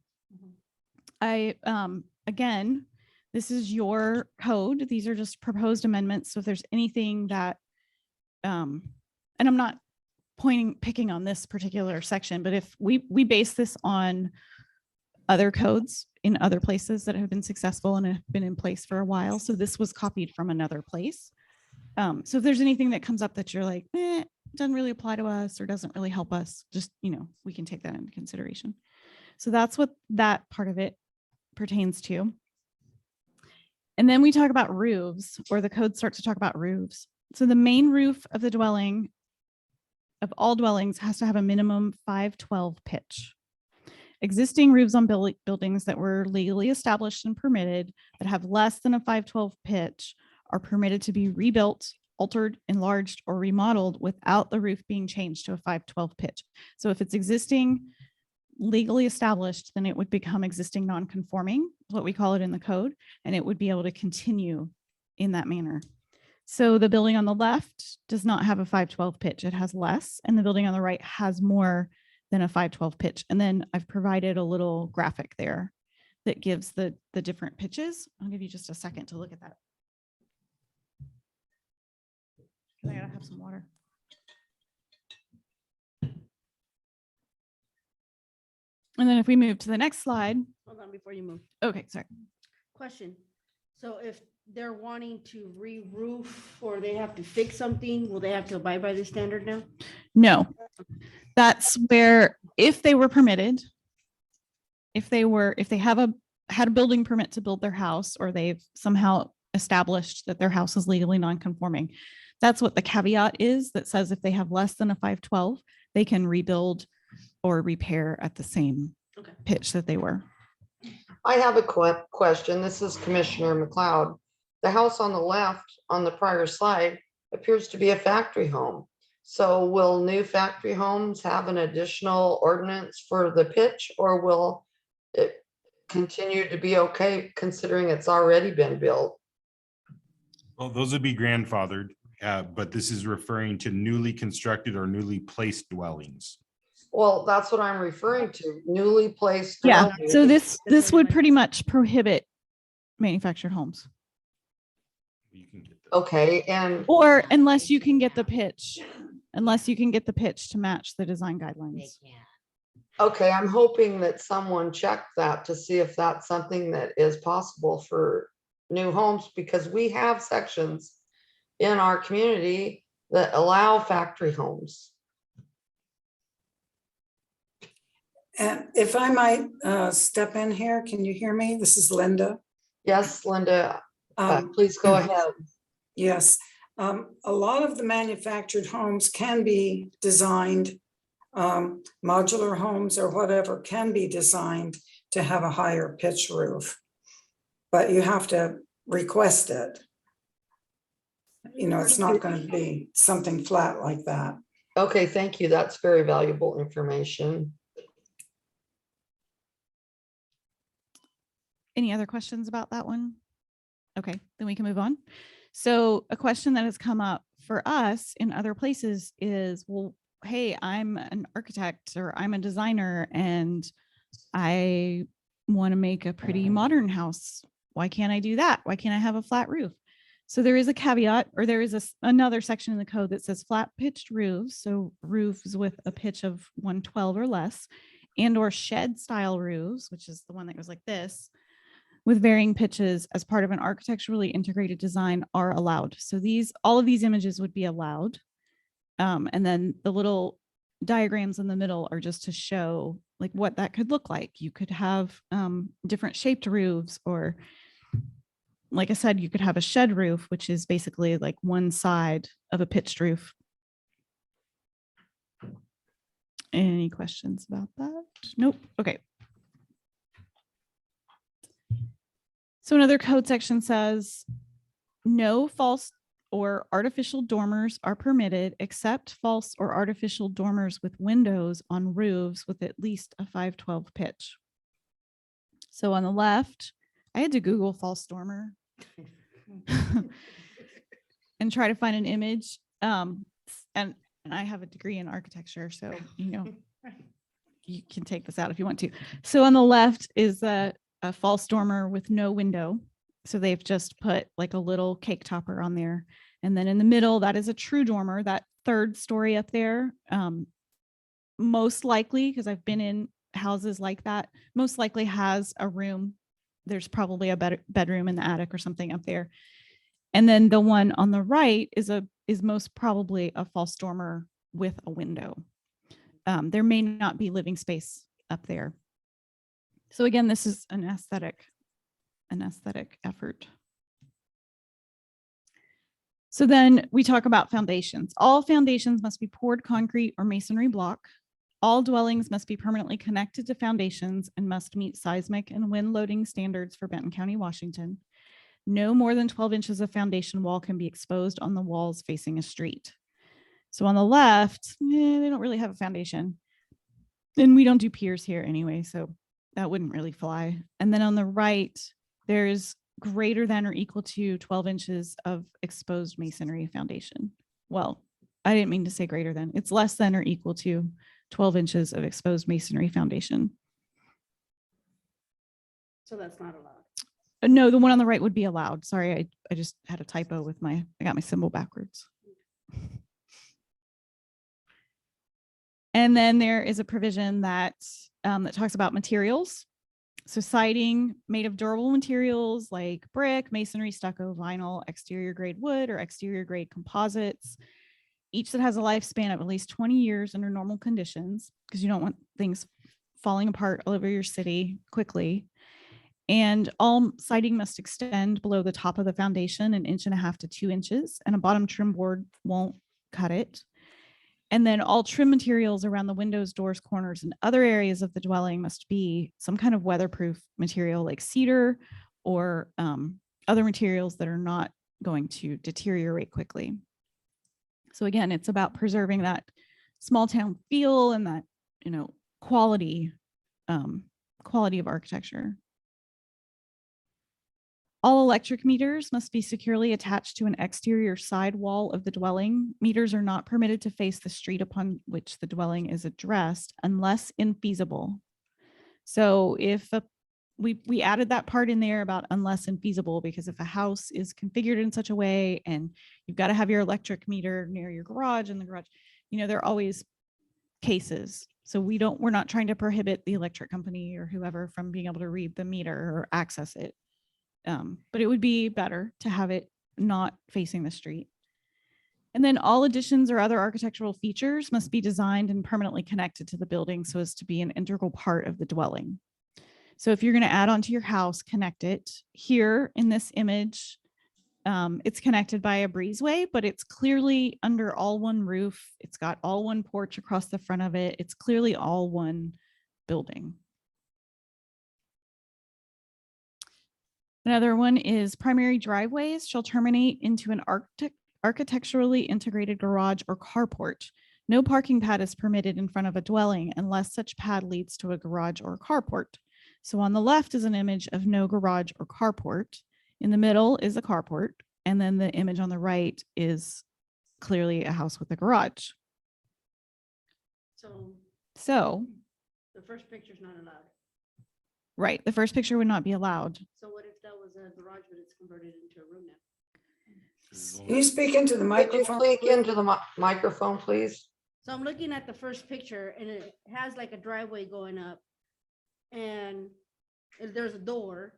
Again, this is your code. These are just proposed amendments. So if there's anything that, and I'm not picking on this particular section, but if we base this on other codes in other places that have been successful and have been in place for a while. So this was copied from another place. So if there's anything that comes up that you're like, doesn't really apply to us or doesn't really help us, just, we can take that into consideration. So that's what that part of it pertains to. And then we talk about roofs, or the code starts to talk about roofs. So the main roof of the dwelling, of all dwellings, has to have a minimum 512 pitch. Existing roofs on buildings that were legally established and permitted that have less than a 512 pitch are permitted to be rebuilt, altered, enlarged, or remodeled without the roof being changed to a 512 pitch. So if it's existing legally established, then it would become existing non-conforming, what we call it in the code, and it would be able to continue in that manner. So the building on the left does not have a 512 pitch. It has less, and the building on the right has more than a 512 pitch. And then I've provided a little graphic there that gives the different pitches. I'll give you just a second to look at that. I gotta have some water. And then if we move to the next slide, Hold on before you move. Okay, sorry. Question. So if they're wanting to re-roof or they have to fix something, will they have to abide by the standard now? No, that's where, if they were permitted, if they had a building permit to build their house, or they've somehow established that their house is legally non-conforming, that's what the caveat is that says if they have less than a 512, they can rebuild or repair at the same Okay. pitch that they were. I have a question. This is Commissioner McLeod. The house on the left on the prior slide appears to be a factory home. So will new factory homes have an additional ordinance for the pitch, or will it continue to be okay considering it's already been built? Well, those would be grandfathered, but this is referring to newly constructed or newly placed dwellings. Well, that's what I'm referring to, newly placed. Yeah, dwellings. so this would pretty much prohibit manufactured homes, Okay, and or unless you can get the pitch to match the design guidelines. okay, I'm hoping that someone checked that to see if that's something that is possible for new homes, because we have sections in our community that allow factory homes. And if I might step in here, can you hear me? This is Linda. Yes, Linda, please go ahead. Yes, a lot of the manufactured homes can be designed, modular homes or whatever can be designed to have a higher pitch roof, but you have to request it. You know, it's not going to be something flat like that. Okay, thank you. That's very valuable information. Any other questions about that one? Okay, then we can move on. So a question that has come up for us in other places is, well, hey, I'm an architect or I'm a designer and I want to make a pretty modern house. Why can't I do that? Why can't I have a flat roof? So there is a caveat, or there is another section in the code that says flat pitched roofs. So roofs with a pitch of 112 or less, and or shed style roofs, which is the one that goes like this, with varying pitches as part of an architecturally integrated design are allowed. So all of these images would be allowed. And then the little diagrams in the middle are just to show like what that could look like. You could have different shaped roofs, or like I said, you could have a shed roof, which is basically like one side of a pitched roof. Any questions about that? Nope. Okay. So another code section says, no false or artificial dormers are permitted except false or artificial dormers with windows on roofs with at least a 512 pitch. So on the left, I had to Google false dormer and try to find an image. And I have a degree in architecture, so, you know, you can take this out if you want to. So on the left is a false dormer with no window. So they've just put like a little cake topper on there. And then in the middle, that is a true dormer, that third story up there. Most likely, because I've been in houses like that, most likely has a room. There's probably a bedroom in the attic or something up there. And then the one on the right is most probably a false dormer with a window. There may not be living space up there. So again, this is an aesthetic effort. So then we talk about foundations. All foundations must be poured concrete or masonry block. All dwellings must be permanently connected to foundations and must meet seismic and wind loading standards for Benton County, Washington. No more than 12 inches of foundation wall can be exposed on the walls facing a street. So on the left, they don't really have a foundation. And we don't do piers here anyway, so that wouldn't really fly. And then on the right, there's greater than or equal to 12 inches of exposed masonry foundation. Well, I didn't mean to say greater than. It's less than or equal to 12 inches of exposed masonry foundation. So that's not allowed. No, the one on the right would be allowed. Sorry, I just had a typo with I got my symbol backwards. And then there is a provision that talks about materials. So siding made of durable materials like brick, masonry, stucco, vinyl, exterior grade wood, or exterior grade composites, each that has a lifespan of at least 20 years under normal conditions, because you don't want things falling apart all over your city quickly. And all siding must extend below the top of the foundation 1.5 inches to 2 inches, and a bottom trim board won't cut it. And then all trim materials around the windows, doors, corners, and other areas of the dwelling must be some kind of weatherproof material like cedar or other materials that are not going to deteriorate quickly. So again, it's about preserving that small town feel and that, quality of architecture. All electric meters must be securely attached to an exterior side wall of the dwelling. Meters are not permitted to face the street upon which the dwelling is addressed unless infeasible. So if we added that part in there about unless infeasible, because if a house is configured in such a way and you've got to have your electric meter near your garage and the garage, there are always cases. So we're not trying to prohibit the electric company or whoever from being able to read the meter or access it. But it would be better to have it not facing the street. And then all additions or other architectural features must be designed and permanently connected to the building so as to be an integral part of the dwelling. So if you're going to add on to your house, connect it. Here in this image, it's connected by a breezeway, but it's clearly under all one roof. It's got all one porch across the front of it. It's clearly all one building. Another one is primary driveways shall terminate into an architecturally integrated garage or carport. No parking pad is permitted in front of a dwelling unless such pad leads to a garage or carport. So on the left is an image of no garage or carport. In the middle is a carport. And then the image on the right is clearly a house with a garage. So the first picture's not allowed. right, the first picture would not be allowed. So what if that was a garage, but it's converted into a room now? Can you speak into the Could you microphone? speak into the microphone, please? So I'm looking at the first picture and it has like a driveway going up and there's a door.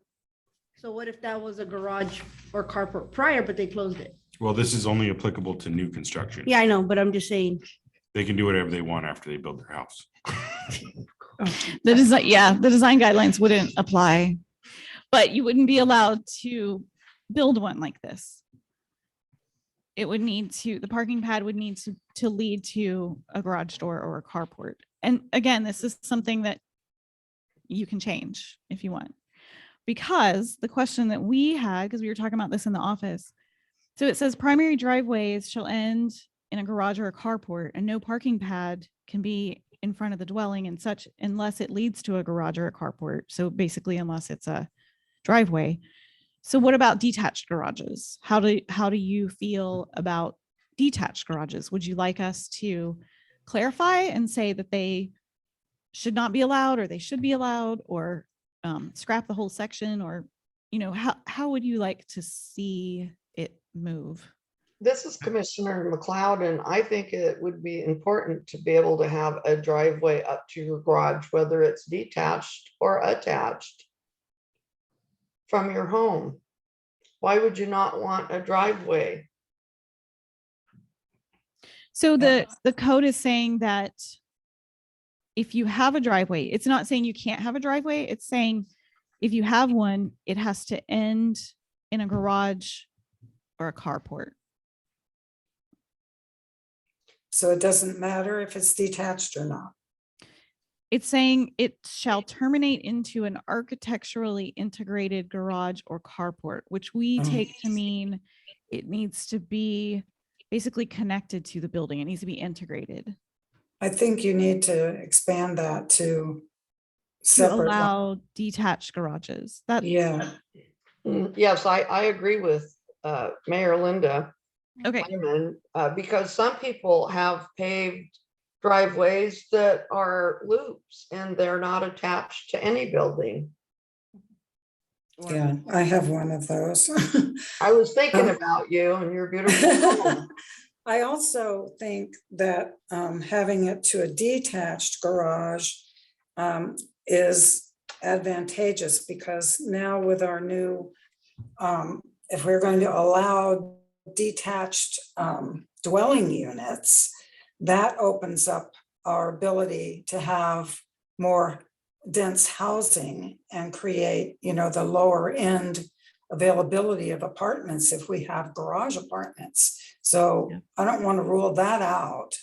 So what if that was a garage or carport prior, but they closed it? Well, this is only applicable to new construction. Yeah, I know, but I'm just saying. They can do whatever they want after they build their house. The design guidelines wouldn't apply, but you wouldn't be allowed to build one like this. It would need to, the parking pad would need to lead to a garage door or a carport. And again, this is something that you can change if you want. Because the question that we had, because we were talking about this in the office, so it says primary driveways shall end in a garage or a carport, and no parking pad can be in front of the dwelling and such unless it leads to a garage or a carport. So basically, unless it's a driveway. So what about detached garages? How do you feel about detached garages? Would you like us to clarify and say that they should not be allowed, or they should be allowed, or scrap the whole section, or how would you like to see it move? This is Commissioner McLeod, and I think it would be important to be able to have a driveway up to your garage, whether it's detached or attached from your home. Why would you not want a driveway? So the code is saying that if you have a driveway, it's not saying you can't have a driveway. It's saying if you have one, it has to end in a garage or a carport. So it doesn't matter if it's detached or not. It's saying it shall terminate into an architecturally integrated garage or carport, which we take to mean it needs to be basically connected to the building. It needs to be integrated. I think you need to expand that to To separate. allow detached garages. Yeah. Yes, I agree with Mayor Linda. Okay. Lyman, because some people have paved driveways that are loops and they're not attached to any building. Yeah, I have one of those. I was thinking about you and your beautiful home. I also think that having it to a detached garage is advantageous because now with our new, if we're going to allow detached dwelling units, that opens up our ability to have more dense housing and create, the lower end availability of apartments if we have garage apartments. So I don't want to rule that out.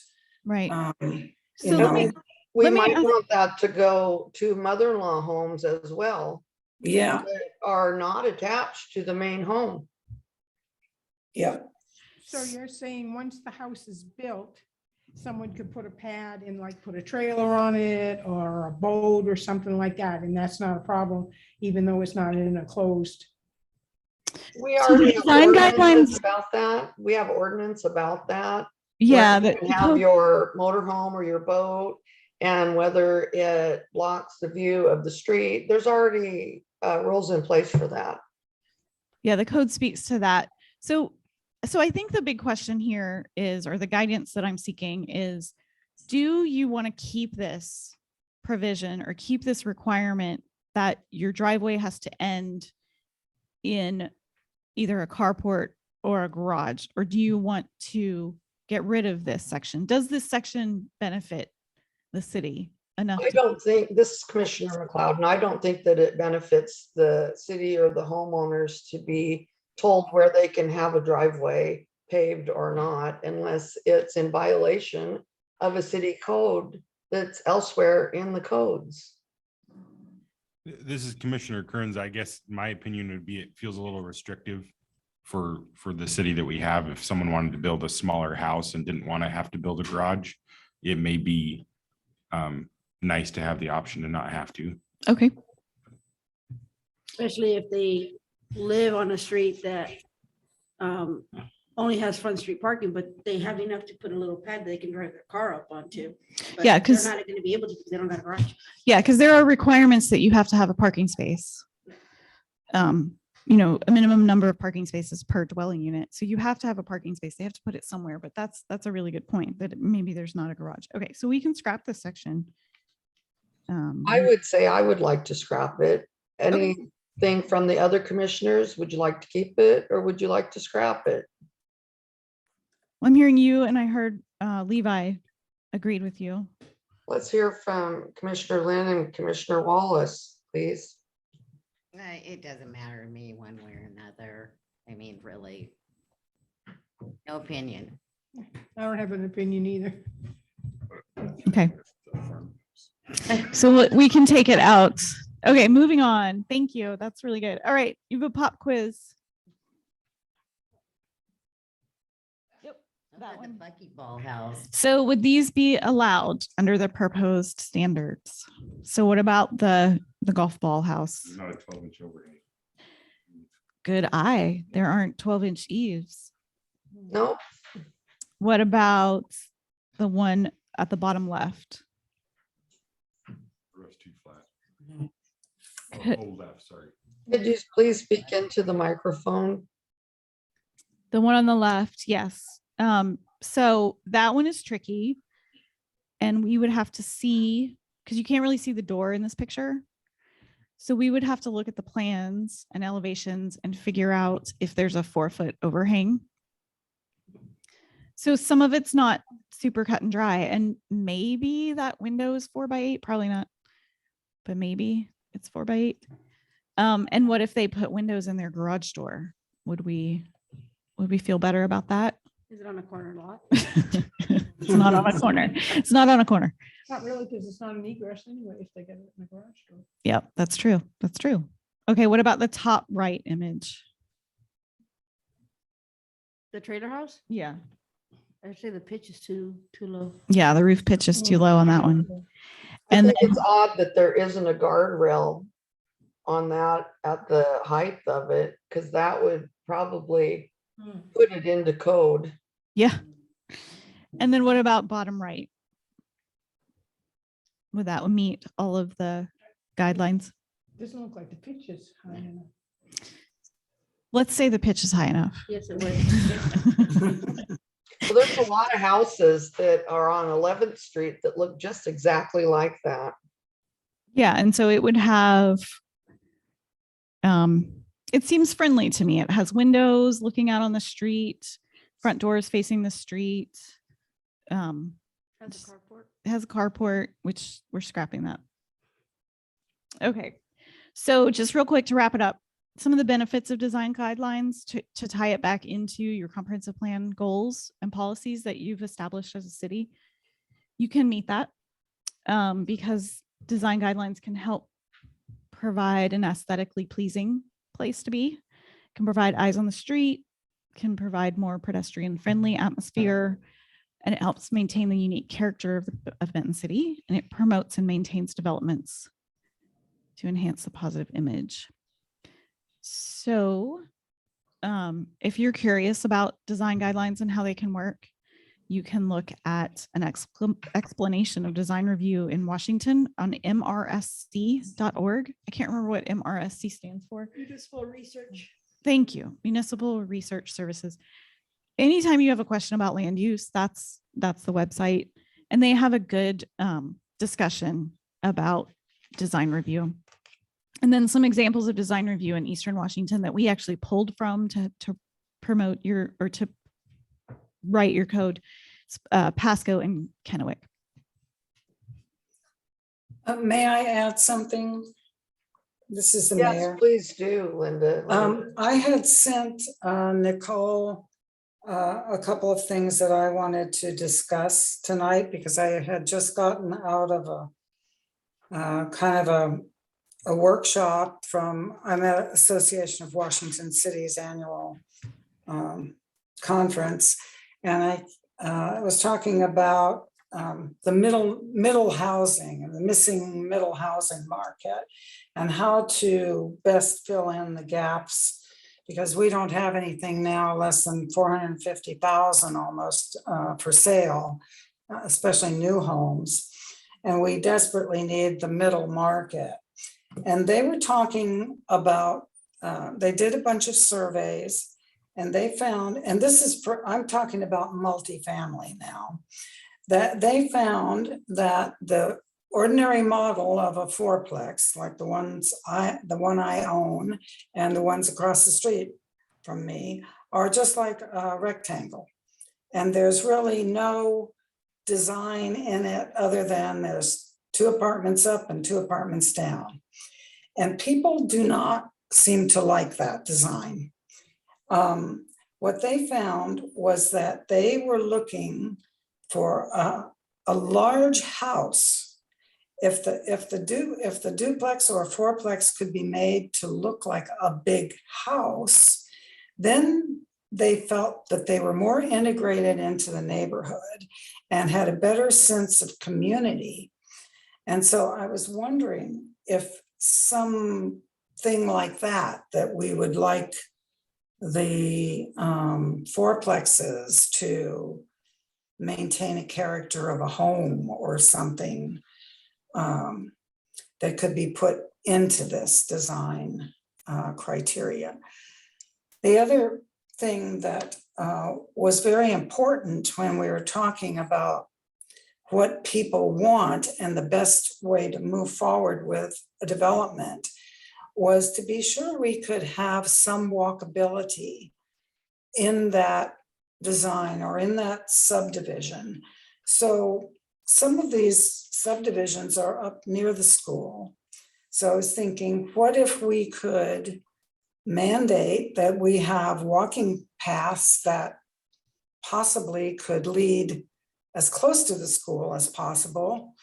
Right. You So know, We Let me might ask- want that to go to mother-in-law homes as well. yeah, That are not attached to the main home. yeah. So you're saying once the house is built, someone could put a pad and like put a trailer on it or a boat or something like that, and that's not a problem, even though it's not in a closed. We So the already have design ordinances guidelines- about that. We have ordinance about that. Yeah. where you can have your motorhome or your boat, and whether it blocks the view of the street. There's already rules in place for that. Yeah, the code speaks to that. So I think the big question here is, or the guidance that I'm seeking is, do you want to keep this provision or keep this requirement that your driveway has to end in either a carport or a garage? Or do you want to get rid of this section? Does this section benefit the city enough? I don't think, this is Commissioner McLeod, and I don't think that it benefits the city or the homeowners to be told where they can have a driveway paved or not, unless it's in violation of a city code that's elsewhere in the codes. This is Commissioner Kearns. I guess my opinion would be, it feels a little restrictive for the city that we have. If someone wanted to build a smaller house and didn't want to have to build a garage, it may be nice to have the option to not have to. Okay. Especially if they live on a street that only has Front Street parking, but they have enough to put a little pad they can drive their car up onto. But Yeah, they're 'cause- not going to be able to, because they don't got a garage. Yeah, because there are requirements that you have to have a parking space. A minimum number of parking spaces per dwelling unit. So you have to have a parking space. They have to put it somewhere, but that's a really good point that maybe there's not a garage. Okay, so we can scrap this section. I would say I would like to scrap it. Anything from the other commissioners? Would you like to keep it or would you like to scrap it? I'm hearing you, and I heard Levi agreed with you. Let's hear from Commissioner Lynn and Commissioner Wallace, please. It doesn't matter to me one way or another. I mean, really, no opinion. I don't have an opinion either. Okay. So we can take it out. Okay, moving on. Thank you. That's really good. All right, you have a pop quiz. That one. Buckyball house. So would these be allowed under the proposed standards? So what about the golf ball house? Not a 12-inch overhang. Good eye. There aren't 12-inch eaves. Nope. What about the one at the bottom left? Roof's too flat. Oh, left, sorry. Could you please speak into the microphone? The one on the left, yes. So that one is tricky. And we would have to see, because you can't really see the door in this picture. So we would have to look at the plans and elevations and figure out if there's a 4-foot overhang. So some of it's not super cut and dry, and maybe that window is 4x8, probably not, but maybe it's 4x8. And what if they put windows in their garage door? Would we feel better about that? Is it on a corner lot? It's not on a corner. It's not on a corner. Not really, because it's not an egress anyway, if they get it in the garage door. Yep, that's true. That's true. Okay, what about the top right image? The trailer house? Yeah. I'd say the pitch is too low. Yeah, the roof pitch is too low on that one. I And think then, it's odd that there isn't a guardrail on that at the height of it, because that would probably put it into code. yeah. And then what about bottom right? Would that meet all of the guidelines? Doesn't look like the pitch is high enough. Let's say the pitch is high enough. Yes, it would. Well, there's a lot of houses that are on 11th Street that look just exactly like that. Yeah, and so it would have, it seems friendly to me. It has windows looking out on the street, front doors facing the street. Has a carport. It has a carport, which we're scrapping that. Okay, so just real quick to wrap it up, some of the benefits of design guidelines to tie it back into your comprehensive plan goals and policies that you've established as a city. You can meet that because design guidelines can help provide an aesthetically pleasing place to be, can provide eyes on the street, can provide more pedestrian friendly atmosphere, and it helps maintain the unique character of Benton City, and it promotes and maintains developments to enhance the positive image. So if you're curious about design guidelines and how they can work, you can look at an explanation of design review in Washington on mrsc.org. I can't remember what MRSC stands for. Municipal research. Thank you. Municipal Research Services. Anytime you have a question about land use, that's the website. And they have a good discussion about design review. And then some examples of design review in Eastern Washington that we actually pulled from to promote or to write your code, Pasco and Kennewick. May I add something? This is the Yes, mayor. please do, Linda. I had sent Nicole a couple of things that I wanted to discuss tonight because I had just gotten out of a kind of a workshop I'm at Association of Washington Cities annual conference. And I was talking about the middle housing and the missing middle housing market and how to best fill in the gaps, because we don't have anything now less than 450,000 almost for sale, especially new homes. And we desperately need the middle market. And they were talking about, they did a bunch of surveys and they found, and this is I'm talking about multifamily now, that they found that the ordinary model of a fourplex, like the one I own and the ones across the street from me, are just like a rectangle. And there's really no design in it other than there's 2 apartments up and 2 apartments down. And people do not seem to like that design. What they found was that they were looking for a large house. If the duplex or a fourplex could be made to look like a big house, then they felt that they were more integrated into the neighborhood and had a better sense of community. And so I was wondering if something like that we would like the fourplexes to maintain a character of a home or something that could be put into this design criteria. The other thing that was very important when we were talking about what people want and the best way to move forward with a development was to be sure we could have some walkability in that design or in that subdivision. So some of these subdivisions are up near the school. So I was thinking, what if we could mandate that we have walking paths that possibly could lead as close to the school as possible,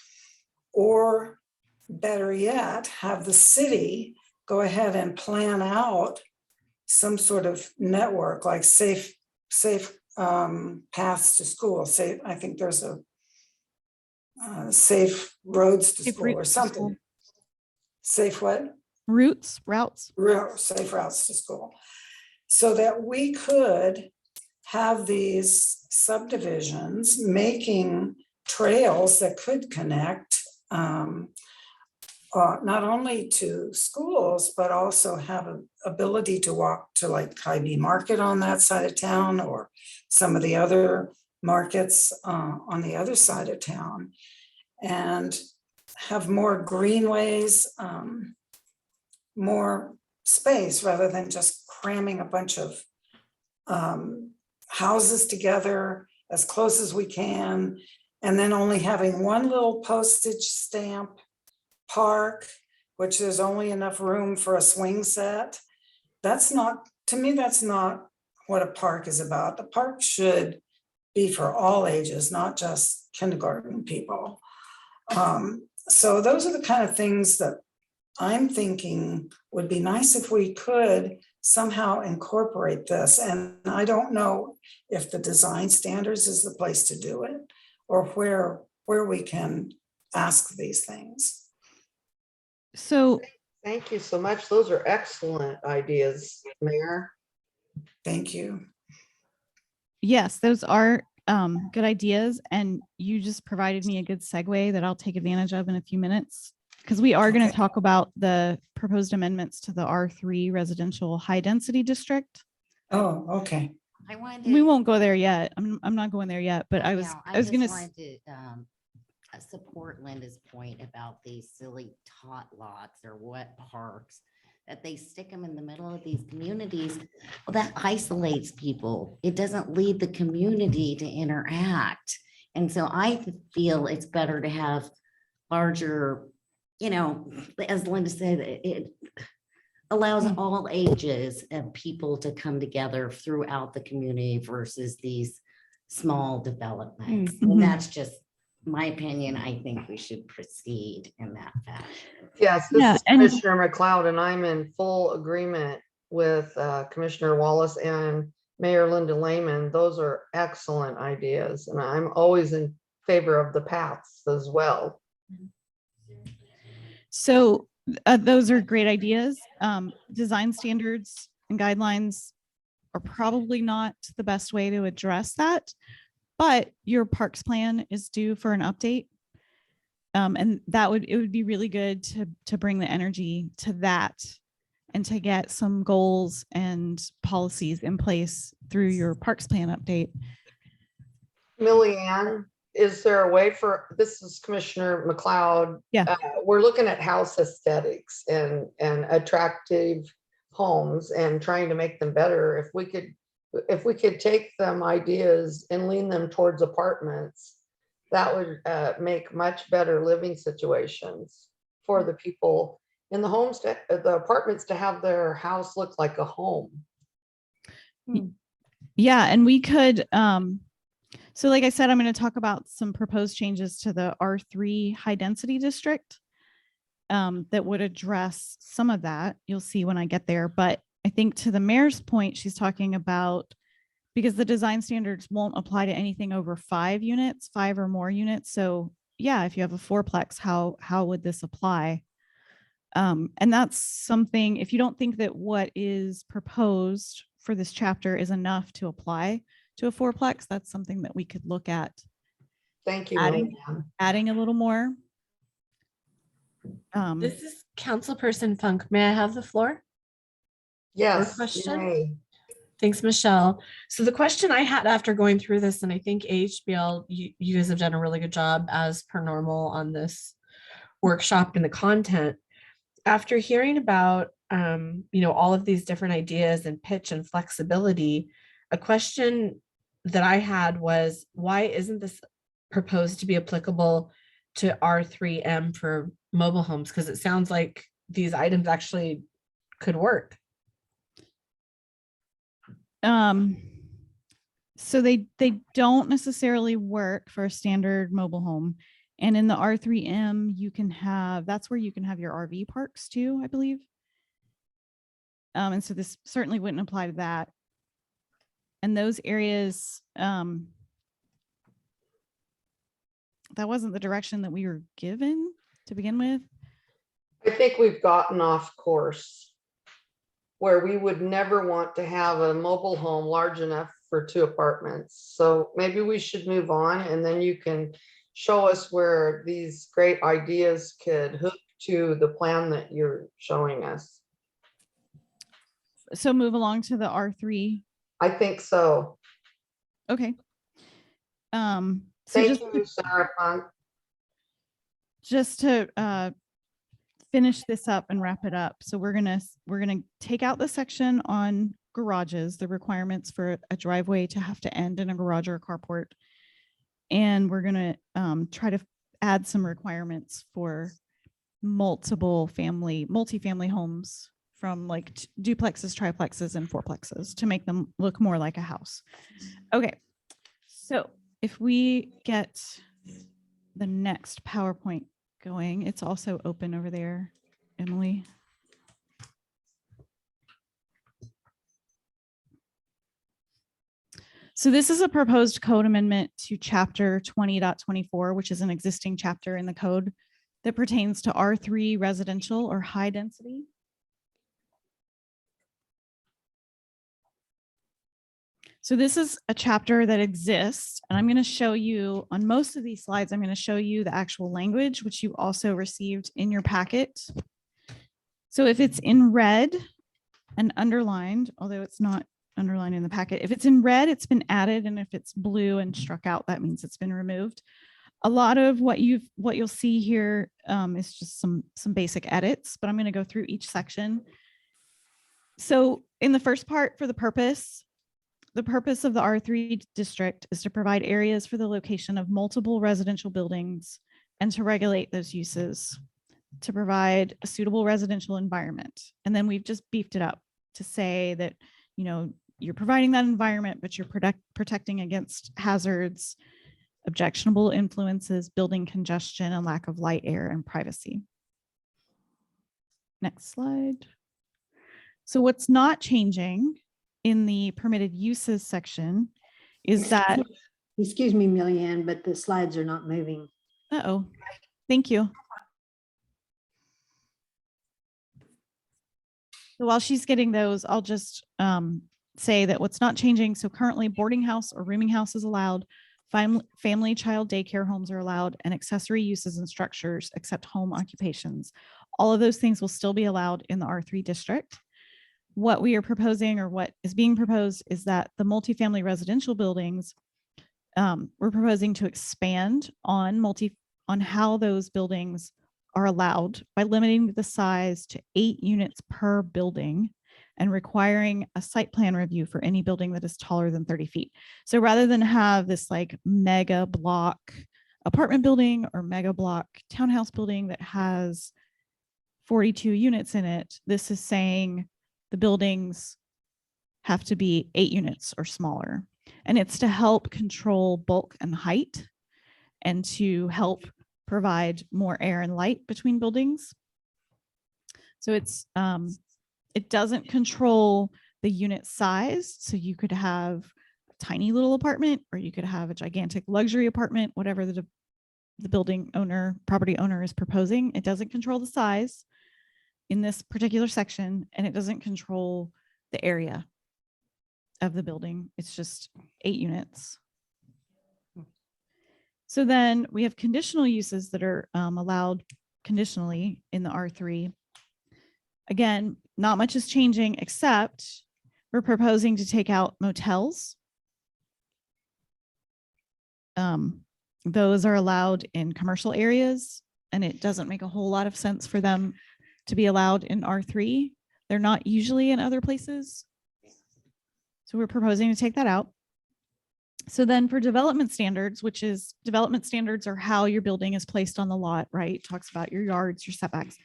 or better yet, have the city go ahead and plan out some sort of network like safe paths to school. I think there's a safe roads to school or something. Safe what? Routes. Safe routes to school. So that we could have these subdivisions making trails that could connect not only to schools, but also have an ability to walk to like Kybee Market on that side of town or some of the other markets on the other side of town. And have more greenways, more space rather than just cramming a bunch of houses together as close as we can, and then only having one little postage stamp park, which there's only enough room for a swing set. That's not, to me, that's not what a park is about. The park should be for all ages, not just kindergarten people. So those are the kind of things that I'm thinking would be nice if we could somehow incorporate this. And I don't know if the design standards is the place to do it, or where we can ask these things. So Thank you so much. Those are excellent ideas, Mayor. Thank you. yes, those are good ideas. And you just provided me a good segue that I'll take advantage of in a few minutes. Because we are going to talk about the proposed amendments to the R3 residential high density district. Oh, okay. I wanted We to, won't go there yet. I'm not going there yet, but I was just gonna, wanted to support Linda's point about these silly tot lots or what parks, that they stick them in the middle of these communities. Well, that isolates people. It doesn't lead the community to interact. And so I feel it's better to have larger, you know, as Linda said, it allows all ages of people to come together throughout the community versus these small developments. Mhm. And that's just my opinion. I think we should proceed in that fashion. Yes, this Yeah, is and- Commissioner McLeod, and I'm in full agreement with Commissioner Wallace and Mayor Linda Lehman. Those are excellent ideas, and I'm always in favor of the paths as well. so those are great ideas. Design standards and guidelines are probably not the best way to address that, but your parks plan is due for an update. And it would be really good to bring the energy to that and to get some goals and policies in place through your parks plan update. Millieanne, is there a way for, this is Commissioner McLeod. Yeah. We're looking at house aesthetics and attractive homes and trying to make them better. If we could take them ideas and lean them towards apartments, that would make much better living situations for the people in the homes, the apartments, to have their house look like a home. Yeah, and we could, so like I said, I'm going to talk about some proposed changes to the R3 high density district that would address some of that. You'll see when I get there. But I think to the mayor's point, she's talking about, because the design standards won't apply to anything over 5 units, 5 or more units. So yeah, if you have a fourplex, how would this apply? And that's something, if you don't think that what is proposed for this chapter is enough to apply to a fourplex, that's something that we could look at Thank you, adding a little more. This is Councilperson Funk. May I have the floor? Yes. Question? You may. Thanks, Michelle. So the question I had after going through this, and I think HBL, you guys have done a really good job as per normal on this workshop and the content. After hearing about, all of these different ideas and pitch and flexibility, a question that I had was, why isn't this proposed to be applicable to R3M for mobile homes? Because it sounds like these items actually could work. So they don't necessarily work for a standard mobile home. And in the R3M, that's where you can have your RV parks too, I believe. And so this certainly wouldn't apply to that. And those areas, that wasn't the direction that we were given to begin with. I think we've gotten off course where we would never want to have a mobile home large enough for 2 apartments. So maybe we should move on, and then you can show us where these great ideas could hook to the plan that you're showing us. So move along to the R3. I think so. Okay. So Thank just you, Sarah Funk. just to finish this up and wrap it up. So we're gonna take out the section on garages, the requirements for a driveway to have to end in a garage or a carport. And we're gonna try to add some requirements for multifamily homes from like duplexes, triplexes, and fourplexes to make them look more like a house. Okay, so if we get the next PowerPoint going, it's also open over there, Emily. So this is a proposed code amendment to chapter 20.24, which is an existing chapter in the code that pertains to R3 residential or high density. So this is a chapter that exists, and I'm going to show you on most of these slides, I'm going to show you the actual language, which you also received in your packet. So if it's in red and underlined, although it's not underlined in the packet, if it's in red, it's been added, and if it's blue and struck out, that means it's been removed. A lot of what you'll see here is just some basic edits, but I'm going to go through each section. So in the first part, for the purpose of the R3 district is to provide areas for the location of multiple residential buildings and to regulate those uses, to provide a suitable residential environment. And then we've just beefed it up to say that, you know, you're providing that environment, but you're protecting against hazards, objectionable influences, building congestion, and lack of light, air, and privacy. Next slide. So what's not changing in the permitted uses section is that. Excuse me, Millyanne, but the slides are not moving. Uh-oh, thank you. So while she's getting those, I'll just say that what's not changing. So currently boarding house or rooming house is allowed. Family child daycare homes are allowed, and accessory uses and structures except home occupations. All of those things will still be allowed in the R3 district. What we are proposing, or what is being proposed, is that the multifamily residential buildings, we're proposing to expand on how those buildings are allowed by limiting the size to 8 units per building and requiring a site plan review for any building that is taller than 30 feet. So rather than have this like mega block apartment building or mega block townhouse building that has 42 units in it, this is saying the buildings have to be 8 units or smaller. And it's to help control bulk and height and to help provide more air and light between buildings. So it's it doesn't control the unit size. So you could have a tiny little apartment, or you could have a gigantic luxury apartment, whatever the building owner, property owner is proposing. It doesn't control the size in this particular section, and it doesn't control the area of the building. It's just 8 units. So then we have conditional uses that are allowed conditionally in the R3. Again, not much is changing, except we're proposing to take out motels. Those are allowed in commercial areas, and it doesn't make a whole lot of sense for them to be allowed in R3. They're not usually in other places. So we're proposing to take that out. So then for development standards, which is development standards are how your building is placed on the lot, right? It talks about your yards, your setbacks.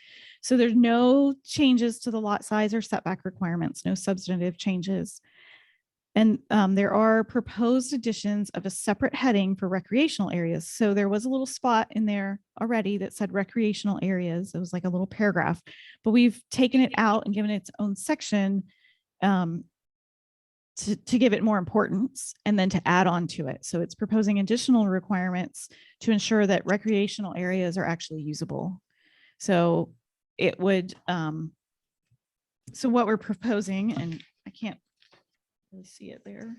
So there's no changes to the lot size or setback requirements, no substantive changes. And there are proposed additions of a separate heading for recreational areas. So there was a little spot in there already that said recreational areas. It was like a little paragraph, but we've taken it out and given it its own section to give it more importance and then to add on to it. So it's proposing additional requirements to ensure that recreational areas are actually usable. So it would, so what we're proposing, and I can't really see it there.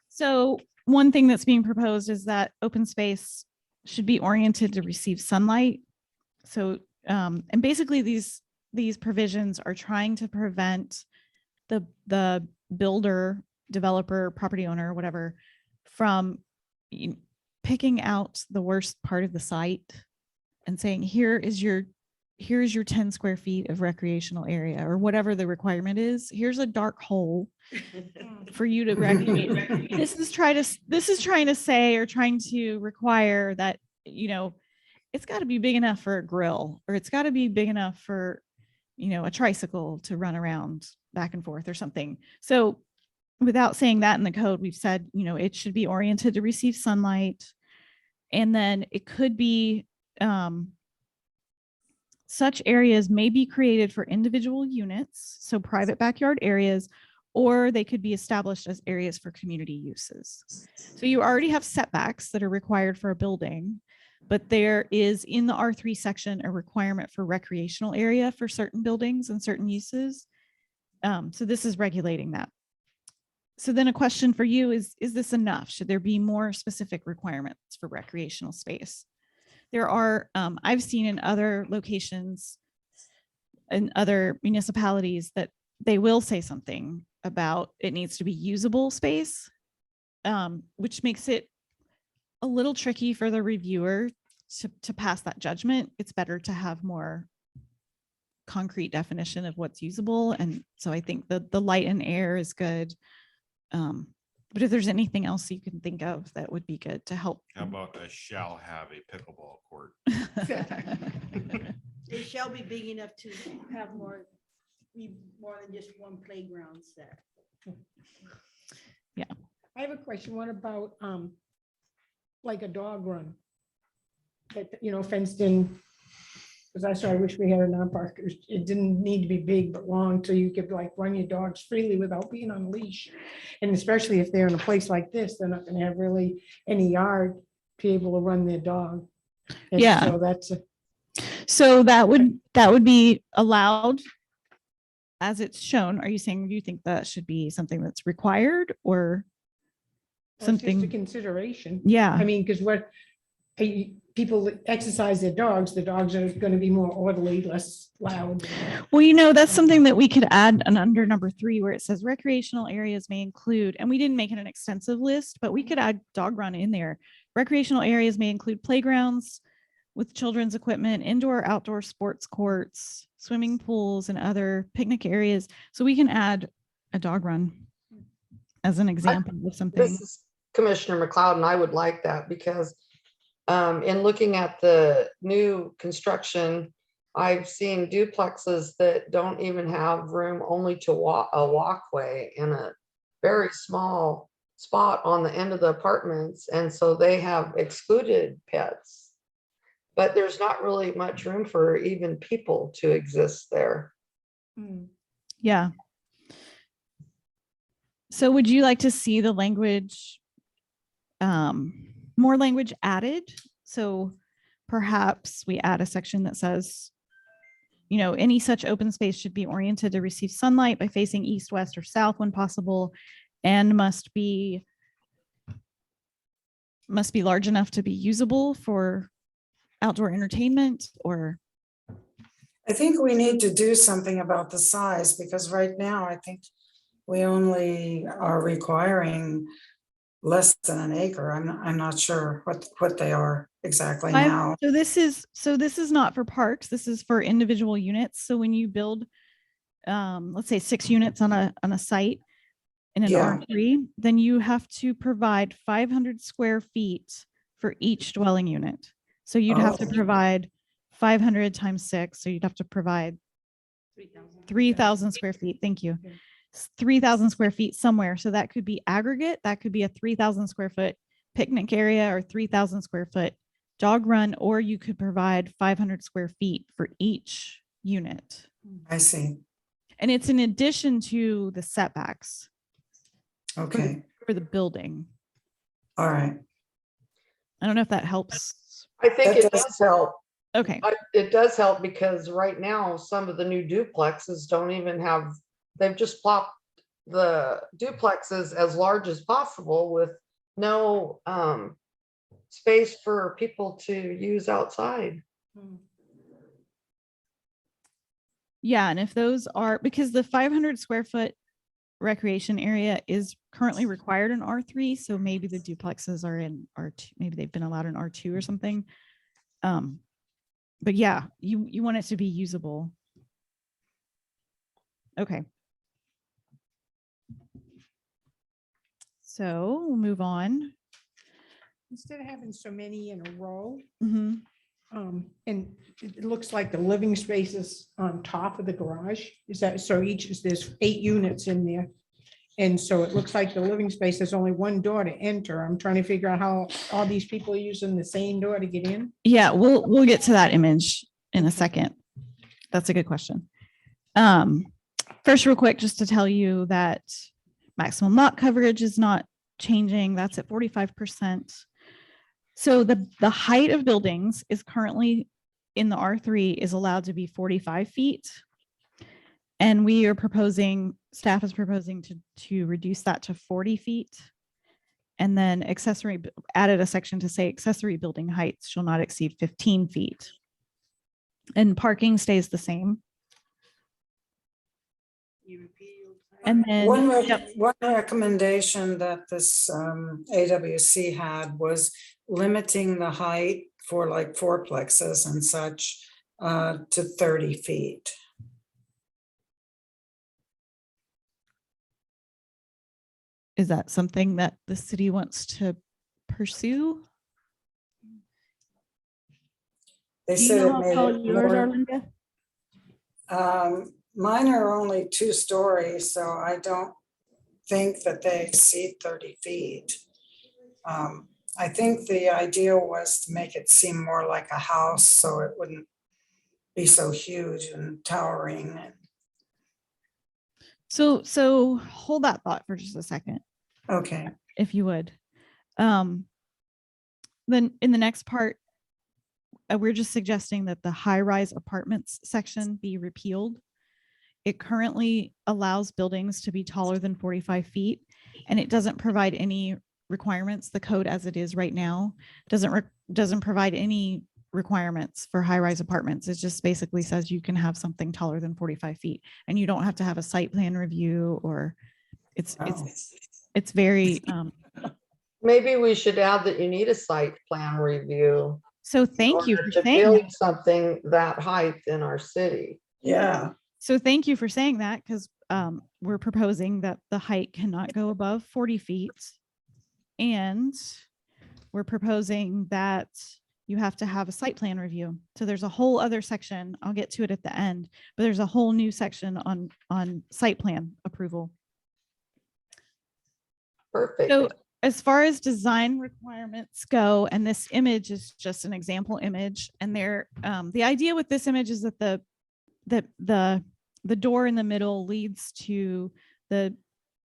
So one thing that's being proposed is that open space should be oriented to receive sunlight. So, and basically these provisions are trying to prevent the builder, developer, property owner, whatever, from picking out the worst part of the site and saying, here's your 10 square feet of recreational area, or whatever the requirement is. Here's a dark hole for you to recreate. This is trying to say, or trying to require that, it's got to be big enough for a grill, or it's got to be big enough for, a tricycle to run around back and forth or something. So without saying that in the code, we've said, it should be oriented to receive sunlight. And then it could be, such areas may be created for individual units, so private backyard areas, or they could be established as areas for community uses. So you already have setbacks that are required for a building, but there is in the R3 section a requirement for recreational area for certain buildings and certain uses. So this is regulating that. So then a question for you is this enough? Should there be more specific requirements for recreational space? There are, I've seen in other locations, in other municipalities, that they will say something about it needs to be usable space, which makes it a little tricky for the reviewer to pass that judgment. It's better to have more concrete definition of what's usable. And so I think the light and air is good. But if there's anything else you can think of, that would be good to help. How about I shall have a pickleball court? It shall be big enough to have more than just one playground set. Yeah. I have a question. What about like a dog run? That, fenced in, because I wish we had a non-park. It didn't need to be big but long, so you could like run your dogs freely without being on a leash. And especially if they're in a place like this, they're not gonna have really any yard to be able to run their dog. And Yeah. So that's So that would be allowed as it's shown. Are you saying you think that should be something that's required, or just a something? consideration. Yeah. I mean, because people exercise their dogs, the dogs are gonna be more orderly, less loud. Well, that's something that we could add under number 3, where it says recreational areas may include, and we didn't make it an extensive list, but we could add dog run in there. Recreational areas may include playgrounds with children's equipment, indoor, outdoor sports courts, swimming pools, and other picnic areas. So we can add a dog run as an example of something. This is Commissioner McLeod, and I would like that because in looking at the new construction, I've seen duplexes that don't even have room, only to walk a walkway in a very small spot on the end of the apartments. And so they have excluded pets, but there's not really much room for even people to exist there. Yeah. So would you like to see the language, more language added? So perhaps we add a section that says, any such open space should be oriented to receive sunlight by facing east, west, or south when possible, and must be large enough to be usable for outdoor entertainment. Or I think we need to do something about the size, because right now I think we only are requiring less than an acre. I'm not sure what they are exactly now. So this is not for parks. This is for individual units. So when you build, let's say 6 units on a site in an R3, then you have to provide 500 square feet for each dwelling unit. So you'd have to provide 500 times 6. So you'd have to provide 3,000 square feet. Thank you. 3,000 square feet somewhere. So that could be aggregate. That could be a 3,000 square foot picnic area or 3,000 square foot dog run, or you could provide 500 square feet for each unit. I see. And it's in addition to the setbacks. Okay. For the building. All right. I don't know if that helps. I think it does help. Okay. It does help because right now, some of the new duplexes don't even have, they've just plopped the duplexes as large as possible with no space for people to use outside. Yeah, and if those are, because the 500 square foot recreation area is currently required in R3, so maybe the duplexes are in R2, maybe they've been allowed in R2 or something. But yeah, you want it to be usable. Okay. So we'll move on. Instead of having so many in a row, Mhm. and it looks like the living spaces on top of the garage. Is that, so there's 8 units in there. And so it looks like the living space, there's only one door to enter. I'm trying to figure out how all these people are using the same door to get in. Yeah, we'll get to that image in a second. That's a good question. First, real quick, just to tell you that maximum lot coverage is not changing. That's at 45%. So the height of buildings is currently in the R3 is allowed to be 45 feet. And we are proposing, staff is proposing to reduce that to 40 feet. And then added a section to say accessory building heights shall not exceed 15 feet. And parking stays the same. And then One recommendation that this AWC had was limiting the height for like fourplexes and such to 30 feet. is that something that the city wants to pursue? They Do you said know it how made tall it yours are, more. Linda? Mine are only 2 stories, so I don't think that they exceed 30 feet. I think the idea was to make it seem more like a house, so it wouldn't be so huge and towering. So hold that thought for just a second. Okay. If you would. Then in the next part, we're just suggesting that the high-rise apartments section be repealed. It currently allows buildings to be taller than 45 feet, and it doesn't provide any requirements. The code as it is right now doesn't provide any requirements for high-rise apartments. It just basically says you can have something taller than 45 feet, and you don't have to have a site plan review, or it's very Maybe we should add that you need a site plan review. So thank you for to saying build that. something that height in our city. Yeah. So thank you for saying that, because we're proposing that the height cannot go above 40 feet. And we're proposing that you have to have a site plan review. So there's a whole other section, I'll get to it at the end, but there's a whole new section on site plan approval. Perfect. So as far as design requirements go, and this image is just an example image, and the idea with this image is that the door in the middle leads to the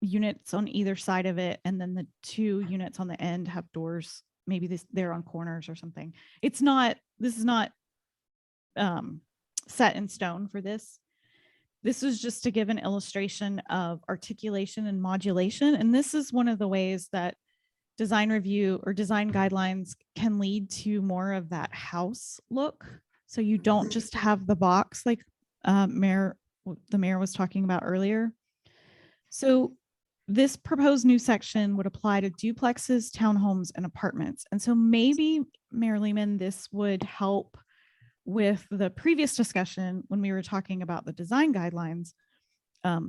units on either side of it, and then the 2 units on the end have doors. Maybe they're on corners or something. This is not set in stone for this. This is just to give an illustration of articulation and modulation. And this is one of the ways that design review or design guidelines can lead to more of that house look. So you don't just have the box like the mayor was talking about earlier. So this proposed new section would apply to duplexes, townhomes, and apartments. And so maybe, Mayor Lehman, this would help with the previous discussion when we were talking about the design guidelines,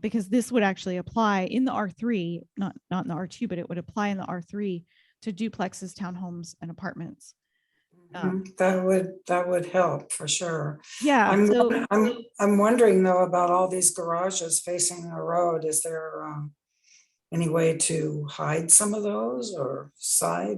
because this would actually apply in the R3, not in the R2, but it would apply in the R3 to duplexes, townhomes, and apartments. That would help for sure. Yeah. I'm wondering though about all these garages facing a road. Is there any way to hide some of those or side?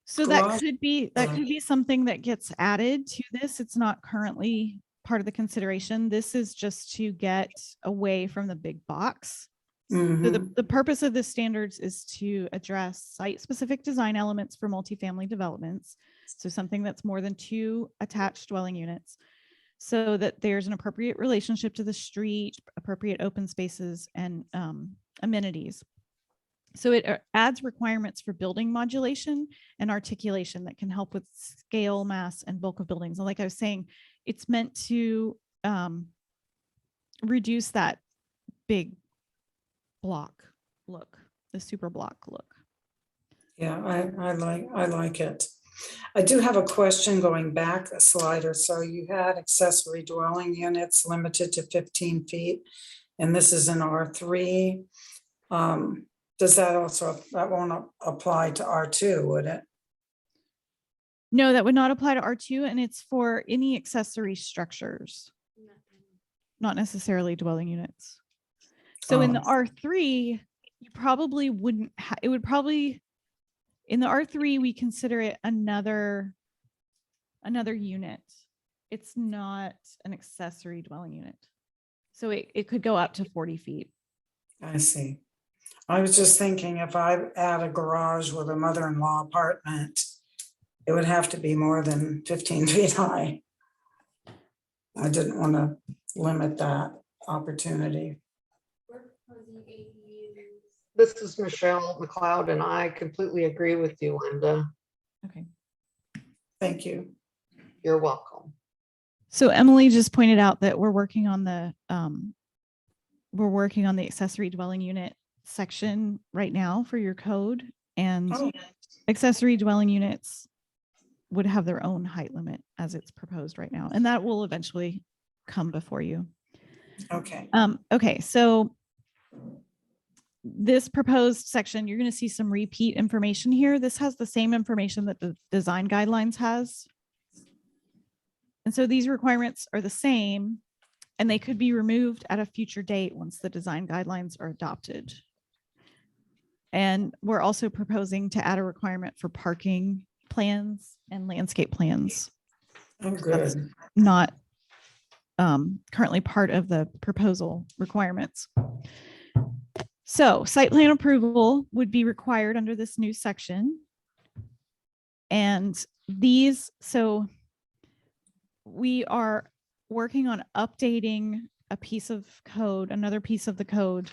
So that could be something that gets added to this. It's not currently part of the consideration. This is just to get away from the big box. So the purpose of this standards is to address site-specific design elements for multifamily developments. So something that's more than 2 attached dwelling units, so that there's an appropriate relationship to the street, appropriate open spaces, and amenities. So it adds requirements for building modulation and articulation that can help with scale, mass, and bulk of buildings. And like I was saying, it's meant to reduce that big block look, the super block look. Yeah, I like it. I do have a question going back a slide or so. You had accessory dwelling units limited to 15 feet, and this is an R3. Does that also, that won't apply to R2, would it? No, that would not apply to R2, and it's for any accessory structures, not necessarily dwelling units. So in the R3, you probably wouldn't, it would probably, in the R3, we consider it another unit. It's not an accessory dwelling unit. So it could go up to 40 feet. I see. I was just thinking if I add a garage with a mother-in-law apartment, it would have to be more than 15 feet high. I didn't want to limit that opportunity. This is Michelle McLeod, and I completely agree with you, Linda. Okay. Thank you. You're welcome. So Emily just pointed out that we're working on the accessory dwelling unit section right now for your code, and accessory dwelling units would have their own height limit as it's proposed right now, and that will eventually come before you. Okay. Okay, so this proposed section, you're going to see some repeat information here. This has the same information that the design guidelines has. And so these requirements are the same, and they could be removed at a future date once the design guidelines are adopted. And we're also proposing to add a requirement for parking plans and landscape plans. Oh, That's good. not currently part of the proposal requirements. So site plan approval would be required under this new section. And these, so we are working on updating a piece of code, another piece of the code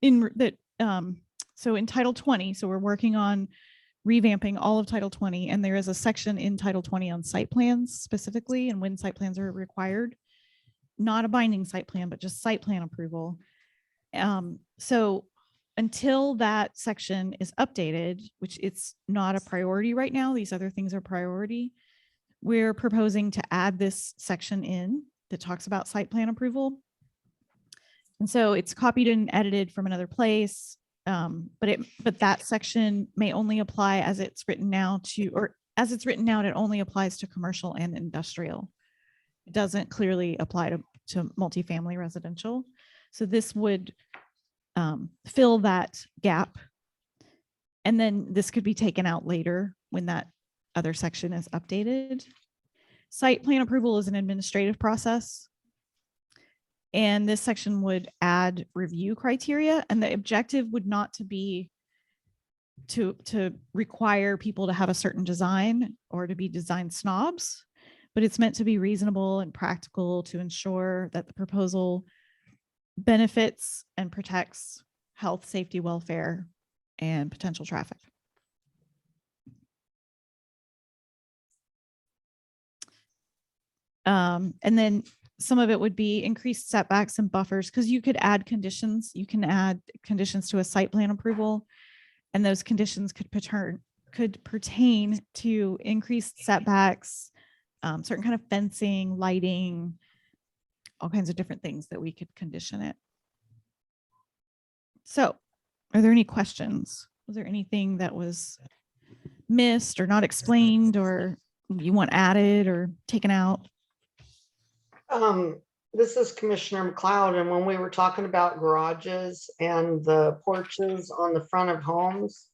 in that. So in Title 20, so we're working on revamping all of Title 20, and there is a section in Title 20 on site plans specifically, and when site plans are required, not a binding site plan, but just site plan approval. So until that section is updated, which it's not a priority right now, these other things are priority, we're proposing to add this section in that talks about site plan approval. And so it's copied and edited from another place. But that section may only apply as it's written now to, or as it's written out, it only applies to commercial and industrial. It doesn't clearly apply to multifamily residential. So this would fill that gap. And then this could be taken out later when that other section is updated. Site plan approval is an administrative process. And this section would add review criteria, and the objective would not to be to require people to have a certain design or to be design snobs, but it's meant to be reasonable and practical to ensure that the proposal benefits and protects health, safety, welfare, and potential traffic. And then some of it would be increased setbacks and buffers, because you could add conditions. You can add conditions to a site plan approval, and those conditions could pertain to increased setbacks, certain kind of fencing, lighting, all kinds of different things that we could condition it. So are there any questions? Was there anything that was missed or not explained, or you want added or taken out? This is Commissioner McLeod, and when we were talking about garages and the porches on the front of homes,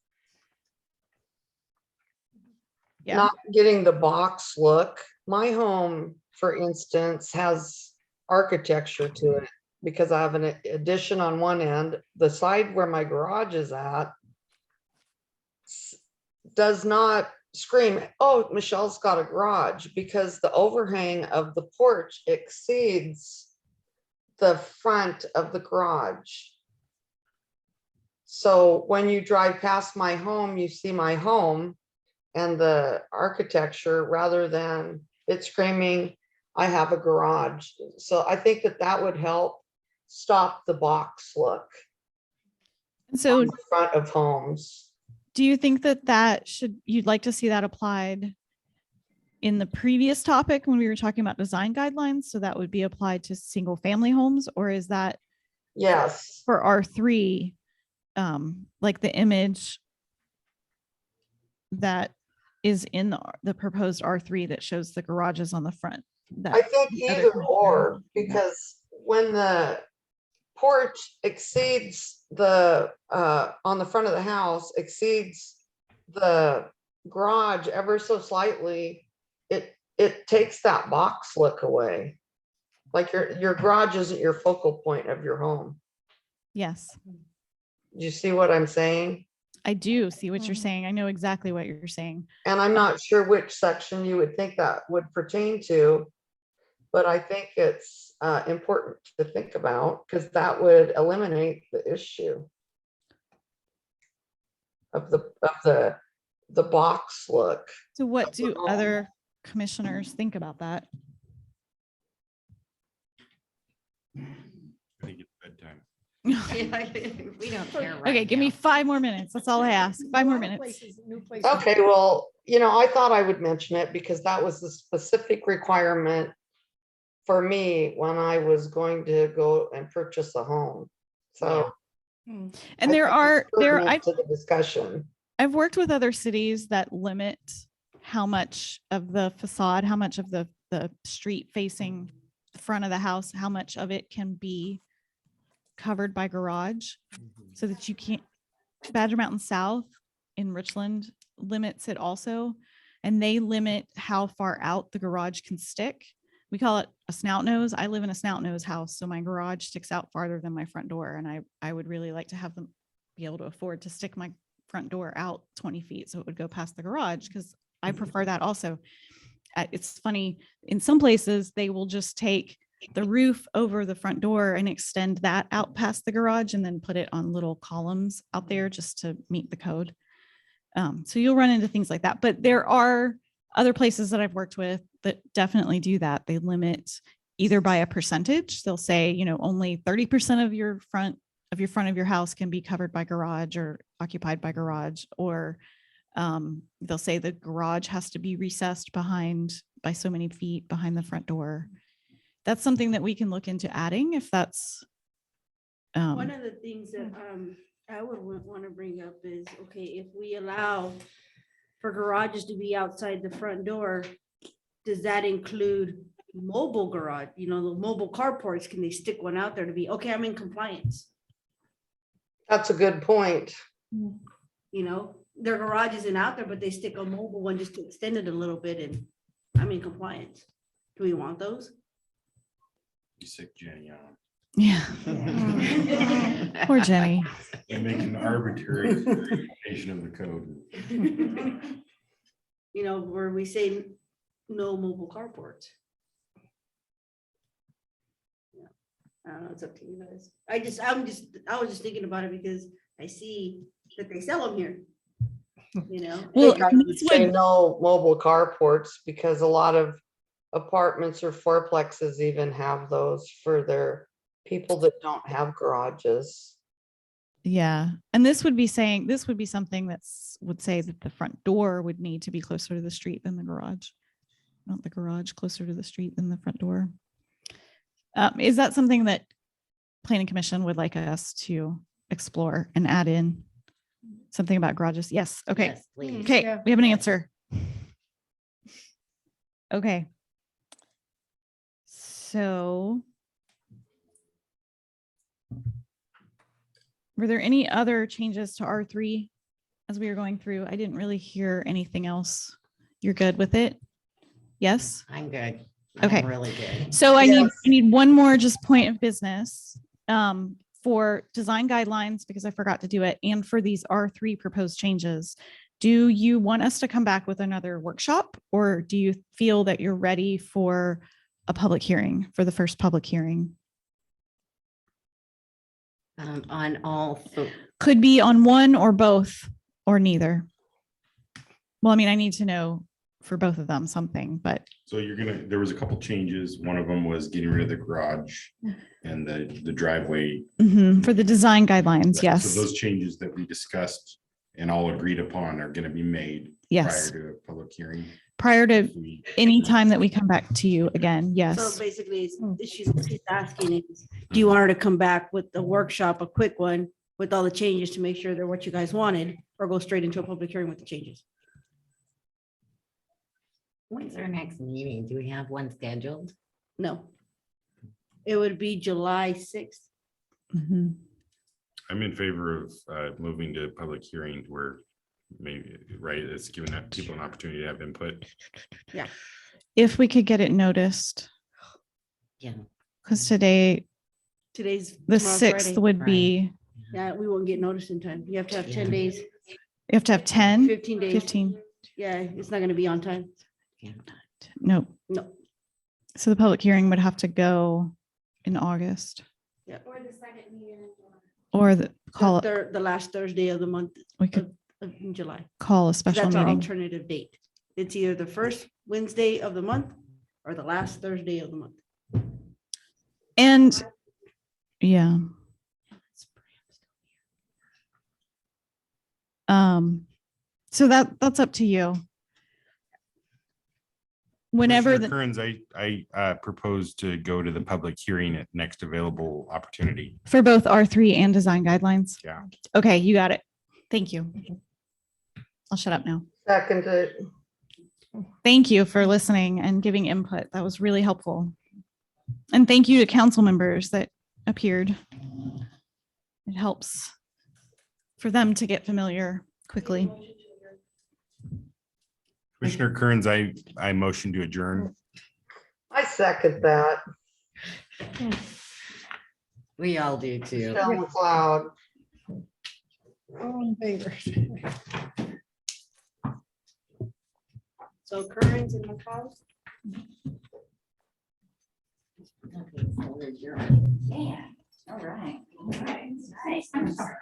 not getting the box look. My home, for instance, has architecture to it because I have an addition on one end. The side where my garage is at does not scream, oh, Michelle's got a garage, because the overhang of the porch exceeds the front of the garage. So when you drive past my home, you see my home and the architecture rather than it screaming, I have a garage. So I think that that would help stop the box look. So the front of homes. do you think that you'd like to see that applied in the previous topic when we were talking about design guidelines? So that would be applied to single family homes, or is that Yes. for R3, like the image that is in the proposed R3 that shows the garages on the front? I think either or, because when the porch exceeds the, on the front of the house exceeds the garage ever so slightly, it takes that box look away. Like your garage isn't your focal point of your home. Yes. Do you see what I'm saying? I do see what you're saying. I know exactly what you're saying. And I'm not sure which section you would think that would pertain to, but I think it's important to think about, because that would eliminate the issue of the box look. So what do other commissioners think about that? I think it's bedtime. We don't care. Okay, right give me now. 5 more minutes. That's all I ask. 5 more minutes. Okay, well, I thought I would mention it because that was the specific requirement for me when I was going to go and purchase a home. So. And I there think are, it's pertinent to the discussion. I've worked with other cities that limit how much of the facade, how much of the street facing the front of the house, how much of it can be covered by garage, so that you can't. Badger Mountain South in Richland limits it also, and they limit how far out the garage can stick. We call it a snout nose. I live in a snout nose house, so my garage sticks out farther than my front door, and I would really like to have them be able to afford to stick my front door out 20 feet so it would go past the garage, because I prefer that also. It's funny, in some places they will just take the roof over the front door and extend that out past the garage and then put it on little columns out there just to meet the code. So you'll run into things like that, but there are other places that I've worked with that definitely do that. They limit either by a percentage. They'll say, only 30% of your front of your house can be covered by garage or occupied by garage, or they'll say the garage has to be recessed by so many feet behind the front door. That's something that we can look into adding if that's. One of the things that I would want to bring up is, okay, if we allow for garages to be outside the front door, does that include mobile garage? The mobile carports, can they stick one out there to be, okay, I'm in compliance? That's a good point. Their garage isn't out there, but they stick a mobile one just to extend it a little bit and I'm in compliance. Do we want those? You sick Jenny on. Yeah. Poor Jenny. They make an arbitrary interpretation of the code. Where we say no mobile carports. Yeah. I don't know, it's up to you guys. I was just thinking about it because I see that they sell them here. Well, I would say no mobile carports, because a lot of apartments or fourplexes even have those for their people that don't have garages. Yeah. And this would be something that would say that the front door would need to be closer to the street than the garage, not the garage closer to the street than the front door. Is that something that Planning Commission would like us to explore and add in? Something about garages? Yes. Okay. Yes, please. Okay. Yeah. We have an answer. Okay. So were there any other changes to R3 as we were going through? I didn't really hear anything else. You're good with it? Yes? I'm good. Okay. I'm really good. So I need one more just point of business for design guidelines, because I forgot to do it, and for these R3 proposed changes. Do you want us to come back with another workshop, or do you feel that you're ready for a public hearing, for the first public hearing? On all. Could be on one or both or neither. Well, I mean, I need to know for both of them something, but So there was a couple changes. One of them was getting rid of the garage and the driveway. for the design guidelines, So yes. those changes that we discussed and all agreed upon are going to be made Yes. prior to a public hearing. Prior to We- any time that we come back to you again, So yes. basically, she's asking is, do you want her to come back with the workshop, a quick one with all the changes to make sure they're what you guys wanted, or go straight into a public hearing with the changes? When's our next meeting? Do we have one scheduled? No. It would be July 6th. Mhm. I'm in favor of moving to public hearing where maybe, right, it's giving that people an opportunity to have input. Yeah. If we could get it noticed, Yeah. because today, Today's. the tomorrow's 6th Friday. would be, Yeah, we won't get noticed in time. You have to have 10 Yeah. days, you have to have 10, 15 days. 15. Yeah, it's not gonna be on time. Nope. No. So the public hearing would have to go in August Yeah. or call it, The last Thursday of the month we could in July. call a special That's our meeting. alternative date. It's either the first Wednesday of the month or the last Thursday of the month. And yeah. So that's up to you. Whenever Commissioner the, Kearns, I propose to go to the public hearing at next available opportunity. for both R3 and design guidelines. Yeah. Okay, you got it. Thank you. I'll shut up now. Second, Thank you for listening and giving input. That was really helpful. And thank you to council members that appeared. It helps for them to get familiar quickly. Commissioner Kearns, I motion to adjourn. I second that. We all do too. Michelle McLeod. All in favor. So Kearns and McCall. Okay, so we're adjourned. Yeah, all right. All right. Nice. I'm sorry.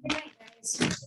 Good night, guys.